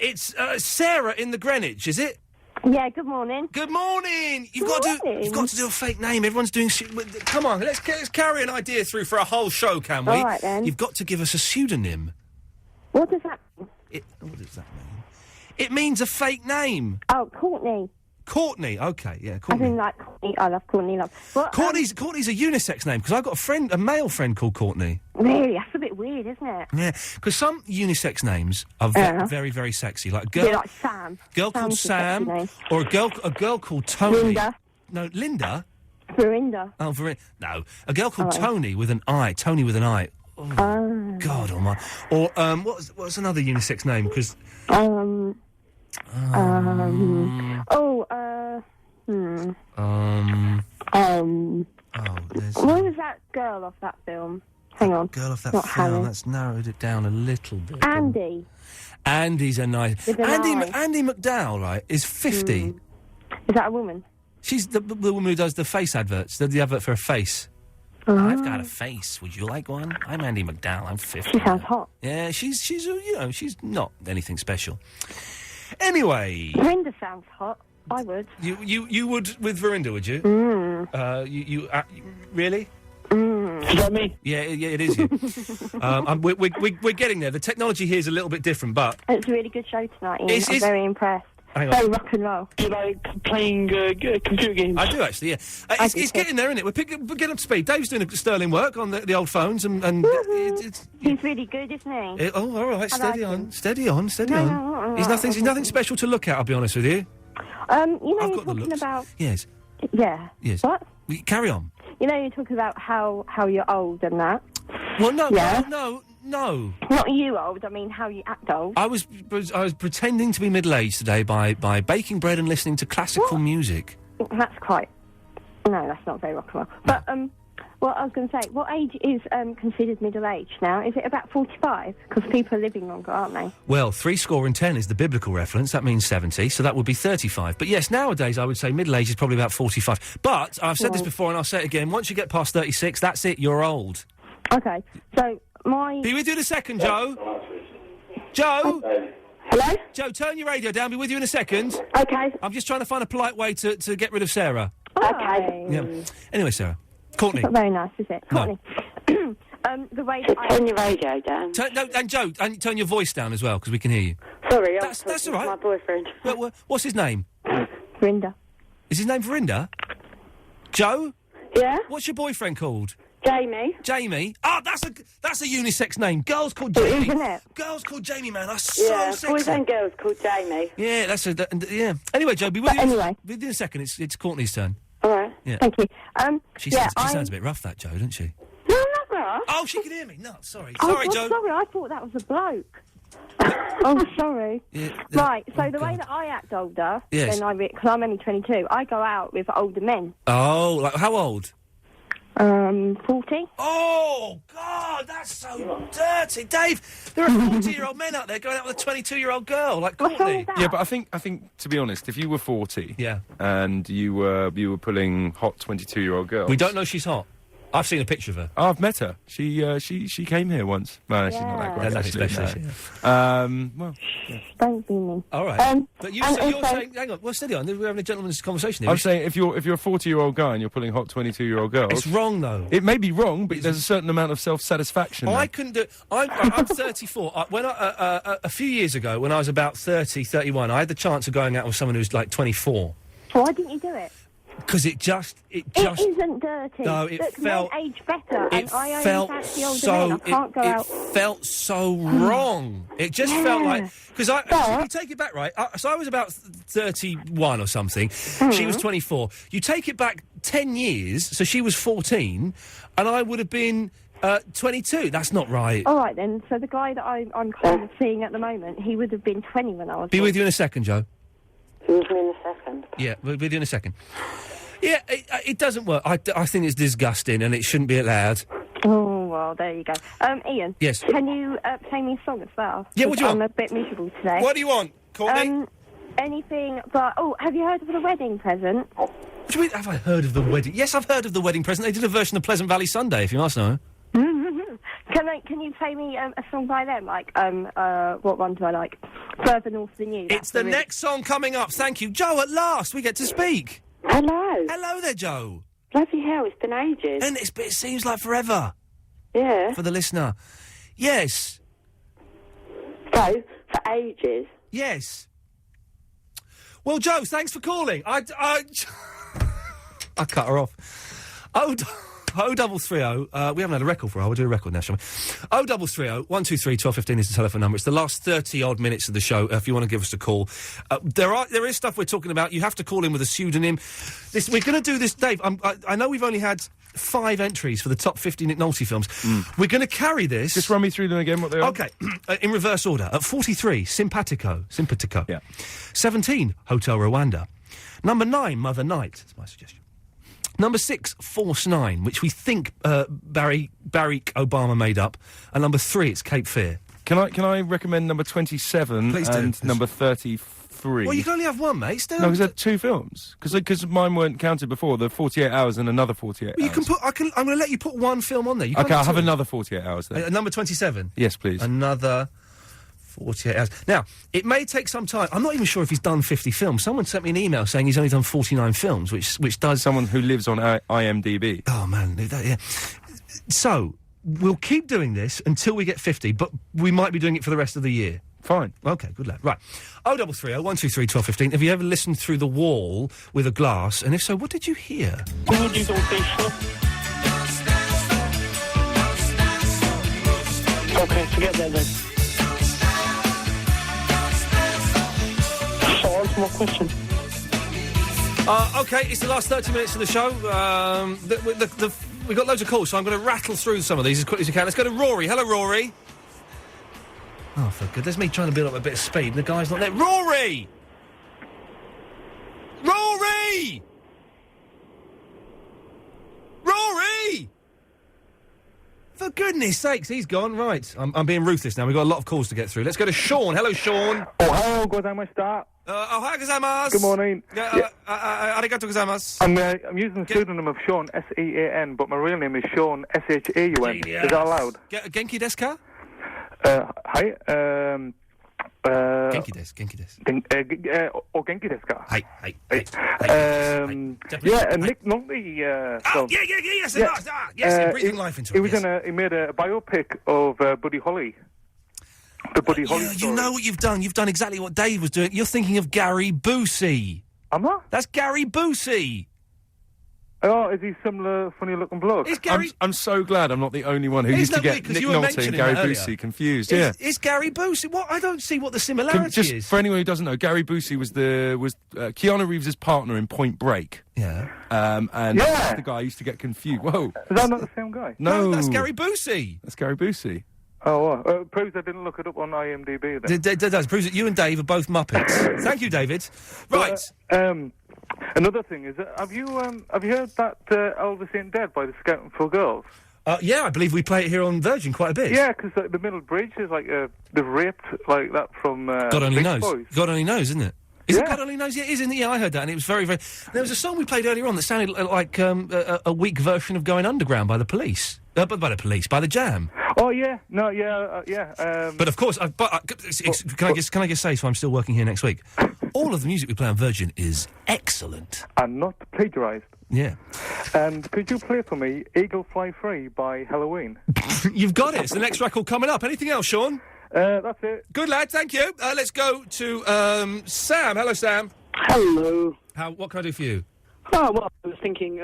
It's Sarah in the Greenwich, is it? Yeah, good morning. Good morning! You've got to do a fake name. Everyone's doing shit. Come on, let's carry an idea through for a whole show, can we? All right, then. You've got to give us a pseudonym. What does that mean? What does that mean? It means a fake name. Oh, Courtney. Courtney, okay, yeah, I Courtney. mean, like, Courtney. I love Courtney. What, Courtney's a unisex name, because I've got a male friend called Courtney. Really? That's a bit weird, isn't it? Yeah, because some unisex names are very, very sexy. Like a girl... Yeah, like Sam. Girl called Sam's a sexy Sam, name. or a girl called Tony. Linda. No, Linda? Verinda. Oh, no. A girl called Tony with an I. Tony with an I. Oh. God almighty. Or, what's another unisex name? Because... What was that girl off that film? Hang on. Girl off that Not film. Harry. That's narrowed it down a little bit. Andy. Andy's a nice... With an I. Andy McDowell, right, is 50. Is that a woman? She's the woman who does the face adverts, the advert for a face. Oh. I've got a face. Would you like one? I'm Andy McDowell. I'm 50. She sounds hot. Yeah, she's she's not anything special. Anyway... Verinda sounds hot. I would. You would with Verinda, would you? Really? Is that me? Yeah, it is you. We're getting there. The technology here is a little bit different, but... It's a really good show tonight, Ian. I'm very impressed. Hang on. Very rock and roll. Do you like playing computer games? I do, actually, yeah. It's getting there, isn't it? We're getting up to speed. Dave's doing sterling work on the old phones, and He's really good, isn't he? all right, steady on. No, He's nothing special to look at, I'll be honest with you. You're talking about... Yes. Yeah. Yes. What? Carry on. You know, you're talking about how you're old and that. Well, no, Yeah. no. Not you old, I mean how you act old. I was pretending to be middle-aged today by baking bread and listening to classical music. That's quite... No, that's not very rock and roll. But, what I was going to say, what age is considered middle-aged now? Is it about 45? Because people are living longer, aren't they? Well, 70 is the biblical reference. That means 70, so that would be 35. But yes, nowadays I would say middle age is probably about 45. But I've said this before and I'll say it again. Once you get past 36, that's it. You're old. Okay, so my... Be with you in a second, Joe. Joe? Hello? Joe, turn your radio down. Be with you in a second. Okay. I'm just trying to find a polite way to get rid of Sarah. Okay. Yeah. Anyway, Sarah. Courtney. It's not very nice, is it? No. Courtney. The way that I... Turn your radio down. And Joe, turn your voice down as well, because we can hear you. Sorry, that's all right. my boyfriend. Well, what's his name? Verinda. Is his name Verinda? Joe? Yeah? What's your boyfriend called? Jamie. Jamie? Oh, that's a unisex name. Girls called Jamie. Isn't it? Girls called Jamie, man, are so sexy. Boys and girls called Jamie. Yeah, yeah. Anyway, Joe, be with you. Anyway. In a second. It's Courtney's turn. All right. Yeah. Thank you. She sounds a bit rough, that Joe, doesn't she? No, not rough. Oh, she can hear me. No, sorry. Oh, Sorry, God, Joe. sorry, I thought that was a bloke. Oh, sorry. Yeah, Right, so the way that I act older, Yes. because I'm only 22, I go out with older men. Oh, like how old? 40. Oh, God, that's so dirty. Dave, there are 40-year-old men out there going out with a 22-year-old girl, like Courtney. Yeah, but I think to be honest, if you were 40, and you were pulling hot 22-year-old girls, We don't know she's hot. I've seen a picture of her. Oh, I've met her. She came here once. No, she's not that great. Nothing actually, special, no. Well, Don't be mean. All right. But you're and saying, hang on, well, steady on. We're having a gentleman's conversation here. I'm saying if you're a 40-year-old guy and you're pulling hot 22-year-old girls, It's wrong, though. It may be wrong, but there's a certain amount of self-satisfaction. I couldn't do. I'm 34. A few years ago, when I was about 30, 31, I had the chance of going out with someone who's like 24. Why didn't you do it? Because it just. It isn't dirty. No, it Look, felt. men age better, and I only felt fancy older so. men. I can't go it out. felt so wrong. It just felt like because if you take it back, right? So I was about 31 or something. She was 24. You take it back 10 years, so she was 14, and I would have been 22. That's not right. All right then. So the guy that I'm kind of seeing at the moment, he would have been 20 when I was. Be with you in a second, Joe. Be with me in a second. Yeah, we'll be with you in a second. Yeah, it doesn't work. I think it's disgusting and it shouldn't be allowed. Oh, well, there you go. Ian. Yes. Can you play me a song as well? Yeah, what do you want? I'm a bit miserable today. What do you want, Courtney? Anything but... Oh, have you heard of the wedding present? What do you mean, have I heard of the wedding? Yes, I've heard of the wedding present. They did a version of Pleasant Valley Sunday, if you must know. Can you play me a song by them? Like, what one do I like? Further North Than You. It's the next song coming up. Thank you. Joe, at last, we get to speak. Hello. Hello there, Joe. Bloody hell, it's been ages. And it seems like forever. Yeah. For the listener. Yes. So, for ages? Yes. Well, Joe, thanks for calling. I cut her off. 0330, we haven't had a record for a while. We'll do a record now, shall we? 0330 123 1215 is the telephone number. It's the last 30-odd minutes of the show, if you want to give us a call. There is stuff we're talking about. You have to call in with a pseudonym. We're going to do this, Dave. I know we've only had 5 entries for the top 50 Nick Nolte films. We're going to carry this. Just run me through them again, what they are. Okay, in reverse order. At 43, Simpatico. Yeah. 17, Hotel Rwanda. Number 9, Mother Night. That's my suggestion. Number 6, Force 9, which we think Barack Obama made up. And number 3, it's Cape Fear. Can I recommend number 27 Please do. and number 33? Well, you can only have one, mate. Still. No, because they're 2 films. Because mine weren't counted before. The 48 hours and another 48 You hours. can put. I'm going to let you put one film on there. You can't Okay, I'll have two. another 48 hours then. Number 27. Yes, please. Another 48 hours. Now, it may take some time. I'm not even sure if he's done 50 films. Someone sent me an email saying he's only done 49 films, which does... Someone who lives on IMDb. Oh, man. Yeah. So, we'll keep doing this until we get 50, but we might be doing it for the rest of the year. Fine. Okay, good lad. Right. 0330 123 1215. Have you ever listened through the wall with a glass? And if so, what did you hear? Okay, forget that then. So answer my question. Okay, it's the last 30 minutes of the show. We've got loads of calls, so I'm going to rattle through some of these as quickly as I can. Let's go to Rory. Hello, Rory. Oh, for good. There's me trying to build up a bit of speed, and the guy's not there. Rory! Rory! Rory! For goodness sakes, he's gone. Right, I'm being ruthless now. We've got a lot of calls to get through. Let's go to Sean. Hello, Sean. Ohio gozaimasu. Ohio gozaimasu. Good morning. Arigato gozaimasu. I'm using the pseudonym of Sean, S-E-A-N, but my real name is Sean, S-H-A-U-N. Yes. Is that allowed? Genki desu ka? Hi. Genki desu. Genki desu ka? Hi. Yeah, Nick Nolte. Yes, breathing life into it. He made a biopic of Buddy Holly. The Buddy Holly story. You know what you've done? You've done exactly what Dave was doing. You're thinking of Gary Busey. Am I? That's Gary Busey. Oh, is he similar, funny-looking bloke? It's Gary... I'm so glad I'm not the only one who used to get Nick Nolte and Gary Busey confused. It's Gary Busey. What? I don't see what the similarity is. For anyone who doesn't know, Gary Busey was Keanu Reeves' partner in Point Break. Yeah. And that's the guy I used to get confused. Whoa. Is that not the same guy? No, that's Gary Busey. That's Gary Busey. Oh, well. Proves I didn't look it up on IMDb then. It does. Proves that you and Dave are both Muppets. Thank you, David. Right. Another thing is, have you heard that Elvis Ain't Dead by the Scouting for Girls? Yeah, I believe we play it here on Virgin quite a bit. Yeah, because the middle bridge is like they've raped like that from God Only Beach Knows. Boys. God Only Knows, isn't it? Is it God Only Knows? Yeah, it is, isn't it? Yeah, I heard that, and it was very, very... There was a song we played earlier on that sounded like a weak version of Going Underground by the Police. By the Jam. Oh, yeah. No, yeah. But of course, can I just say, so I'm still working here next week, all of the music we play on Virgin is excellent. And not plagiarised. Yeah. And could you play for me Eagle Fly Free by Halloween? You've got it. It's the next record coming up. Anything else, Sean? That's it. Good lad, thank you. Let's go to Sam. Hello, Sam. Hello. What can I do for you? Oh, well, I was thinking,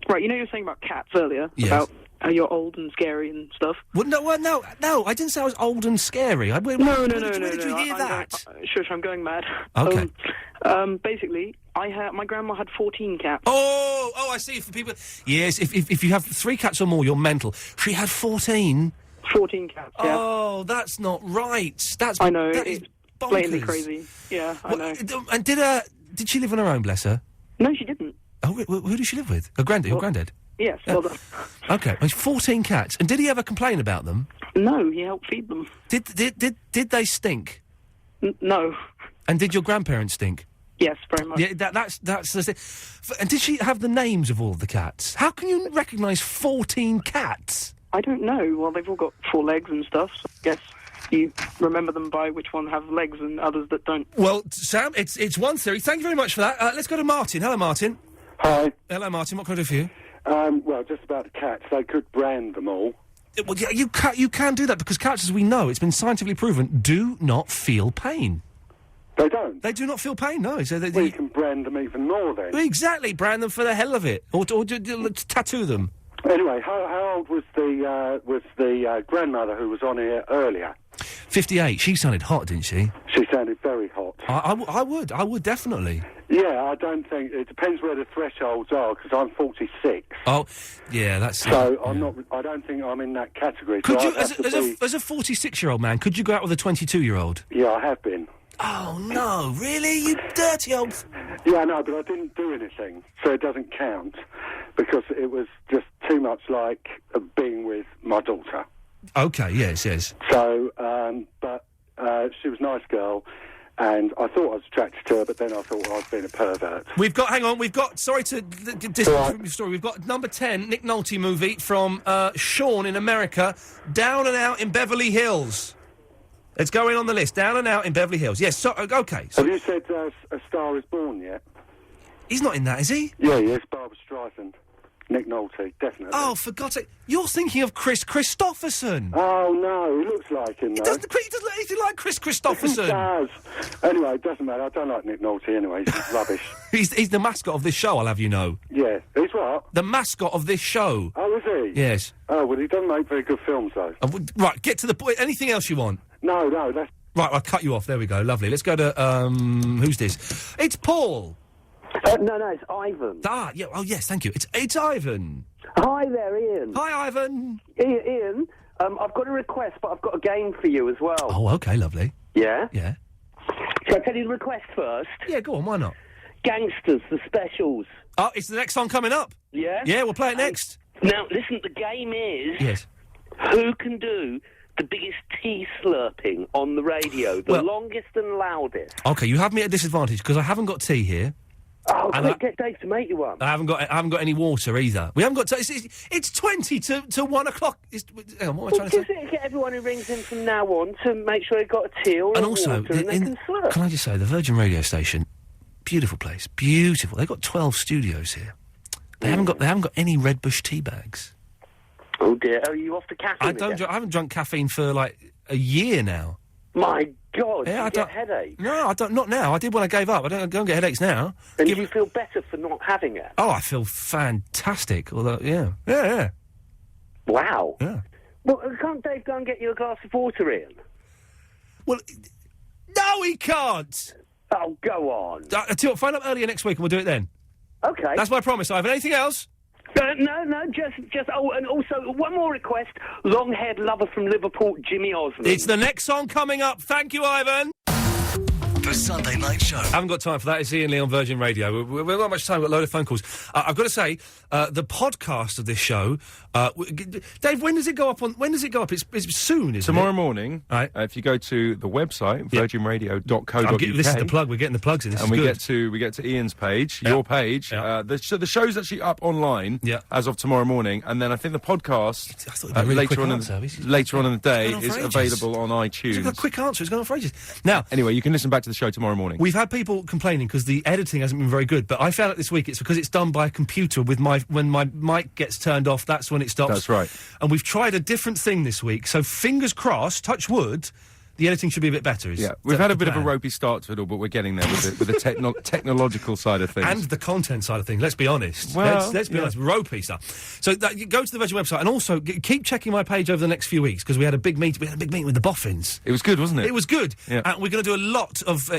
right, you know you were saying about cats earlier? Yes. About how you're old and scary and stuff? Well, no, I didn't say I was old and scary. No. Where did you hear that? Shush, I'm going mad. Okay. Basically, my grandma had 14 cats. Oh, I see. For people... Yes, if you have 3 cats or more, you're mental. She had 14... 14 cats, yeah. Oh, that's not right. I know, it's blatantly crazy. Yeah, I know. And did she live on her own, bless her? No, she didn't. Oh, who did she live with? Her granddad? Yes, well done. Okay, well, 14 cats. And did he ever complain about them? No, he helped feed them. Did they stink? No. And did your grandparents stink? Yes, very much. Yeah, that's the thing. And did she have the names of all of the cats? How can you recognise 14 cats? I don't know. Well, they've all got 4 legs and stuff, so I guess you remember them by which one have legs and others that don't. Well, Sam, it's one theory. Thank you very much for that. Let's go to Martin. Hello, Martin. Hi. Hello, Martin. What can I do for you? Well, just about the cats. They could brand them all. Well, yeah, you can do that because cats, as we know, it's been scientifically proven, do not feel pain. They don't? They do not feel pain, no. So well, you can brand them even more, then. Exactly. Brand them for the hell of it. Or tattoo them. Anyway, how old was the grandmother who was on here earlier? 58. She sounded hot, didn't she? She sounded very hot. I would definitely. Yeah, I don't think... It depends where the thresholds are, because I'm 46. Oh, yeah, that's... So I'm not... I don't think I'm in that category. Could so you, as a 46-year-old man, could you go out with a 22-year-old? Yeah, I have been. Oh, no, really? You dirty old... Yeah, I know, but I didn't do anything, so it doesn't count, because it was just too much like being with my daughter. Okay, yes. So, but she was a nice girl, and I thought I was attracted to her, but then I thought I was being a pervert. Sorry to distance from your story, we've got number 10, Nick Nolte movie from Sean in America, Down and Out in Beverly Hills. It's going on the list, Down and Out in Beverly Hills. Yes, so, okay. So have you said A Star Is Born yet? He's not in that, is he? Yeah, yes, Barbara Streisand. Nick Nolte, definitely. Oh, for God's sake. You're thinking of Chris Christopherson. Oh, no, he looks like him, though. He doesn't look anything like Chris Christopherson. He does. Anyway, it doesn't matter. I don't like Nick Nolte anyway. He's rubbish. He's the mascot of this show, I'll have you know. Yeah. He's what? The mascot of this show. Oh, is he? Yes. Oh, well, he doesn't make very good films, though. Right, get to the point. Anything else you want? No, that's... Right, I'll cut you off. There we go. Lovely. Let's go to, who's this? It's Paul. No, it's Ivan. Ah, yeah. Oh, yes, thank you. It's Ivan. Hi there, Ian. Hi, Ivan. Ian, I've got a request, but I've got a game for you as well. Oh, okay, lovely. Yeah? Yeah. Shall I tell you the request first? Yeah, go on, why not? Gangsters, the specials. Oh, it's the next song coming up. Yeah? Yeah, we'll play it next. Now, listen, the game is... Yes. Who can do the biggest tea slurping on the radio, the longest and loudest? Okay, you have me at a disadvantage, because I haven't got tea here. Oh, get Dave to make you one. I haven't got any water either. We haven't got. It's 20 to 1 o'clock. Hang on, what am I trying to say? Get everyone who rings in from now on to make sure they've got a tea or and a also, water, and they can slurp. Can I just say, the Virgin Radio Station, beautiful place, beautiful. They've got 12 studios here. They haven't got any Red Bush tea bags. Oh dear, are you off the caffeine? I haven't drunk caffeine for like a year now. My God, yeah, you get headaches? No, I don't. Not now. I did when I gave up. I don't get headaches now. And you feel better for not having it? Oh, I feel fantastic. Although, yeah. Wow. Yeah. Well, can't Dave go and get you a glass of water, Ian? Well, no, he can't. Oh, go on. Phone up earlier next week and we'll do it then. Okay. That's my promise, Ivan. Anything else? No, just. Oh, and also one more request: long-haired lover from Liverpool, Jimmy Osmond. It's the next song coming up. Thank you, Ivan. The Sunday Night Show. I haven't got time for that. It's Iain Lee on Virgin Radio. We've not got much time. We've got a load of phone calls. I've got to say, the podcast of this show, Dave, when does it go up? It's soon, isn't it? Tomorrow morning, right. If you go to the website, virginradio.co.uk. This is the plug. We're getting the plugs in. This and is we good. get to Ian's page, your page. So the show's actually up online as of tomorrow morning, and then I think the podcast later on in the day is available on iTunes. It's got a quick answer. It's going on for ages. Now, anyway, you can listen back to the show tomorrow morning. We've had people complaining because the editing hasn't been very good, but I found out this week it's because it's done by a computer with when my mic gets turned off, that's when it stops. That's right. And we've tried a different thing this week, so fingers crossed, touch wood, the editing should be a bit better. We've had a bit of a ropey start to it all, but we're getting there with the technological side of things. And the content side of things, let's be honest. Well, let's be honest, ropey stuff. So go to the Virgin website, and also keep checking my page over the next few weeks, because we had a big meeting with the Boffins. It was good, wasn't it? It was good. Yeah. And we're going to do a lot of,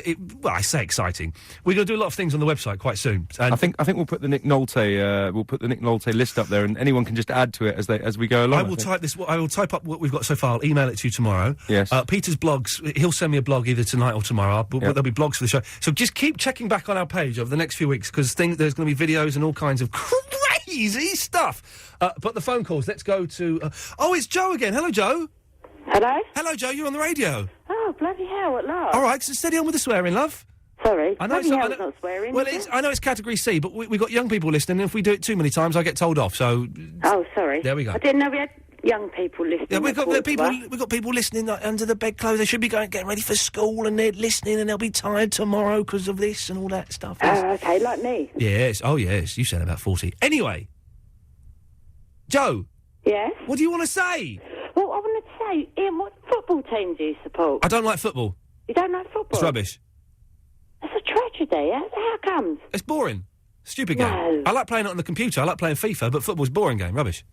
I say exciting, we're going to do a lot of things on the website quite soon. And I think we'll put the Nick Nolte, list up there, and anyone can just add to it as we go along. I will type up what we've got so far. I'll email it to you tomorrow. Yes. Peter's blogs, he'll send me a blog either tonight or tomorrow. There'll be blogs for the show. So just keep checking back on our page over the next few weeks, because there's going to be videos and all kinds of crazy stuff. But the phone calls, let's go to... it's Joe again. Hello, Joe. Hello? Hello, Joe. You're on the radio. Oh, bloody hell, at last. All right, so steady on with the swearing, love. Sorry. I know bloody hell's not swearing. Well, I know it's Category C, but we've got young people listening, and if we do it too many times, I get told off, so... Oh, sorry. There we go. I didn't know we had young people listening. Yeah, we've got people listening under the bedclothes. They should be getting ready for school, and they're listening, and they'll be tired tomorrow because of this and all that stuff. Oh, okay, like me. Yes. Oh, yes. You said about 40. Anyway, Joe. Yes? What do you want to say? Well, I want to say, Ian, what football team do you support? I don't like football. You don't like football? It's rubbish. It's a tragedy. How comes? It's boring. Stupid game. No. I like playing it on the computer. I like playing FIFA, but football's a boring game. Rubbish.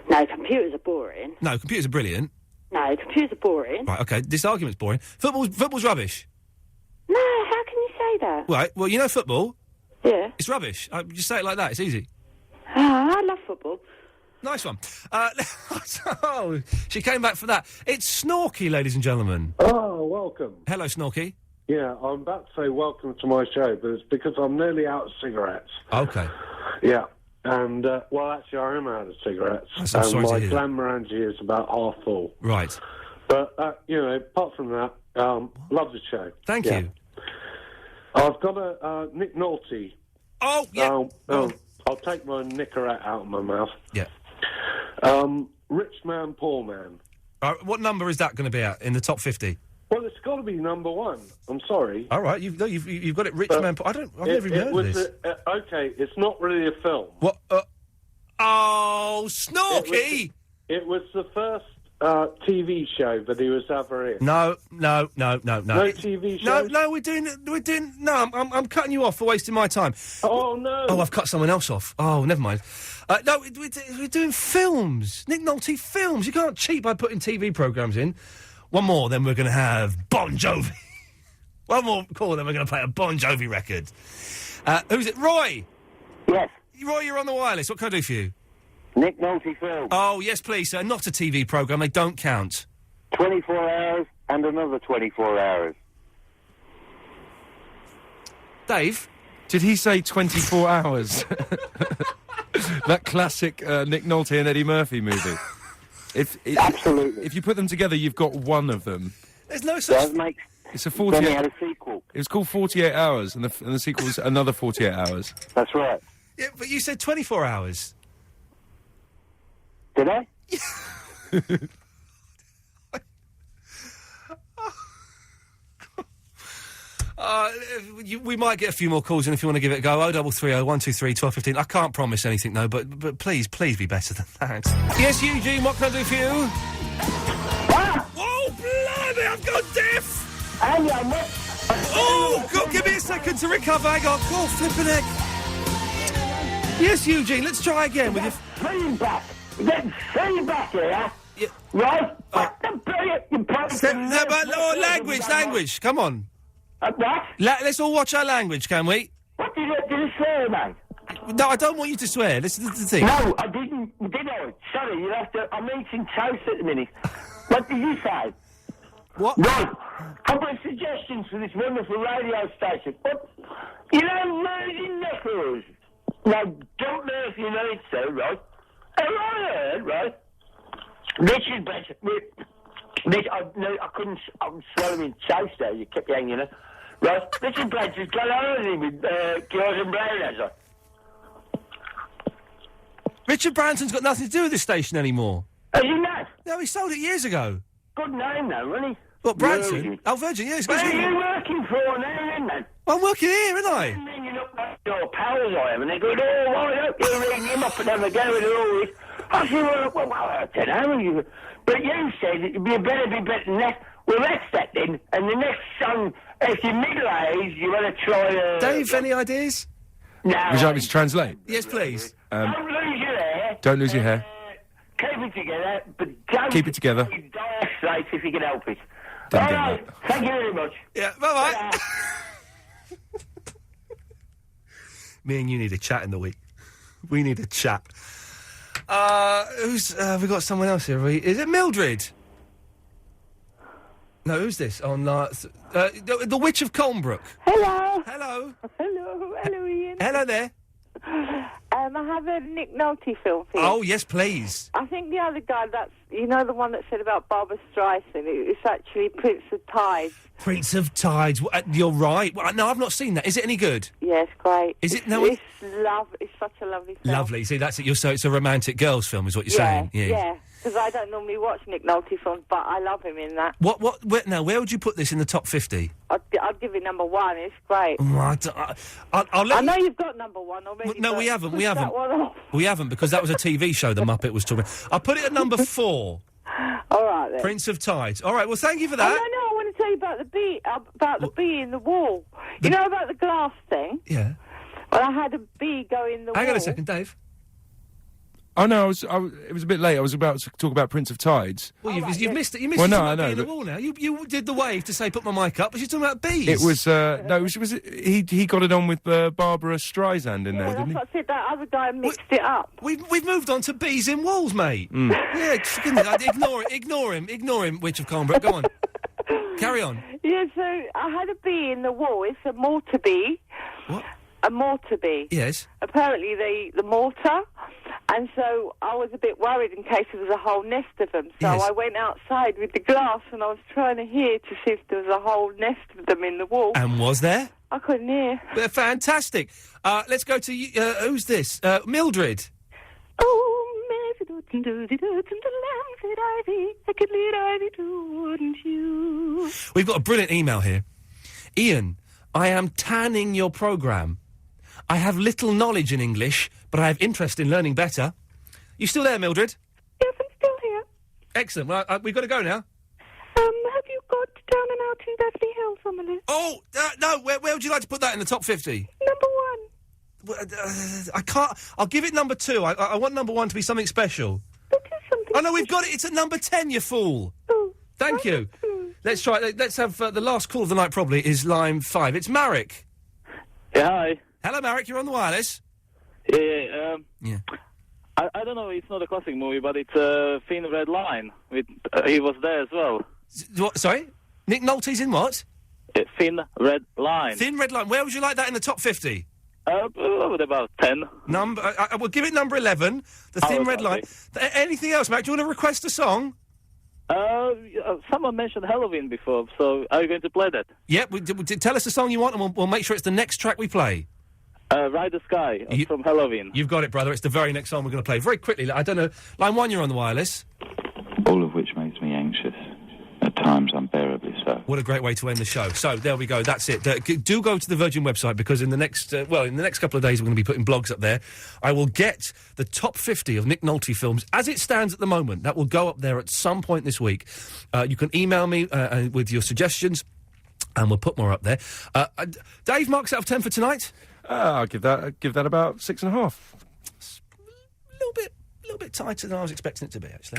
No, computers are boring. No, computers are brilliant. No, computers are boring. Right, okay, this argument's boring. Football's rubbish. No, how can you say that? Right, well, you know football? Yeah. It's rubbish. Just say it like that, it's easy. I love football. Nice one. Oh, she came back for that. It's Snorky, ladies and gentlemen. Oh, welcome. Hello, Snorky. Yeah, I'm about to say welcome to my show, but it's because I'm nearly out of cigarettes. Okay. Yeah. And, actually, I am out of cigarettes. I'm sorry to my hear that. Glenmorangie is about half full. Right. But, apart from that, love the show. Thank you. I've got a Nick Nolte. Oh, yeah. I'll take my Nicorette out of my mouth. Yeah. Rich Man, Poor Man. What number is that going to be at in the top 50? Well, it's got to be number one. I'm sorry. All right, you've got it, Rich Man. I've never even heard of this. Okay, it's not really a film. What? Oh, Snorky! It was the first TV show that he was ever in. No. No TV show. No, we're doing. No, I'm cutting you off for wasting my time. Oh no! Oh, I've cut someone else off. Oh, never mind. No, we're doing films. Nick Nolte films. You can't cheat by putting TV programmes in. One more, then we're going to have Bon Jovi. One more call, then we're going to play a Bon Jovi record. Who's it? Roy? Yes. Roy, you're on the wireless. What can I do for you? Nick Nolte film. Oh, yes, please, sir. Not a TV programme. They don't count. 24 hours and another 24 hours. Dave? Did he say 24 hours? That classic Nick Nolte and Eddie Murphy movie. Absolutely. If you put them together, you've got one of them. There's no such... It's a 48... Then he had a sequel. It was called 48 Hours, and the sequel was another 48 hours. That's right. Yeah, but you said 24 hours. Did I? We might get a few more calls in if you want to give it a go. 0330 123 1215. I can't promise anything, though, but please be better than that. Yes, Eugene, what can I do for you? Whoa, blimey, I've got deaf! Oh, God, give me a second to recover. Hang on. Oh, flipping heck. Yes, Eugene, let's try again with your... Feedback. You get feedback here. Yeah. Right? Back the billet, you language. Come on. What? Let's all watch our language, can we? What did you say, man? No, I don't want you to swear. This is the thing. No, I didn't, did I? Sorry, you'll have to... I'm eating toast at the minute. What did you say? What? Right. I've got suggestions for this wonderful radio station. But, you know, Virgin Nichols. Now, don't know if you know it, so, right? And I heard, right? Richard Branson... I couldn't... I was swallowing toast there. You kept hanging it. Right? Richard Branson's got on with him with Gordon Brown, has I? Richard Branson's got nothing to do with this station anymore. Has he not? No, he sold it years ago. Good name, though, isn't he? What, Branson? Virgin. Oh, Virgin, yes. Where are you working for now, then? I'm working here, aren't I? I'm ringing up your pals, I am, and they go, oh, why don't you ring him up and have a go with all this? I said, well, I don't know. But you said it'd be better than that. Well, that's that then. And the next song, if you're middle-aged, you want to try... Dave, any ideas? No. Would you like me to translate? Yes, please. Don't lose your hair. Don't lose your hair. Keep it together, but don't... Keep it together. Die straight if you can help it. Don't All do right. Thank you very much. Yeah, bye-bye. Me and you need a chat in the week. We need a chat. We got someone else here. Is it Mildred? No, who's this? On the Witch of Colnbrook. Hello. Hello. Hello, Ian. Hello there. I have a Nick Nolte film for you. Oh, yes, please. I think the other guy, the one that said about Barbara Streisand, it's actually Prince of Tides. Prince of Tides. You're right. Well, no, I've not seen that. Is it any good? Yes, great. Is it? No, it's such a lovely film. Lovely. See, that's it. So it's a romantic girls' film, is what you're saying? Yeah. Because I don't normally watch Nick Nolte films, but I love him in that. Where would you put this in the top 50? I'd give it number one. It's great. I know you've got number one already. No, we haven't. We haven't. That one off. We haven't, because that was a TV show the Muppet was talking about. I'll put it at number 4. All right, then. Prince of Tides. All right, well, thank you for that. No, I want to tell you about the bee in the wall. You know about the glass thing? Yeah. Well, I had a bee go in the wall. Hang on a second, Dave. Oh, no, it was a bit late. I was about to talk about Prince of Tides. Well, you've missed it. You missed well, it. No, I know. In the wall now. You did the wave to say put my mic up, but you're talking about bees. It was, he got it on with Barbara Streisand in there, didn't he? That's what I said. That other guy mixed it up. We've moved on to bees in walls, mate. Yeah, ignore him, Witch of Colnbrook. Go on. Carry on. Yeah, so I had a bee in the wall. It's a mortar bee. What? A mortar bee. Yes. Apparently the mortar. And so I was a bit worried in case there was a whole nest of them. So I went outside with the glass and I was trying to hear to see if there was a whole nest of them in the wall. And was there? I couldn't hear. They're fantastic. Let's go to who's this? Mildred. Oh, wouldn't you? We've got a brilliant email here. Ian, I am tanning your programme. I have little knowledge in English, but I have interest in learning better. You still there, Mildred? Yes, I'm still here. Excellent. Well, we've got to go now. Have you got Down and Out in Beverly Hills on the list? Oh, no. Where would you like to put that in the top 50? Number 1. I can't. I'll give it number 2. I want number 1 to be something special. It is something. Oh, no, we've got it. It's at number 10, you fool. Oh. Thank you. Let's try. Let's have the last call of the night, probably, is line 5. It's Marek. Yeah, hi. Hello, Marek. You're on the wireless. Yeah. Yeah. I don't know. It's not a classic movie, but it's a Thin Red Line. He was there as well. What? Sorry, Nick Nolte's in what? Thin Red Line. Thin Red Line. Where would you like that in the top 50? About 10. I will give it number 11. The Thin Red Line. Anything else, Marek? Do you want to request a song? Someone mentioned Halloween before, so are you going to play that? Yep. Tell us the song you want, and we'll make sure it's the next track we play. Ride the Sky from Halloween. You've got it, brother. It's the very next song we're going to play. Very quickly, I don't know. Line 1, you're on the wireless. All of which makes me anxious. At times, unbearably so. What a great way to end the show. So, there we go. That's it. Do go to the Virgin website, because in the next couple of days, we're going to be putting blogs up there. I will get the top 50 of Nick Nolte films as it stands at the moment. That will go up there at some point this week. You can email me with your suggestions, and we'll put more up there. Dave, marks out of 10 for tonight? I'll give that about 6.5. A little bit tighter than I was expecting it to be, actually.